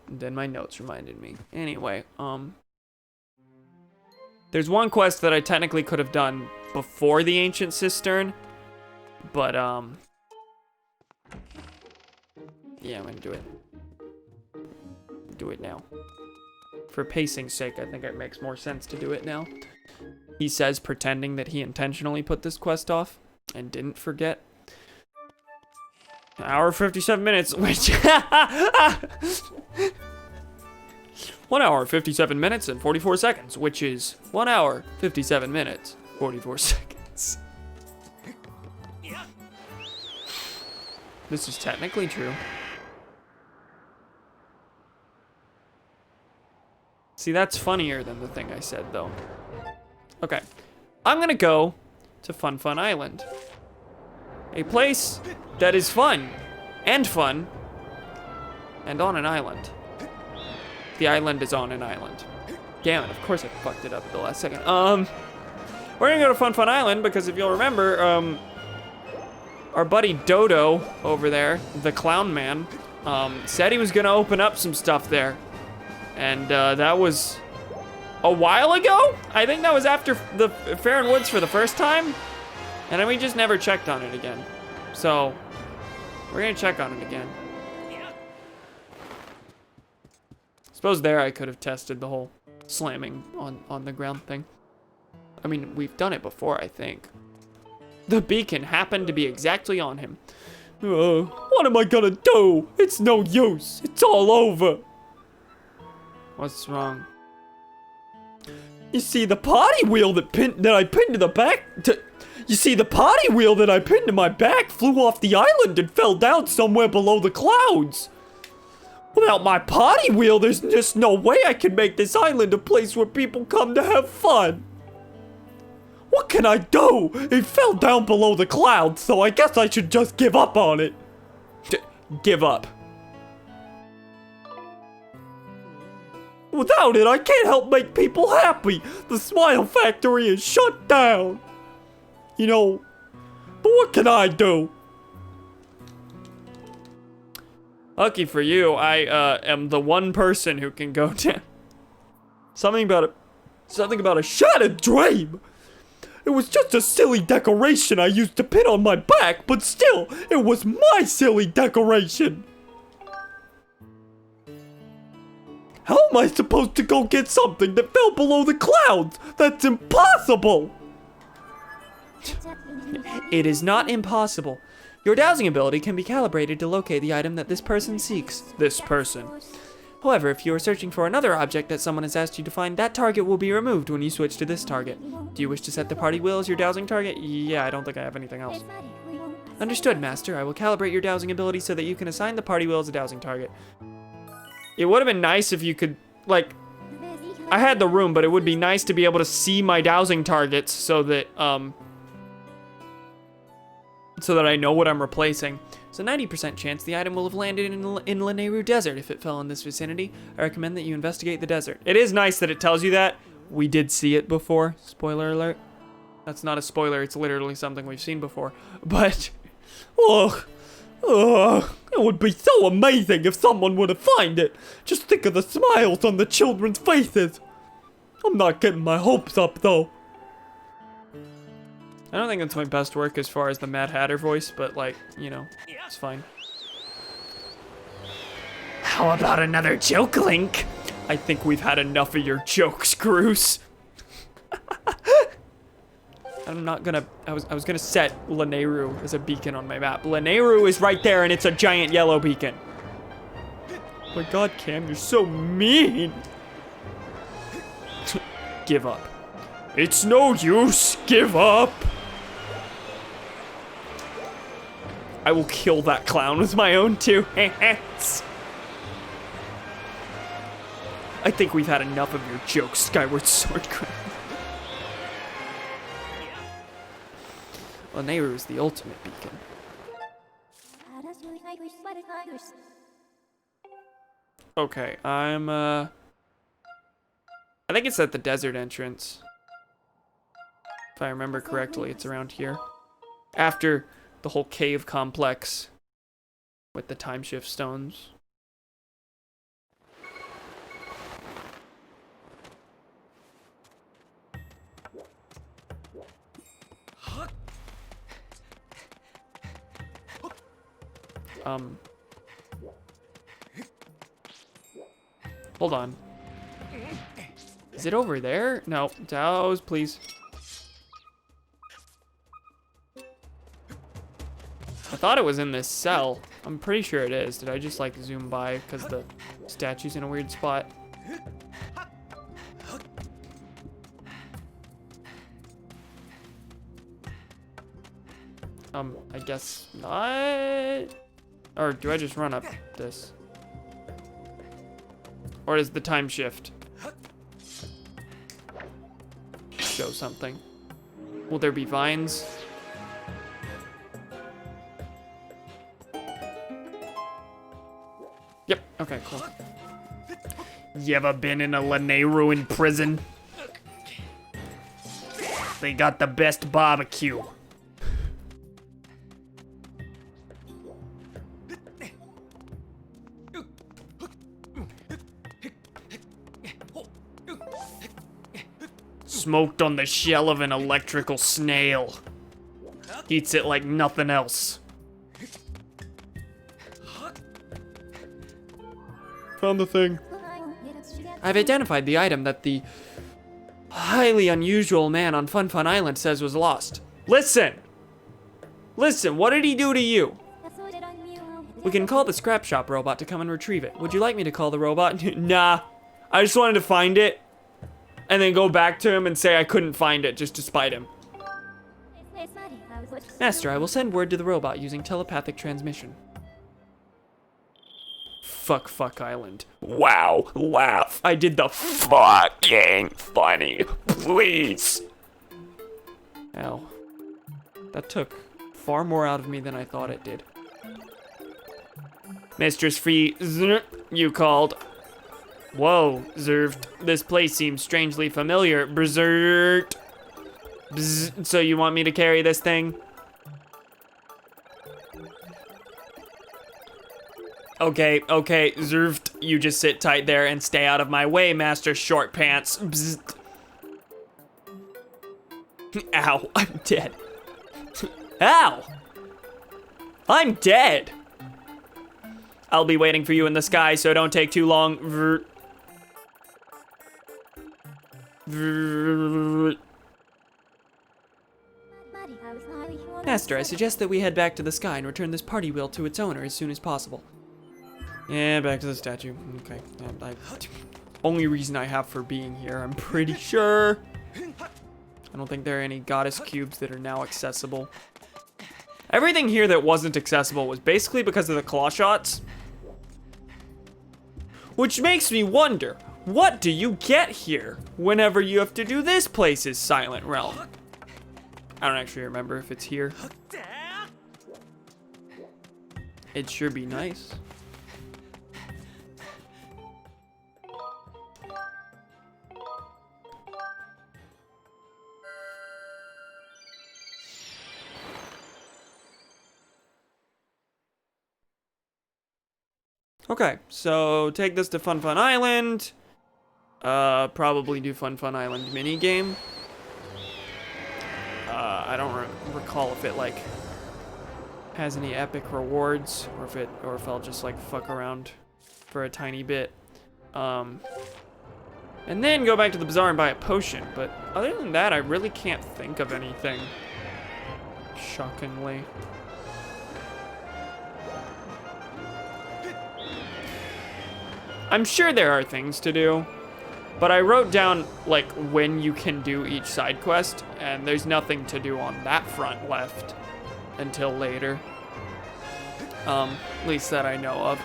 And then my notes reminded me. Anyway, there's one quest that I technically could have done before the Ancient Cistern. But, yeah, I'm gonna do it. Do it now. For pacing's sake, I think it makes more sense to do it now. He says, pretending that he intentionally put this quest off and didn't forget. 1 hour 57 minutes, which 1 hour 57 minutes and 44 seconds, which is 1 hour 57 minutes 44 seconds. This is technically true. See, that's funnier than the thing I said, though. Okay, I'm gonna go to Fun Fun Island. A place that is fun, and on an island. The island is on an island. Damn it, of course I fucked it up at the last second. We're gonna go to Fun Fun Island because if you'll remember, our buddy Dodo over there, the clown man, said he was gonna open up some stuff there. And that was a while ago? I think that was after the Fair and Woods for the first time. And then we just never checked on it again. So, we're gonna check on it again. Suppose there I could have tested the whole slamming on the ground thing. I mean, we've done it before, I think. The beacon happened to be exactly on him. What am I gonna do? It's no use. It's all over. What's wrong? You see, the party wheel that I pinned to the back. You see, the party wheel that I pinned to my back flew off the island and fell down somewhere below the clouds. Without my party wheel, there's just no way I can make this island a place where people come to have fun. What can I do? It fell down below the clouds, so I guess I should just give up on it. Give up. Without it, I can't help make people happy. The Smile Factory is shut down. You know, but what can I do? Lucky for you, I am the one person who can go down. Something about a shattered dream. It was just a silly decoration I used to pin on my back, but still, it was my silly decoration. How am I supposed to go get something that fell below the clouds? That's impossible! It is not impossible. Your dowsing ability can be calibrated to locate the item that this person seeks. This person. However, if you are searching for another object that someone has asked you to find, that target will be removed when you switch to this target. Do you wish to set the party wheel as your dowsing target? Yeah, I don't think I have anything else. Understood, Master. I will calibrate your dowsing ability so that you can assign the party wheel as a dowsing target. It would have been nice if you could, like, I had the room, but it would be nice to be able to see my dowsing targets so that I know what I'm replacing. So 90% chance the item will have landed in Lanayru Desert if it fell in this vicinity. I recommend that you investigate the desert. It is nice that it tells you that. We did see it before. Spoiler alert. That's not a spoiler, it's literally something we've seen before. But, it would be so amazing if someone were to find it. Just think of the smiles on the children's faces. I'm not getting my hopes up, though. I don't think that's my best work as far as the Mad Hatter voice, but, like, you know, it's fine. How about another joke, Link? I think we've had enough of your jokes, Groose. I'm not gonna, I was gonna set Lanayru as a beacon on my map. Lanayru is right there and it's a giant yellow beacon. Oh my god, Cam, you're so mean. Give up. It's no use, give up. I will kill that clown with my own two hands. I think we've had enough of your jokes, Skyward Sword Crown. Lanayru is the ultimate beacon. Okay, I think it's at the desert entrance. If I remember correctly, it's around here. After the whole cave complex with the time shift stones. Hold on. Is it over there? No, Dows, please. I thought it was in this cell. I'm pretty sure it is. Did I just like zoom by because the statue's in a weird spot? I guess not. Or do I just run up this? Or does the time shift show something? Will there be vines? Yep, okay, cool. You ever been in a Lanayru in prison? They got the best barbecue. Smoked on the shell of an electrical snail. Eats it like nothing else. Found the thing. I've identified the item that the highly unusual man on Fun Fun Island says was lost. Listen! Listen, what did he do to you? We can call the scrap shop robot to come and retrieve it. Would you like me to call the robot? Nah. I just wanted to find it and then go back to him and say I couldn't find it just to spite him. Master, I will send word to the robot using telepathic transmission. Fuck Island. Wow, laugh. I did the fucking funny. Please. Ow. That took far more out of me than I thought it did. Mistress Fee, you called. Whoa, Zerved. This place seems strangely familiar. Berserk. Bzz. So you want me to carry this thing? Okay, Zerved. You just sit tight there and stay out of my way, Master Short Pants. Bzz. Ow, I'm dead. Ow! I'm dead! I'll be waiting for you in the sky, so don't take too long. Master, I suggest that we head back to the sky and return this party wheel to its owner as soon as possible. Yeah, back to the statue. Okay. Only reason I have for being here, I'm pretty sure. I don't think there are any goddess cubes that are now accessible. Everything here that wasn't accessible was basically because of the claw shots. Which makes me wonder, what do you get here whenever you have to do this place's Silent Realm? I don't actually remember if it's here. It'd sure be nice. Okay, so take this to Fun Fun Island. Probably do Fun Fun Island minigame. I don't recall if it like has any epic rewards or if I'll just like fuck around for a tiny bit. And then go back to the bazaar and buy a potion. But other than that, I really can't think of anything. Shockingly. I'm sure there are things to do, but I wrote down like when you can do each side quest, and there's nothing to do on that front left until later. At least that I know of.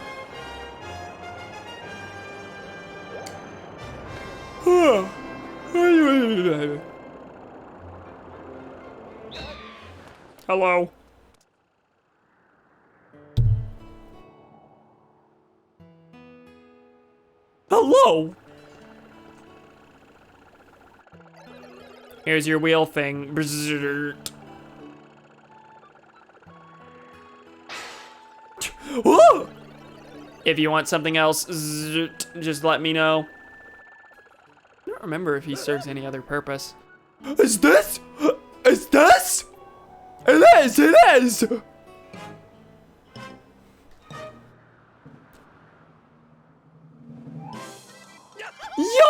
Hello. Hello! Here's your wheel thing. Berserk. Whoa! If you want something else, just let me know. I don't remember if he serves any other purpose. Is this? Is this? It is!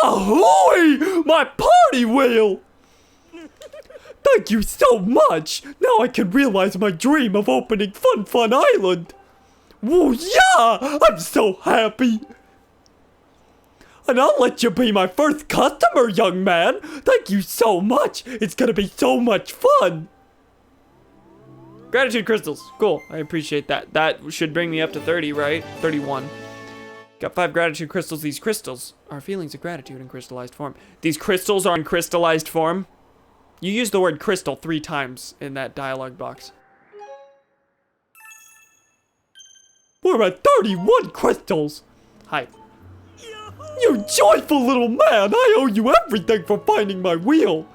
Yahoo! My party wheel! Thank you so much! Now I can realize my dream of opening Fun Fun Island! Woo yeah! I'm so happy! And I'll let you be my first customer, young man! Thank you so much! It's gonna be so much fun! Gratitude crystals. Cool, I appreciate that. That should bring me up to 30, right? 31. Got 5 gratitude crystals. These crystals are feelings of gratitude in crystallized form. These crystals are in crystallized form. You used the word crystal 3 times in that dialogue box. We're at 31 crystals. Hi. You joyful little man, I owe you everything for finding my wheel.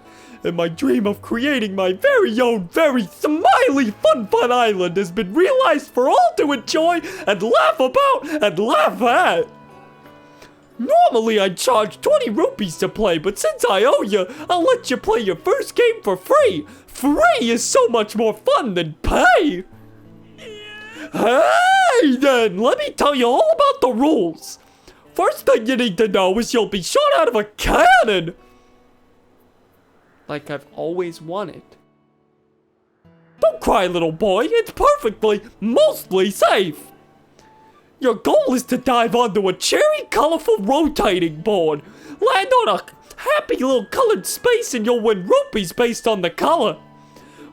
And my dream of creating my very own, very smiley Fun Fun Island has been realized for all to enjoy and laugh about and laugh at. Normally I'd charge 20 rupees to play, but since I owe you, I'll let you play your first game for free. Free is so much more fun than pay. Hey then, let me tell you all about the rules. First thing you need to know is you'll be shot out of a cannon. Like I've always wanted. Don't cry, little boy. It's perfectly, mostly safe. Your goal is to dive onto a cherry colorful rotating board. Land on a happy little colored space and you'll win rupees based on the color.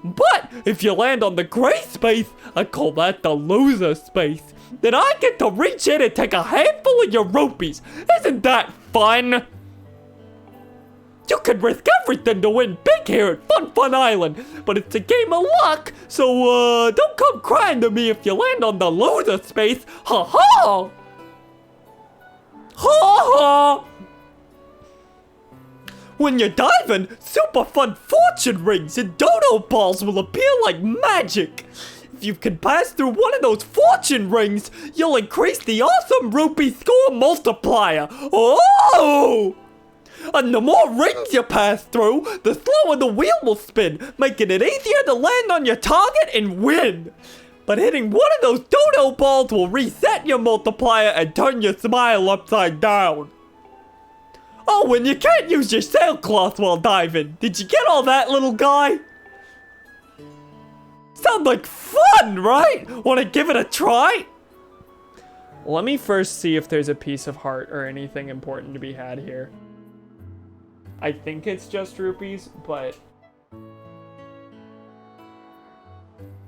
But if you land on the gray space, I call that the loser space. Then I get to reach in and take a handful of your rupees. Isn't that fun? You could risk everything to win big here at Fun Fun Island, but it's a game of luck, so don't come crying to me if you land on the loser space. Ha ha! Ha ha! When you're diving, super fun fortune rings and dodo balls will appear like magic. If you can pass through one of those fortune rings, you'll increase the awesome rupee score multiplier. Oh! And the more rings you pass through, the slower the wheel will spin, making it easier to land on your target and win. But hitting one of those dodo balls will reset your multiplier and turn your smile upside down. Oh, and you can't use your sailcloth while diving. Did you get all that, little guy? Sounds like fun, right? Want to give it a try? Let me first see if there's a piece of heart or anything important to be had here. I think it's just rupees, but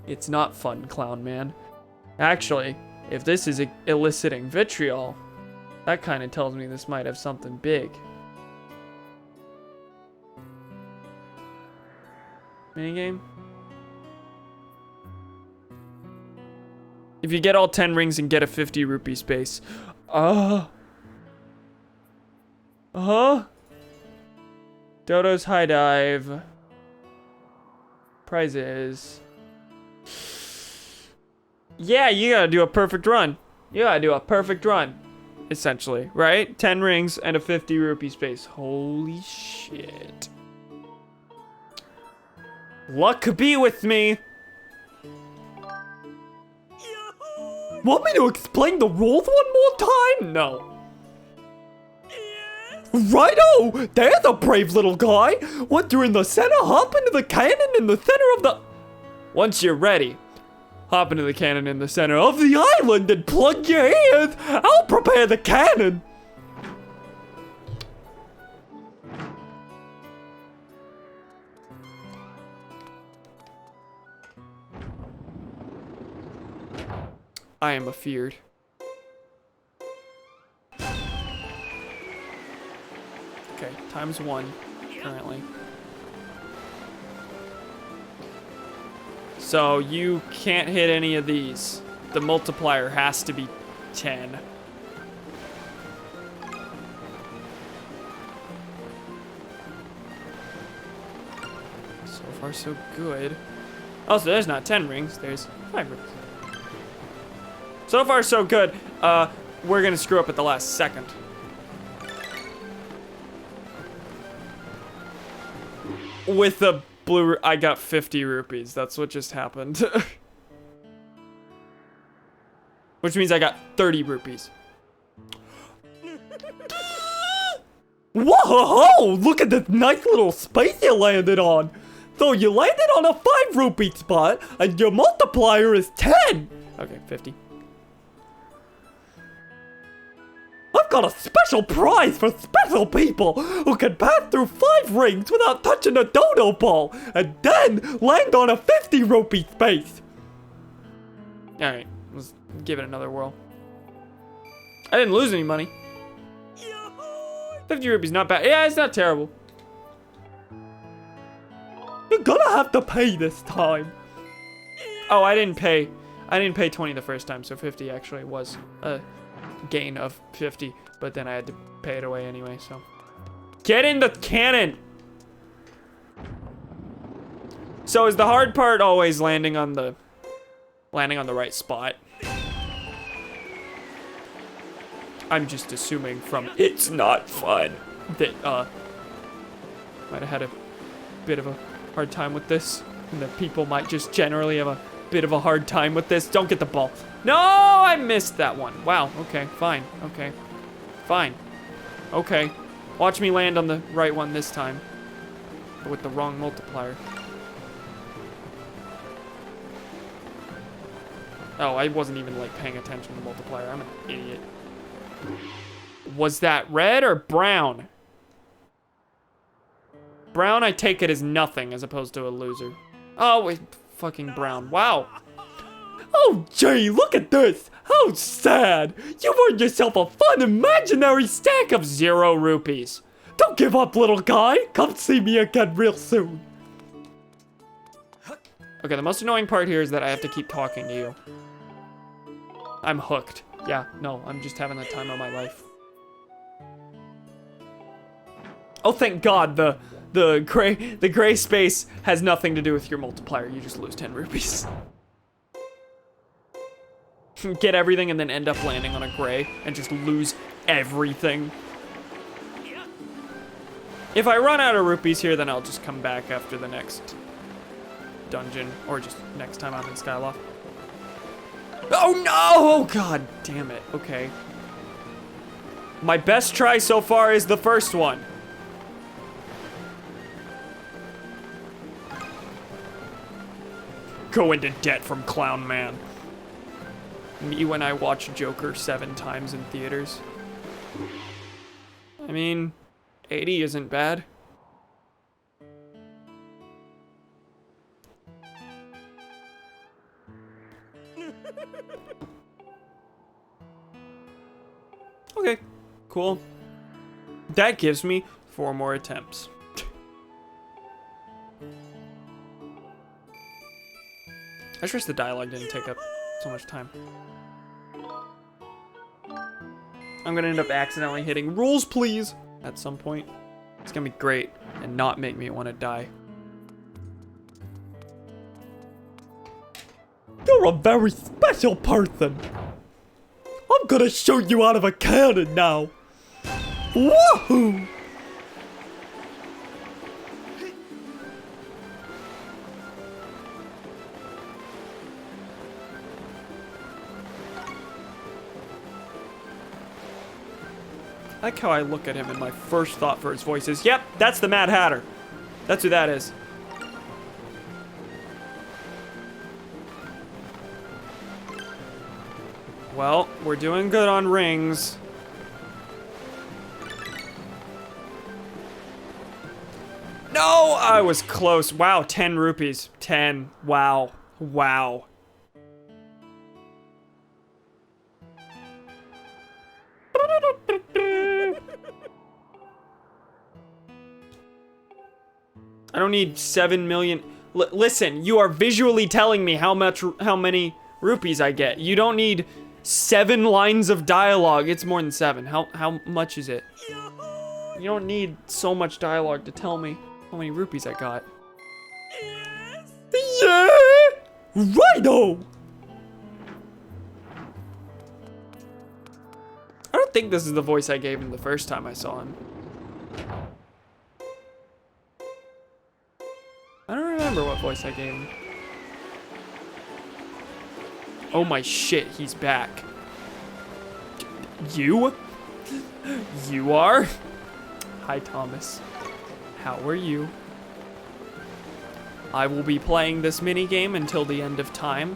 it's not fun, Clown Man. Actually, if this is eliciting vitriol, that kind of tells me this might have something big. Minigame? If you get all 10 rings and get a 50 rupee space. Dodo's high dive. Prizes. Yeah, you gotta do a perfect run. You gotta do a perfect run. Essentially, right? 10 rings and a 50 rupee space. Holy shit. Luck be with me. Want me to explain the rules one more time? No. Righto! There's a brave little guy. Once you're in the center, hop into the cannon in the center of the... Once you're ready, hop into the cannon in the center of the island and plug your ears. I'll prepare the cannon. I am afeared. Okay, ×1 currently. So you can't hit any of these. The multiplier has to be 10. So far so good. Oh, so there's not 10 rings, there's 5 rings. So far, so good. We're gonna screw up at the last second. With the blue, I got 50 rupees. That's what just happened. Which means I got 30 rupees. Whoa! Look at this nice little space you landed on. So you landed on a 5 rupee spot, and your multiplier is 10. Okay, 50. I've got a special prize for special people who can pass through 5 rings without touching a dodo ball and then land on a 50 rupee space. Alright, let's give it another whirl. I didn't lose any money. 50 rupees, not bad. Yeah, it's not terrible. You're gonna have to pay this time. Oh, I didn't pay 20 the first time, so 50 actually was a gain of 50, but then I had to pay it away anyway, so. Get in the cannon! So is the hard part always landing on the right spot? I'm just assuming from it's not fun that might have had a bit of a hard time with this, and that people might just generally have a bit of a hard time with this. Don't get the ball. No, I missed that one. Wow, okay, fine, okay. Fine, okay. Watch me land on the right one this time, but with the wrong multiplier. Oh, I wasn't even like paying attention to the multiplier. I'm an idiot. Was that red or brown? Brown, I take it as nothing as opposed to a loser. Oh, wait, fucking brown. Wow. Oh, gee, look at this. How sad. You've earned yourself a fun imaginary stack of 0 rupees. Don't give up, little guy. Come see me again real soon. Okay, the most annoying part here is that I have to keep talking to you. I'm hooked. Yeah, no, I'm just having the time of my life. Oh, thank God, the gray space has nothing to do with your multiplier. You just lose 10 rupees. Get everything and then end up landing on a gray and just lose everything. If I run out of rupees here, then I'll just come back after the next dungeon, or just next time I'm in Skyloft. Oh no! Oh God damn it. Okay. My best try so far is the first one. Go into debt from Clown Man. Me when I watch Joker 7 times in theaters. I mean, 80 isn't bad. Okay, cool. That gives me 4 more attempts. I just wish the dialogue didn't take up so much time. I'm gonna end up accidentally hitting rules, please, at some point. It's gonna be great and not make me want to die. You're a very special person. I'm gonna shoot you out of a cannon now. Woohoo! I like how I look at him and my first thought for his voice is, yep, that's the Mad Hatter. That's who that is. Well, we're doing good on rings. No, I was close. Wow, 10 rupees. 10. Wow. Wow. I don't need 7 million. Listen, you are visually telling me how many rupees I get. You don't need 7 lines of dialogue. It's more than 7. How much is it? You don't need so much dialogue to tell me how many rupees I got. Yeah! Righto! I don't think this is the voice I gave him the first time I saw him. I don't remember what voice I gave him. Oh my shit, he's back. You? You are? Hi, Thomas. How are you? I will be playing this minigame until the end of time.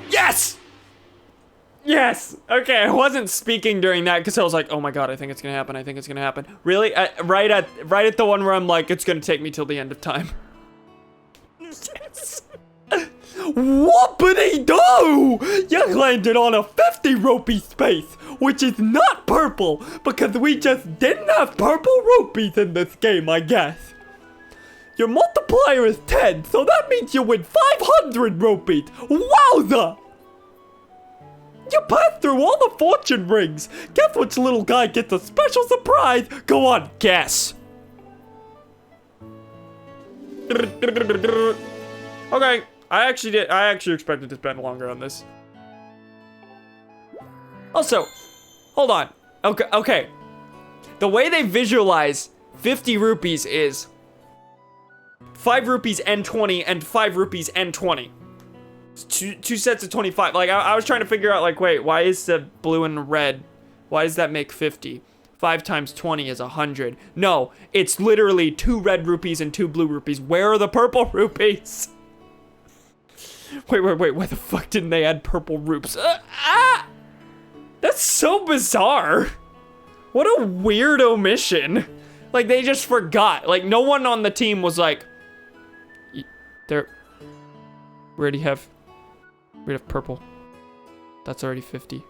Yes! Yes! Okay, I wasn't speaking during that because I was like, oh my god, I think it's gonna happen, I think it's gonna happen. Really? Right at the one where I'm like, it's gonna take me till the end of time. Yes! Whoopity-doo! You landed on a 50 rupee space, which is not purple, because we just didn't have purple rupees in this game, I guess. Your multiplier is 10, so that means you win 500 rupees. Wowza! You passed through all the fortune rings. Guess which little guy gets a special surprise? Go on, guess. Okay, I actually expected to spend longer on this. Also, hold on. Okay. The way they visualize 50 rupees is 5 rupees and 20 and 5 rupees and 20. Two sets of 25. Like, I was trying to figure out, like, wait, why is the blue and red? Why does that make 50? 5 times 20 is 100. No, it's literally 2 red rupees and 2 blue rupees. Where are the purple rupees? Wait, why the fuck didn't they add purple rupes? That's so bizarre. What a weird omission. Like, they just forgot. Like, no one on the team was like, there. We already have purple. That's already 50.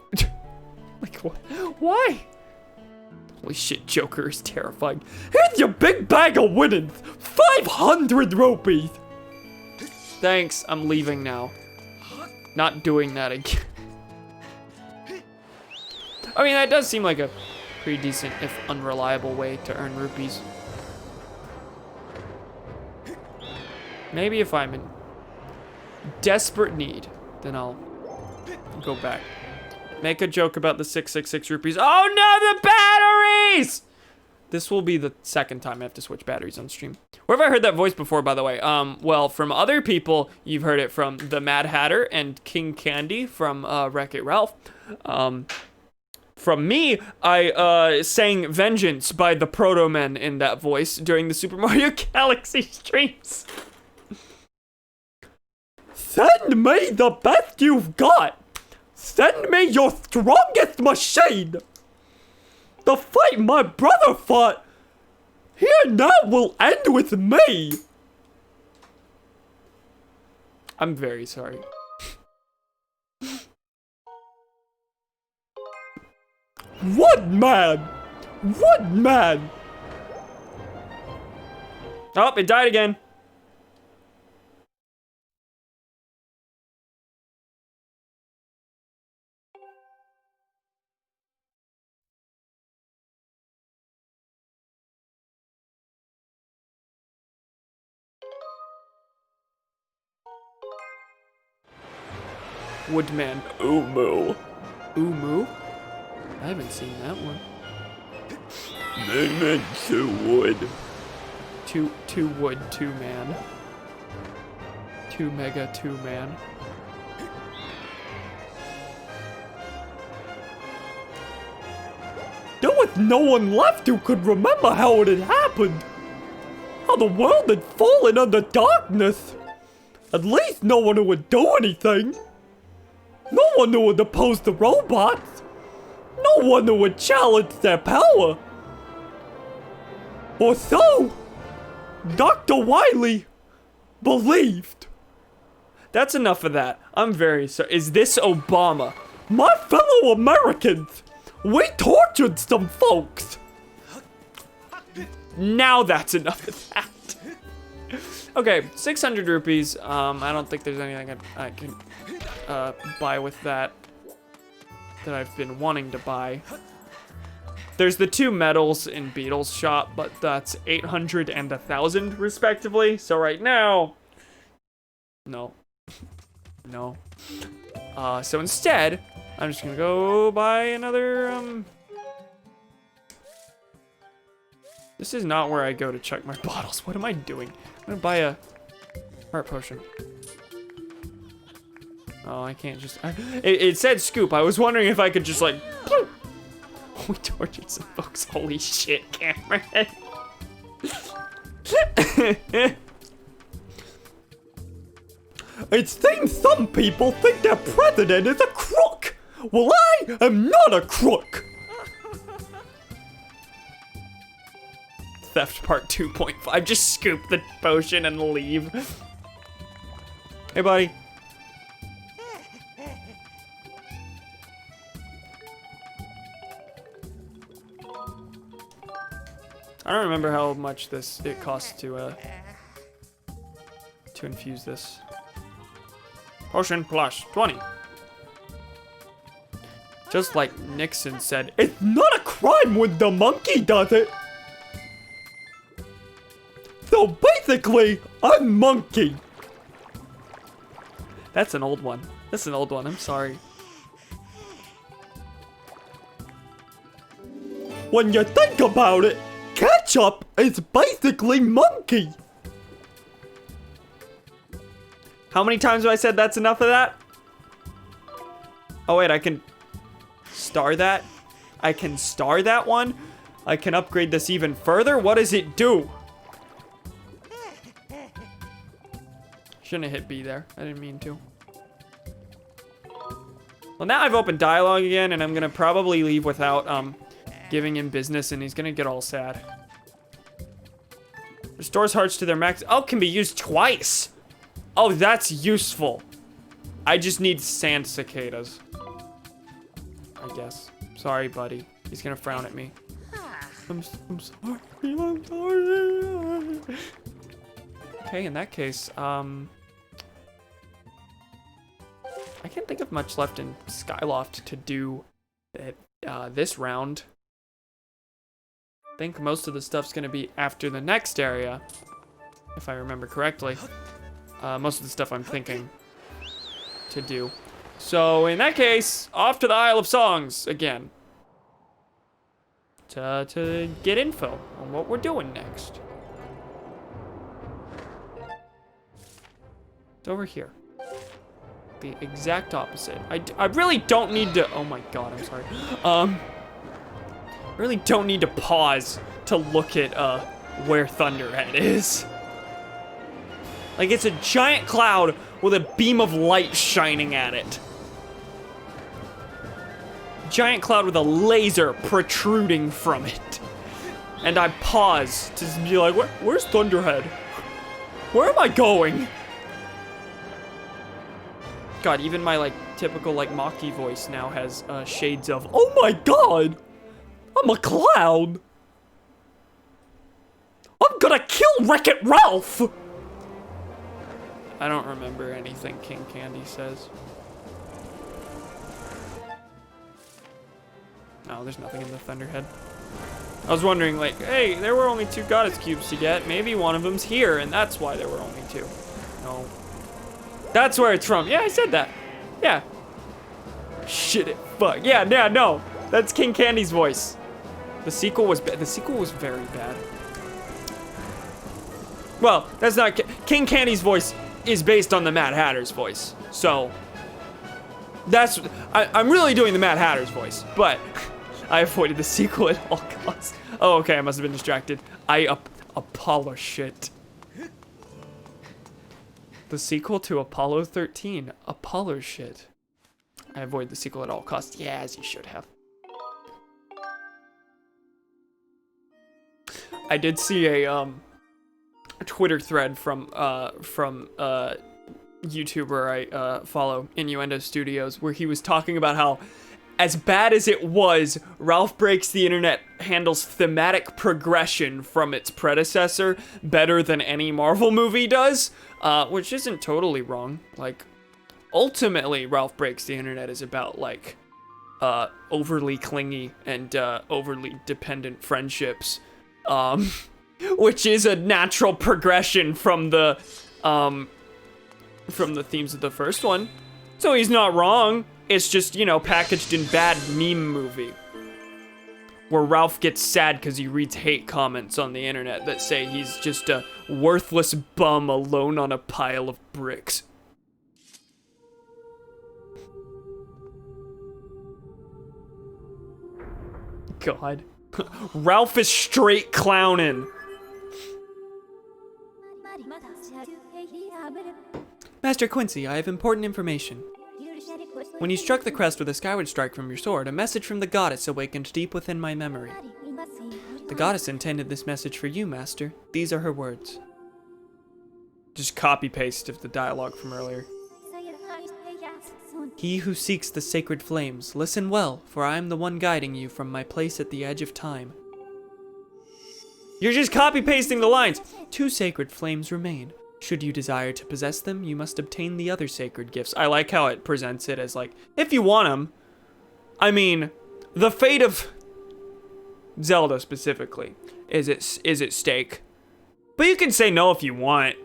Like, what? Why? Holy shit, Joker is terrifying. Here's your big bag of winnings. 500 rupees. Thanks, I'm leaving now. Not doing that again. I mean, that does seem like a pretty decent, if unreliable, way to earn rupees. Maybe if I'm in desperate need, then I'll go back. Make a joke about the 666 rupees. Oh no, the batteries! This will be the second time I have to switch batteries on stream. Where have I heard that voice before, by the way? Well, from other people, you've heard it from the Mad Hatter and King Candy from Wreck-It Ralph. From me, I sang Vengeance by the Proto Men in that voice during the Super Mario Galaxy streams. Send me the best you've got. Send me your strongest machine. The fight my brother fought here now will end with me. I'm very sorry. Woodman! Woodman! Oh, it died again. Woodman Umu. Umu? I haven't seen that one. Man, two wood. Two wood, two man. Two mega, two man. There was no one left who could remember how it had happened. How the world had fallen under darkness. At least no one who would do anything. No one who would oppose the robots. No one who would challenge their power. Or so Dr. Wily believed. That's enough of that. I'm very sorry. Is this Obama? My fellow Americans, we tortured some folks. Now that's enough of that. Okay, 600 rupees. I don't think there's anything I can buy with that I've been wanting to buy. There's the 2 medals in Beetle's shop, but that's 800 and 1,000 respectively. So right now, no. No. So instead, I'm just gonna go buy another, This is not where I go to check my bottles. What am I doing? I'm gonna buy a heart potion. Oh, I can't just... It said scoop. I was wondering if I could just, like... We tortured some folks. Holy shit, Cameron. It seems some people think their president is a crook. Well, I am not a crook. Theft part 2.5. Just scoop the potion and leave. Hey, buddy. I don't remember how much it costs to infuse this. Potion plus 20. Just like Nixon said, it's not a crime when the monkey does it. So basically, I'm monkey. That's an old one. That's an old one, I'm sorry. When you think about it, ketchup is basically monkey. How many times have I said that's enough of that? Oh wait, I can star that? I can star that one? I can upgrade this even further? What does it do? Shouldn't have hit B there. I didn't mean to. Well, now I've opened dialogue again, and I'm gonna probably leave without giving him business, and he's gonna get all sad. Restores hearts to their max. Oh, can be used twice. Oh, that's useful. I just need sand cicadas. I guess. Sorry, buddy. He's gonna frown at me. I'm sorry. I'm sorry. Okay, in that case, I can't think of much left in Skyloft to do this round. I think most of the stuff's gonna be after the next area, if I remember correctly. Most of the stuff I'm thinking to do. So in that case, off to the Isle of Songs again. To get info on what we're doing next. It's over here. The exact opposite. I really don't need to, oh my god, I'm sorry. Really don't need to pause to look at where Thunderhead is. Like, it's a giant cloud with a beam of light shining at it. Giant cloud with a laser protruding from it. And I pause to be like, where's Thunderhead? Where am I going? God, even my, like, typical, like, Maki voice now has shades of, oh my god! I'm a cloud! I'm gonna kill Wreck-It Ralph! I don't remember anything King Candy says. No, there's nothing in the Thunderhead. I was wondering, like, hey, there were only 2 Goddess Cubes to get. Maybe one of them's here, and that's why there were only 2. No. That's where it's from. Yeah, I said that. Yeah. Shit it. Fuck. Yeah, no. That's King Candy's voice. The sequel was bad. The sequel was very bad. Well, that's not... King Candy's voice is based on the Mad Hatter's voice. So... That's... I'm really doing the Mad Hatter's voice, but... I avoided the sequel at all costs. Oh, okay, I must have been distracted. Apollo shit. The sequel to Apollo 13. Apollo shit. I avoid the sequel at all costs. Yeah, as you should have. I did see a Twitter thread from YouTuber I follow, Innuendo Studios, where he was talking about how, as bad as it was, Ralph Breaks the Internet handles thematic progression from its predecessor better than any Marvel movie does, which isn't totally wrong. Like, ultimately, Ralph Breaks the Internet is about, like, overly clingy and overly dependent friendships, which is a natural progression from the themes of the first one. So he's not wrong. It's just, you know, packaged in bad meme movie. Where Ralph gets sad because he reads hate comments on the internet that say he's just a worthless bum alone on a pile of bricks. God. Ralph is straight clowning. Master Quincy, I have important information. When you struck the crest with a skyward strike from your sword, a message from the goddess awakened deep within my memory. The goddess intended this message for you, Master. These are her words. Just copy-paste of the dialogue from earlier. He who seeks the sacred flames, listen well, for I am the one guiding you from my place at the edge of time. You're just copy-pasting the lines! 2 sacred flames remain. Should you desire to possess them, you must obtain the other sacred gifts. I like how it presents it as like, if you want them. I mean, the fate of Zelda specifically is at stake. But you can say no if you want.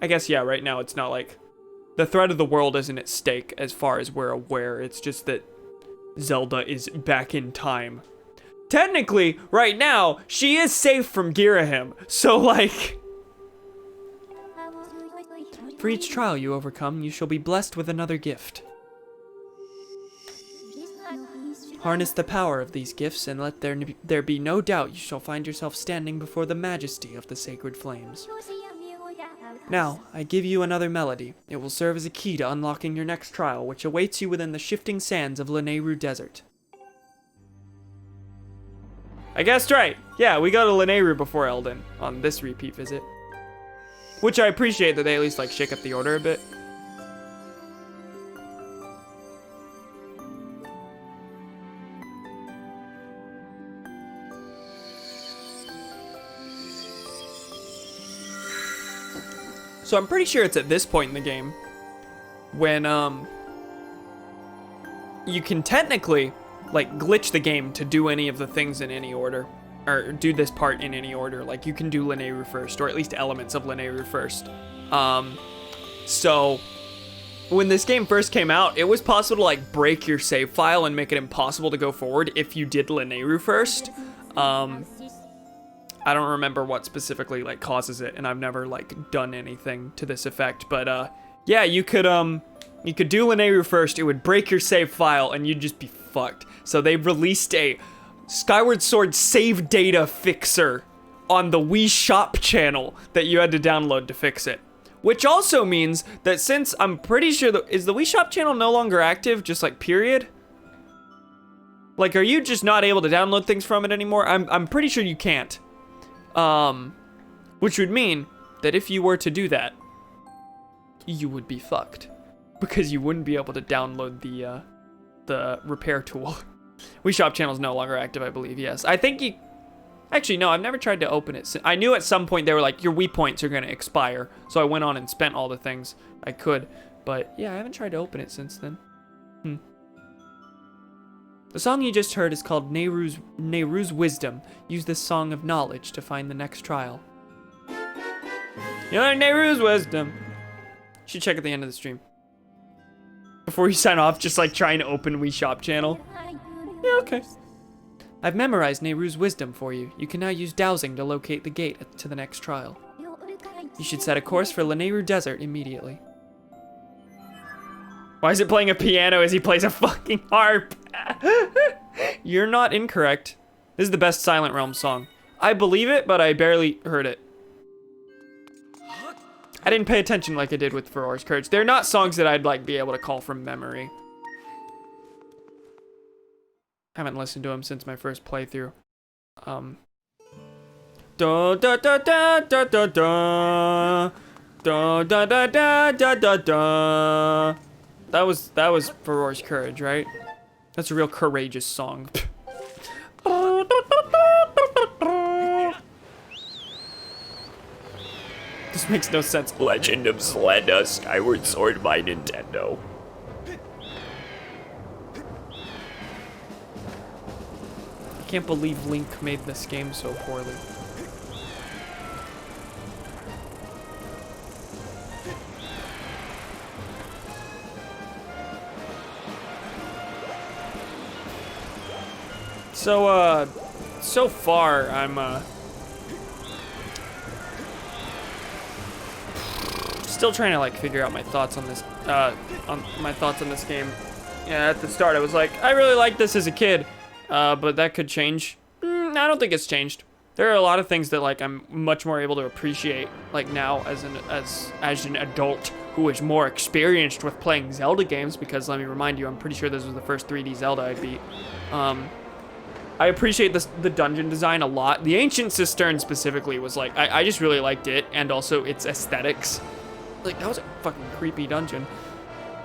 I guess, yeah, right now it's not like... The threat of the world isn't at stake as far as we're aware. It's just that Zelda is back in time. Technically, right now, she is safe from Girahim. So, like... For each trial you overcome, you shall be blessed with another gift. Harness the power of these gifts, and let there be no doubt you shall find yourself standing before the majesty of the sacred flames. Now, I give you another melody. It will serve as a key to unlocking your next trial, which awaits you within the shifting sands of Lanayru Desert. I guessed right. Yeah, we go to Lanayru before Eldin on this repeat visit. Which I appreciate that they at least like shake up the order a bit. So I'm pretty sure it's at this point in the game when you can technically like glitch the game to do any of the things in any order, or do this part in any order. Like you can do Lanayru first, or at least elements of Lanayru first. So when this game first came out, it was possible to like break your save file and make it impossible to go forward if you did Lanayru first. I don't remember what specifically like causes it, and I've never like done anything to this effect, but yeah, you could do Lanayru first, it would break your save file and you'd just be fucked. So they released a Skyward Sword save data fixer on the Wii Shop channel that you had to download to fix it. Which also means that since I'm pretty sure is the Wii Shop channel no longer active, just like period? Like, are you just not able to download things from it anymore? I'm pretty sure you can't. Which would mean that if you were to do that, you would be fucked, because you wouldn't be able to download the repair tool. Wii Shop channel is no longer active, I believe. Yes, I think you. Actually, no, I've never tried to open it. I knew at some point they were like, your Wii points are gonna expire, so I went on and spent all the things I could. But yeah, I haven't tried to open it since then. The song you just heard is called Nehru's Wisdom. Use this song of knowledge to find the next trial. You learn Nehru's Wisdom. You should check at the end of the stream. Before you sign off, just like trying to open Wii Shop channel. Yeah, okay. I've memorized Nehru's Wisdom for you. You can now use dowsing to locate the gate to the next trial. You should set a course for Lanayru Desert immediately. Why is it playing a piano as he plays a fucking harp? You're not incorrect. This is the best Silent Realm song. I believe it, but I barely heard it. I didn't pay attention like I did with Ferora's Courage. They're not songs that I'd like be able to call from memory. I haven't listened to them since my first playthrough. Da da da da da da da da da da da da da da. That was Ferora's Courage, right? That's a real courageous song. This makes no sense. Legend of Zelda Skyward Sword by Nintendo. I can't believe Link made this game so poorly. So far, I'm, still trying to, like, figure out my thoughts on this, game. Yeah, at the start, I was like, I really liked this as a kid, but that could change. I don't think it's changed. There are a lot of things that, like, I'm much more able to appreciate, like, now as an adult who is more experienced with playing Zelda games, because let me remind you, I'm pretty sure this was the first 3D Zelda I beat. I appreciate the dungeon design a lot. The Ancient Cistern specifically was like, I just really liked it, and also its aesthetics. Like, that was a fucking creepy dungeon.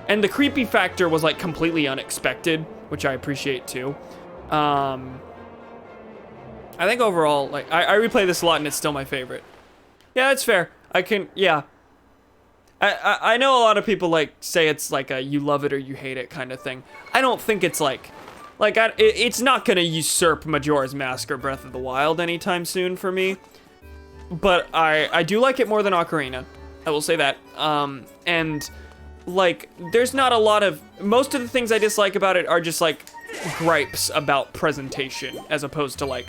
And the creepy factor was like completely unexpected, which I appreciate too. I think overall, like, I replay this a lot and it's still my favorite. Yeah, that's fair. Yeah. I know a lot of people like say it's like a you love it or you hate it kind of thing. I don't think it's it's not gonna usurp Majora's Mask or Breath of the Wild anytime soon for me. But I do like it more than Ocarina. I will say that. And like, there's not a lot of, most of the things I dislike about it are just like gripes about presentation, as opposed to like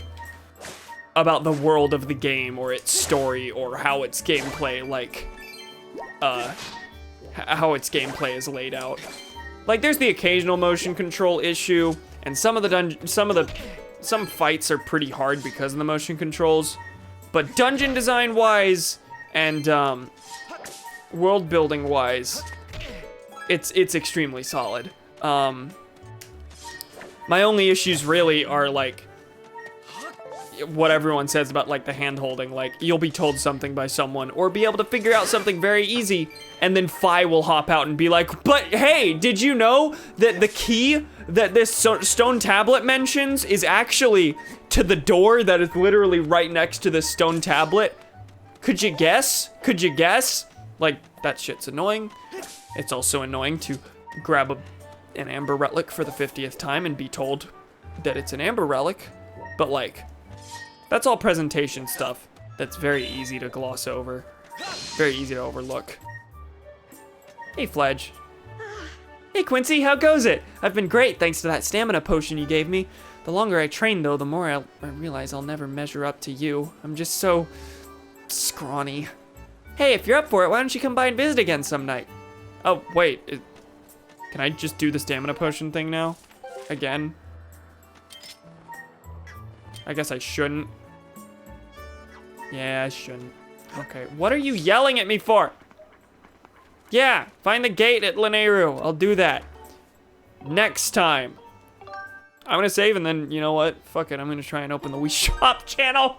about the world of the game or its story or how its gameplay, like, how its gameplay is laid out. Like, there's the occasional motion control issue, and some fights are pretty hard because of the motion controls, but dungeon design wise and world building wise, it's extremely solid. My only issues really are like what everyone says about like the hand holding, like you'll be told something by someone or be able to figure out something very easy, and then Fi will hop out and be like, but hey, did you know that the key that this stone tablet mentions is actually to the door that is literally right next to this stone tablet? Could you guess? Could you guess? Like, that shit's annoying. It's also annoying to grab an amber relic for the 50th time and be told that it's an amber relic, but like, that's all presentation stuff that's very easy to gloss over, very easy to overlook. Hey, Fledge. Hey, Quincy, how goes it? I've been great thanks to that stamina potion you gave me. The longer I train, though, the more I realize I'll never measure up to you. I'm just so scrawny. Hey, if you're up for it, why don't you come by and visit again some night? Oh, wait. Can I just do the stamina potion thing now? Again? I guess I shouldn't. Yeah, I shouldn't. Okay, what are you yelling at me for? Yeah, find the gate at Lanayru. I'll do that. Next time. I'm gonna save and then, you know what? Fuck it, I'm gonna try and open the Wii Shop channel.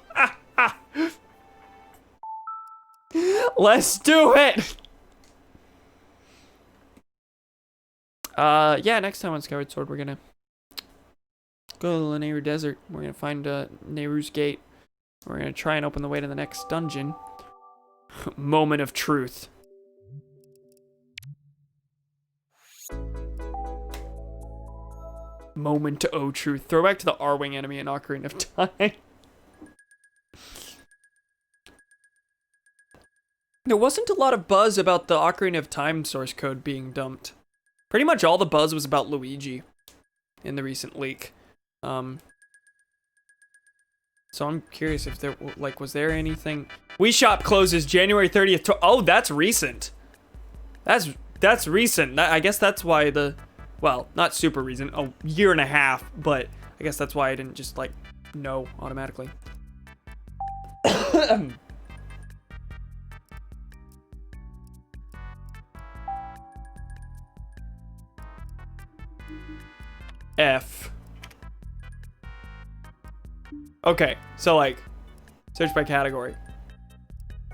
Let's do it! Yeah, next time on Skyward Sword, we're gonna go to the Lanayru Desert. We're gonna find Nehru's Gate. We're gonna try and open the way to the next dungeon. Moment of truth. Moment o' truth. Throwback to the R-Wing enemy in Ocarina of Time. There wasn't a lot of buzz about the Ocarina of Time source code being dumped. Pretty much all the buzz was about Luigi in the recent leak. So I'm curious if there, like, was there anything? Wii Shop closes January 30th. Oh, that's recent. That's recent. I guess that's why the, well, not super recent, a year and a half, but I guess that's why I didn't just like know automatically. F. Okay, so like, search by category.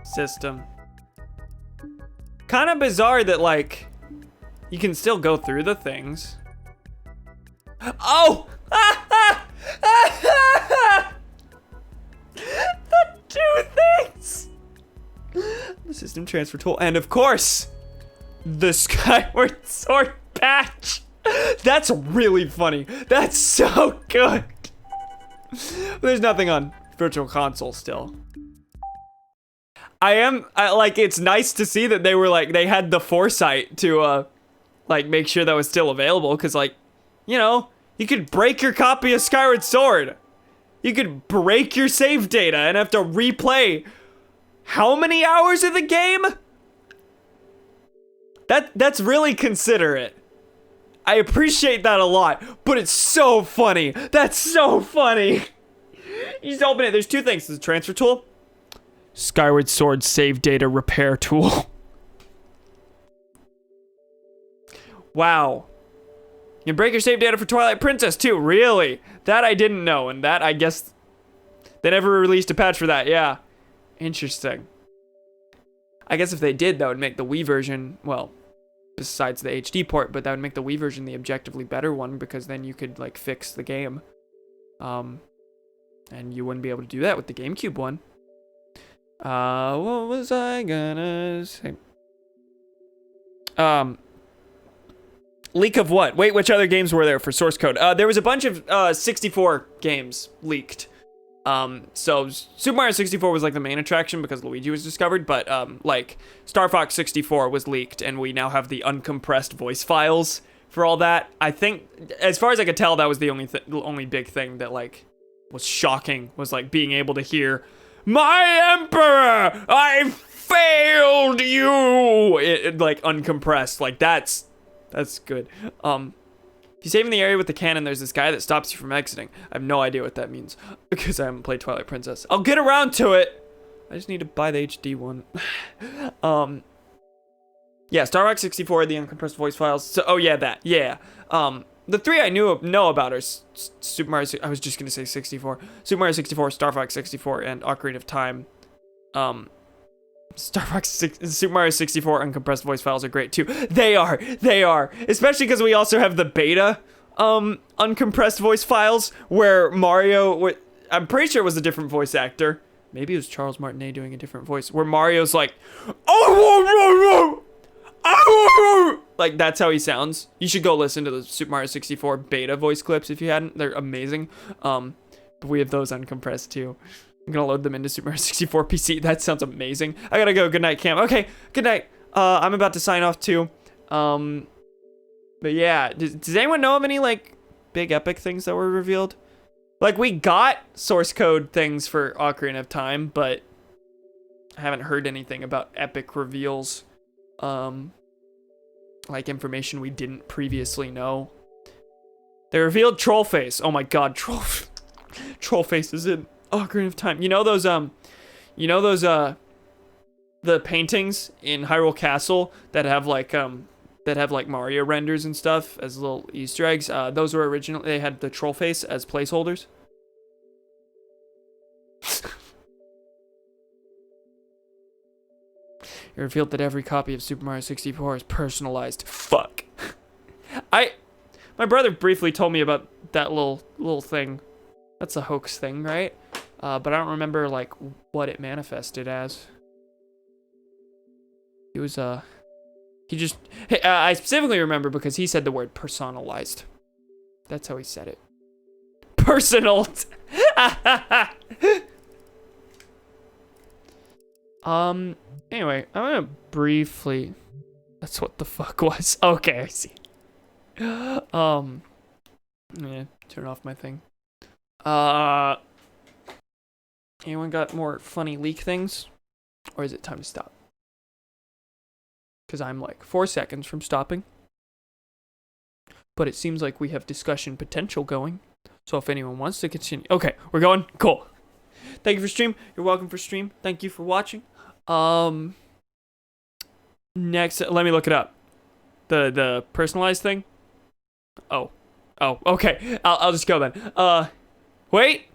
System. Kind of bizarre that like, you can still go through the things. Oh! The two things! The system transfer tool, and of course, the Skyward Sword patch. That's really funny. That's so good. There's nothing on Virtual Console still. Like, it's nice to see that they were like, they had the foresight to, like, make sure that was still available. Cause like, you know, you could break your copy of Skyward Sword. You could break your save data and have to replay how many hours of the game? That's really considerate. I appreciate that a lot, but it's so funny. That's so funny. You just open it. There's two things. There's a transfer tool. Skyward Sword save data repair tool. Wow. You can break your save data for Twilight Princess too. Really? That I didn't know, and that I guess they never released a patch for that. Yeah. Interesting. I guess if they did, that would make the Wii version, well, besides the HD port, but that would make the Wii version the objectively better one, because then you could like fix the game. And you wouldn't be able to do that with the GameCube one. What was I gonna say? Leak of what? Wait, which other games were there for source code? There was a bunch of 64 games leaked. So Super Mario 64 was like the main attraction because Luigi was discovered, but like Star Fox 64 was leaked, and we now have the uncompressed voice files for all that. I think, as far as I could tell, that was the only big thing that like was shocking, was like being able to hear, "My Emperor, I failed you," like uncompressed. Like that's good. If you save in the area with the cannon, there's this guy that stops you from exiting. I have no idea what that means because I haven't played Twilight Princess. I'll get around to it. I just need to buy the HD one. Yeah, Star Fox 64, the uncompressed voice files. So, oh yeah, that. Yeah. The three I know about are Super Mario. I was just gonna say 64. Super Mario 64, Star Fox 64, and Ocarina of Time. Super Mario 64 uncompressed voice files are great too. They are. Especially because we also have the beta uncompressed voice files where Mario. I'm pretty sure it was a different voice actor. Maybe it was Charles Martinet doing a different voice. Where Mario's like, oh, like that's how he sounds. You should go listen to the Super Mario 64 beta voice clips if you hadn't. They're amazing. But we have those uncompressed too. I'm gonna load them into Super Mario 64 PC. That sounds amazing. I gotta go. Good night, Cam. Okay, good night. I'm about to sign off too. But yeah, does anyone know of any like big epic things that were revealed? Like we got source code things for Ocarina of Time, but I haven't heard anything about epic reveals. Like information we didn't previously know. They revealed Trollface. Oh my god, Trollface is in Ocarina of Time. You know those the paintings in Hyrule Castle that have like Mario renders and stuff as little Easter eggs. Those were originally, they had the Trollface as placeholders. It revealed that every copy of Super Mario 64 is personalized. Fuck. My brother briefly told me about that little thing. That's a hoax thing, right? But I don't remember like what it manifested as. It was I specifically remember because he said the word personalized. That's how he said it. Personal. Anyway, I'm gonna briefly. That's what the fuck was. Okay, I see. Yeah, turn off my thing. Anyone got more funny leak things? Or is it time to stop? Because I'm like 4 seconds from stopping. But it seems like we have discussion potential going. So if anyone wants to continue. Okay, we're going? Cool. Thank you for stream. You're welcome for stream. Thank you for watching. Next, let me look it up. The personalized thing? Oh, okay. I'll just go then. Wait.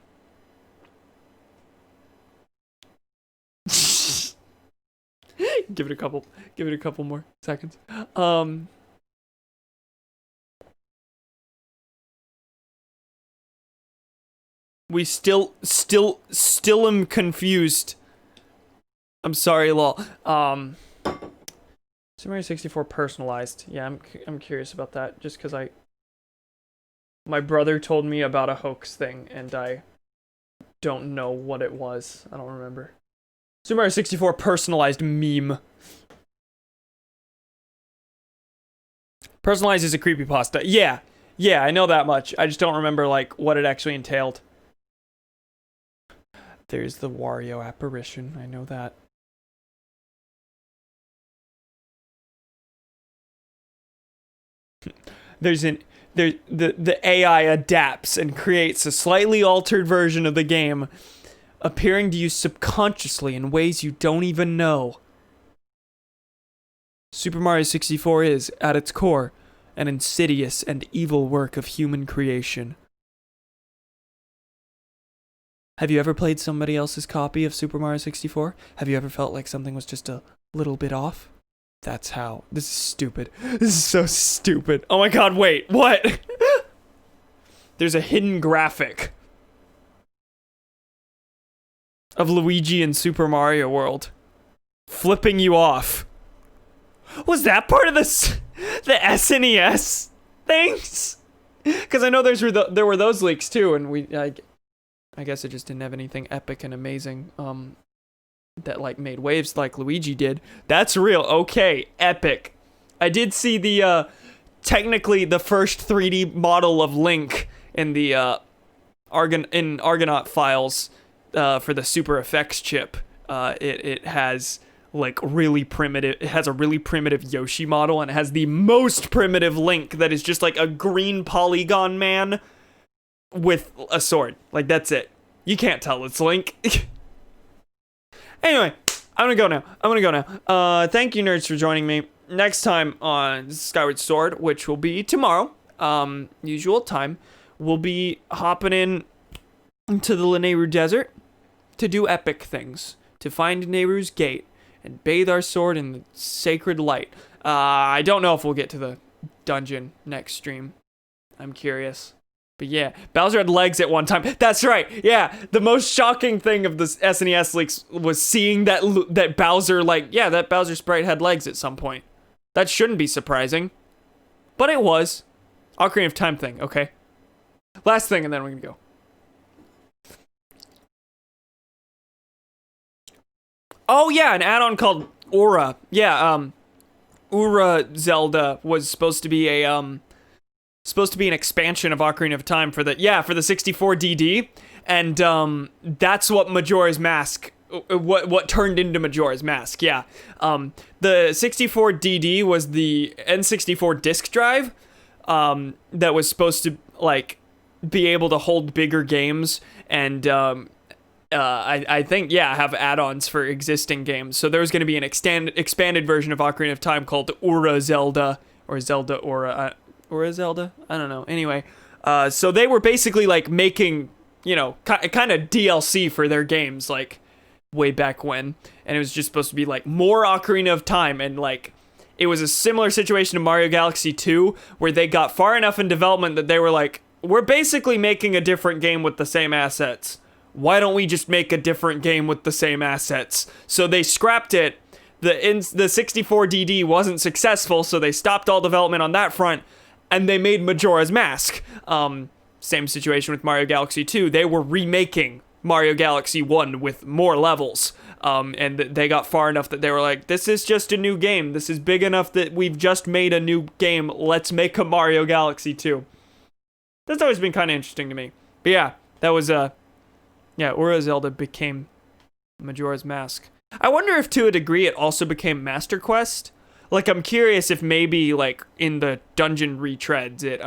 Give it a couple more seconds. We still am confused. I'm sorry, lol. Super Mario 64 personalized. Yeah, I'm curious about that just because my brother told me about a hoax thing and I don't know what it was. I don't remember. Super Mario 64 personalized meme. Personalized is a creepypasta. Yeah, I know that much. I just don't remember like what it actually entailed. There's the Wario apparition. I know that. The AI adapts and creates a slightly altered version of the game, appearing to you subconsciously in ways you don't even know. Super Mario 64 is, at its core, an insidious and evil work of human creation. Have you ever played somebody else's copy of Super Mario 64? Have you ever felt like something was just a little bit off? That's how. This is stupid. This is so stupid. Oh my god, wait, what? There's a hidden graphic of Luigi in Super Mario World flipping you off. Was that part of the SNES things? Because I know there were those leaks too, and I guess it just didn't have anything epic and amazing that like made waves like Luigi did. That's real. Okay, epic. I did see the technically the first 3D model of Link in the Argonaut files for the Super Effects chip. It has like really primitive. It has a really primitive Yoshi model, and it has the most primitive Link that is just like a green polygon man with a sword. Like that's it. You can't tell it's Link. Anyway, I'm gonna go now. Thank you, nerds, for joining me. Next time on Skyward Sword, which will be tomorrow usual time, we'll be hopping in to the Lanayru Desert to do epic things, to find Nehru's Gate and bathe our sword in the sacred light. I don't know if we'll get to the dungeon next stream. I'm curious. But yeah, Bowser had legs at one time. That's right. Yeah, the most shocking thing of this SNES leaks was seeing that Bowser, that Bowser sprite had legs at some point. That shouldn't be surprising. But it was. Ocarina of Time thing, okay? Last thing, and then we're gonna go. Oh yeah, an add-on called Aura. Yeah, Aura Zelda was supposed to be an expansion of Ocarina of Time for the 64 DD, and that's what Majora's Mask, what turned into Majora's Mask. Yeah, the 64 DD was the N64 disk drive, that was supposed to be able to hold bigger games and I think have add-ons for existing games. So there's going to be an expanded version of Ocarina of Time called Aura Zelda or Zelda Aura. Or Zelda? I don't know. Anyway, so they were basically making, kind of DLC for their games, way back when. And it was just supposed to be more Ocarina of Time. And it was a similar situation to Mario Galaxy 2, where they got far enough in development that they were we're basically making a different game with the same assets. Why don't we just make a different game with the same assets? So they scrapped it. The 64 DD wasn't successful, so they stopped all development on that front. And they made Majora's Mask. Same situation with Mario Galaxy 2. They were remaking Mario Galaxy 1 with more levels. And they got far enough that they were like, this is just a new game. This is big enough that we've just made a new game. Let's make a Mario Galaxy 2. That's always been kind of interesting to me. But yeah, that was, Aura Zelda became Majora's Mask. I wonder if to a degree it also became Master Quest. I'm curious if maybe, in the dungeon retreads, it,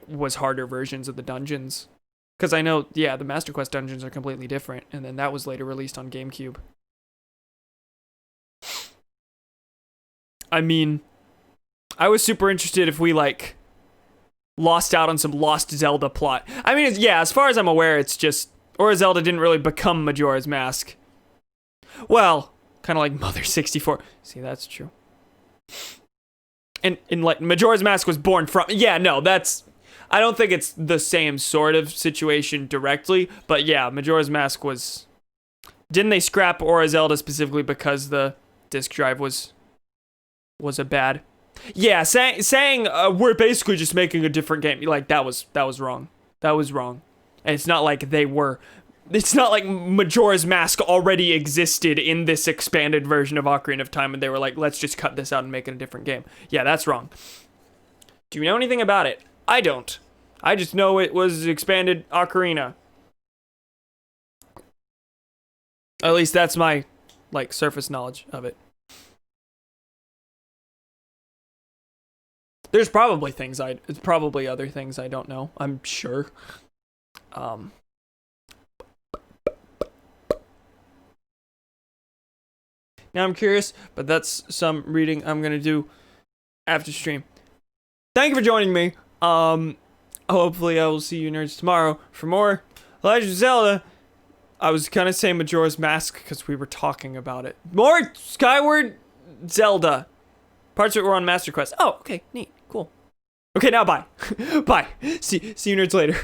was harder versions of the dungeons. Because I know, the Master Quest dungeons are completely different, and then that was later released on GameCube. I mean, I was super interested if we, lost out on some Lost Zelda plot. I mean, as far as I'm aware, it's just, Aura Zelda didn't really become Majora's Mask. Well, kind of like Mother 64. See, that's true. And Majora's Mask was born from... Yeah, no, that's... I don't think it's the same sort of situation directly, but yeah, Majora's Mask was... Didn't they scrap Aura Zelda specifically because the disk drive was a bad... Yeah, saying we're basically just making a different game, that was wrong. That was wrong. And it's not like they were... It's not like Majora's Mask already existed in this expanded version of Ocarina of Time and they were like, let's just cut this out and make it a different game. Yeah, that's wrong. Do you know anything about it? I don't. I just know it was expanded Ocarina. At least that's my, surface knowledge of it. There's probably other things I don't know, I'm sure. Now I'm curious, but that's some reading I'm gonna do after stream. Thank you for joining me. Hopefully I will see you nerds tomorrow for more Legend of Zelda. I was kind of saying Majora's Mask because we were talking about it. More Skyward Zelda. Parts of it were on Master Quest. Oh, okay, neat, cool. Okay, now bye. Bye. See you nerds later.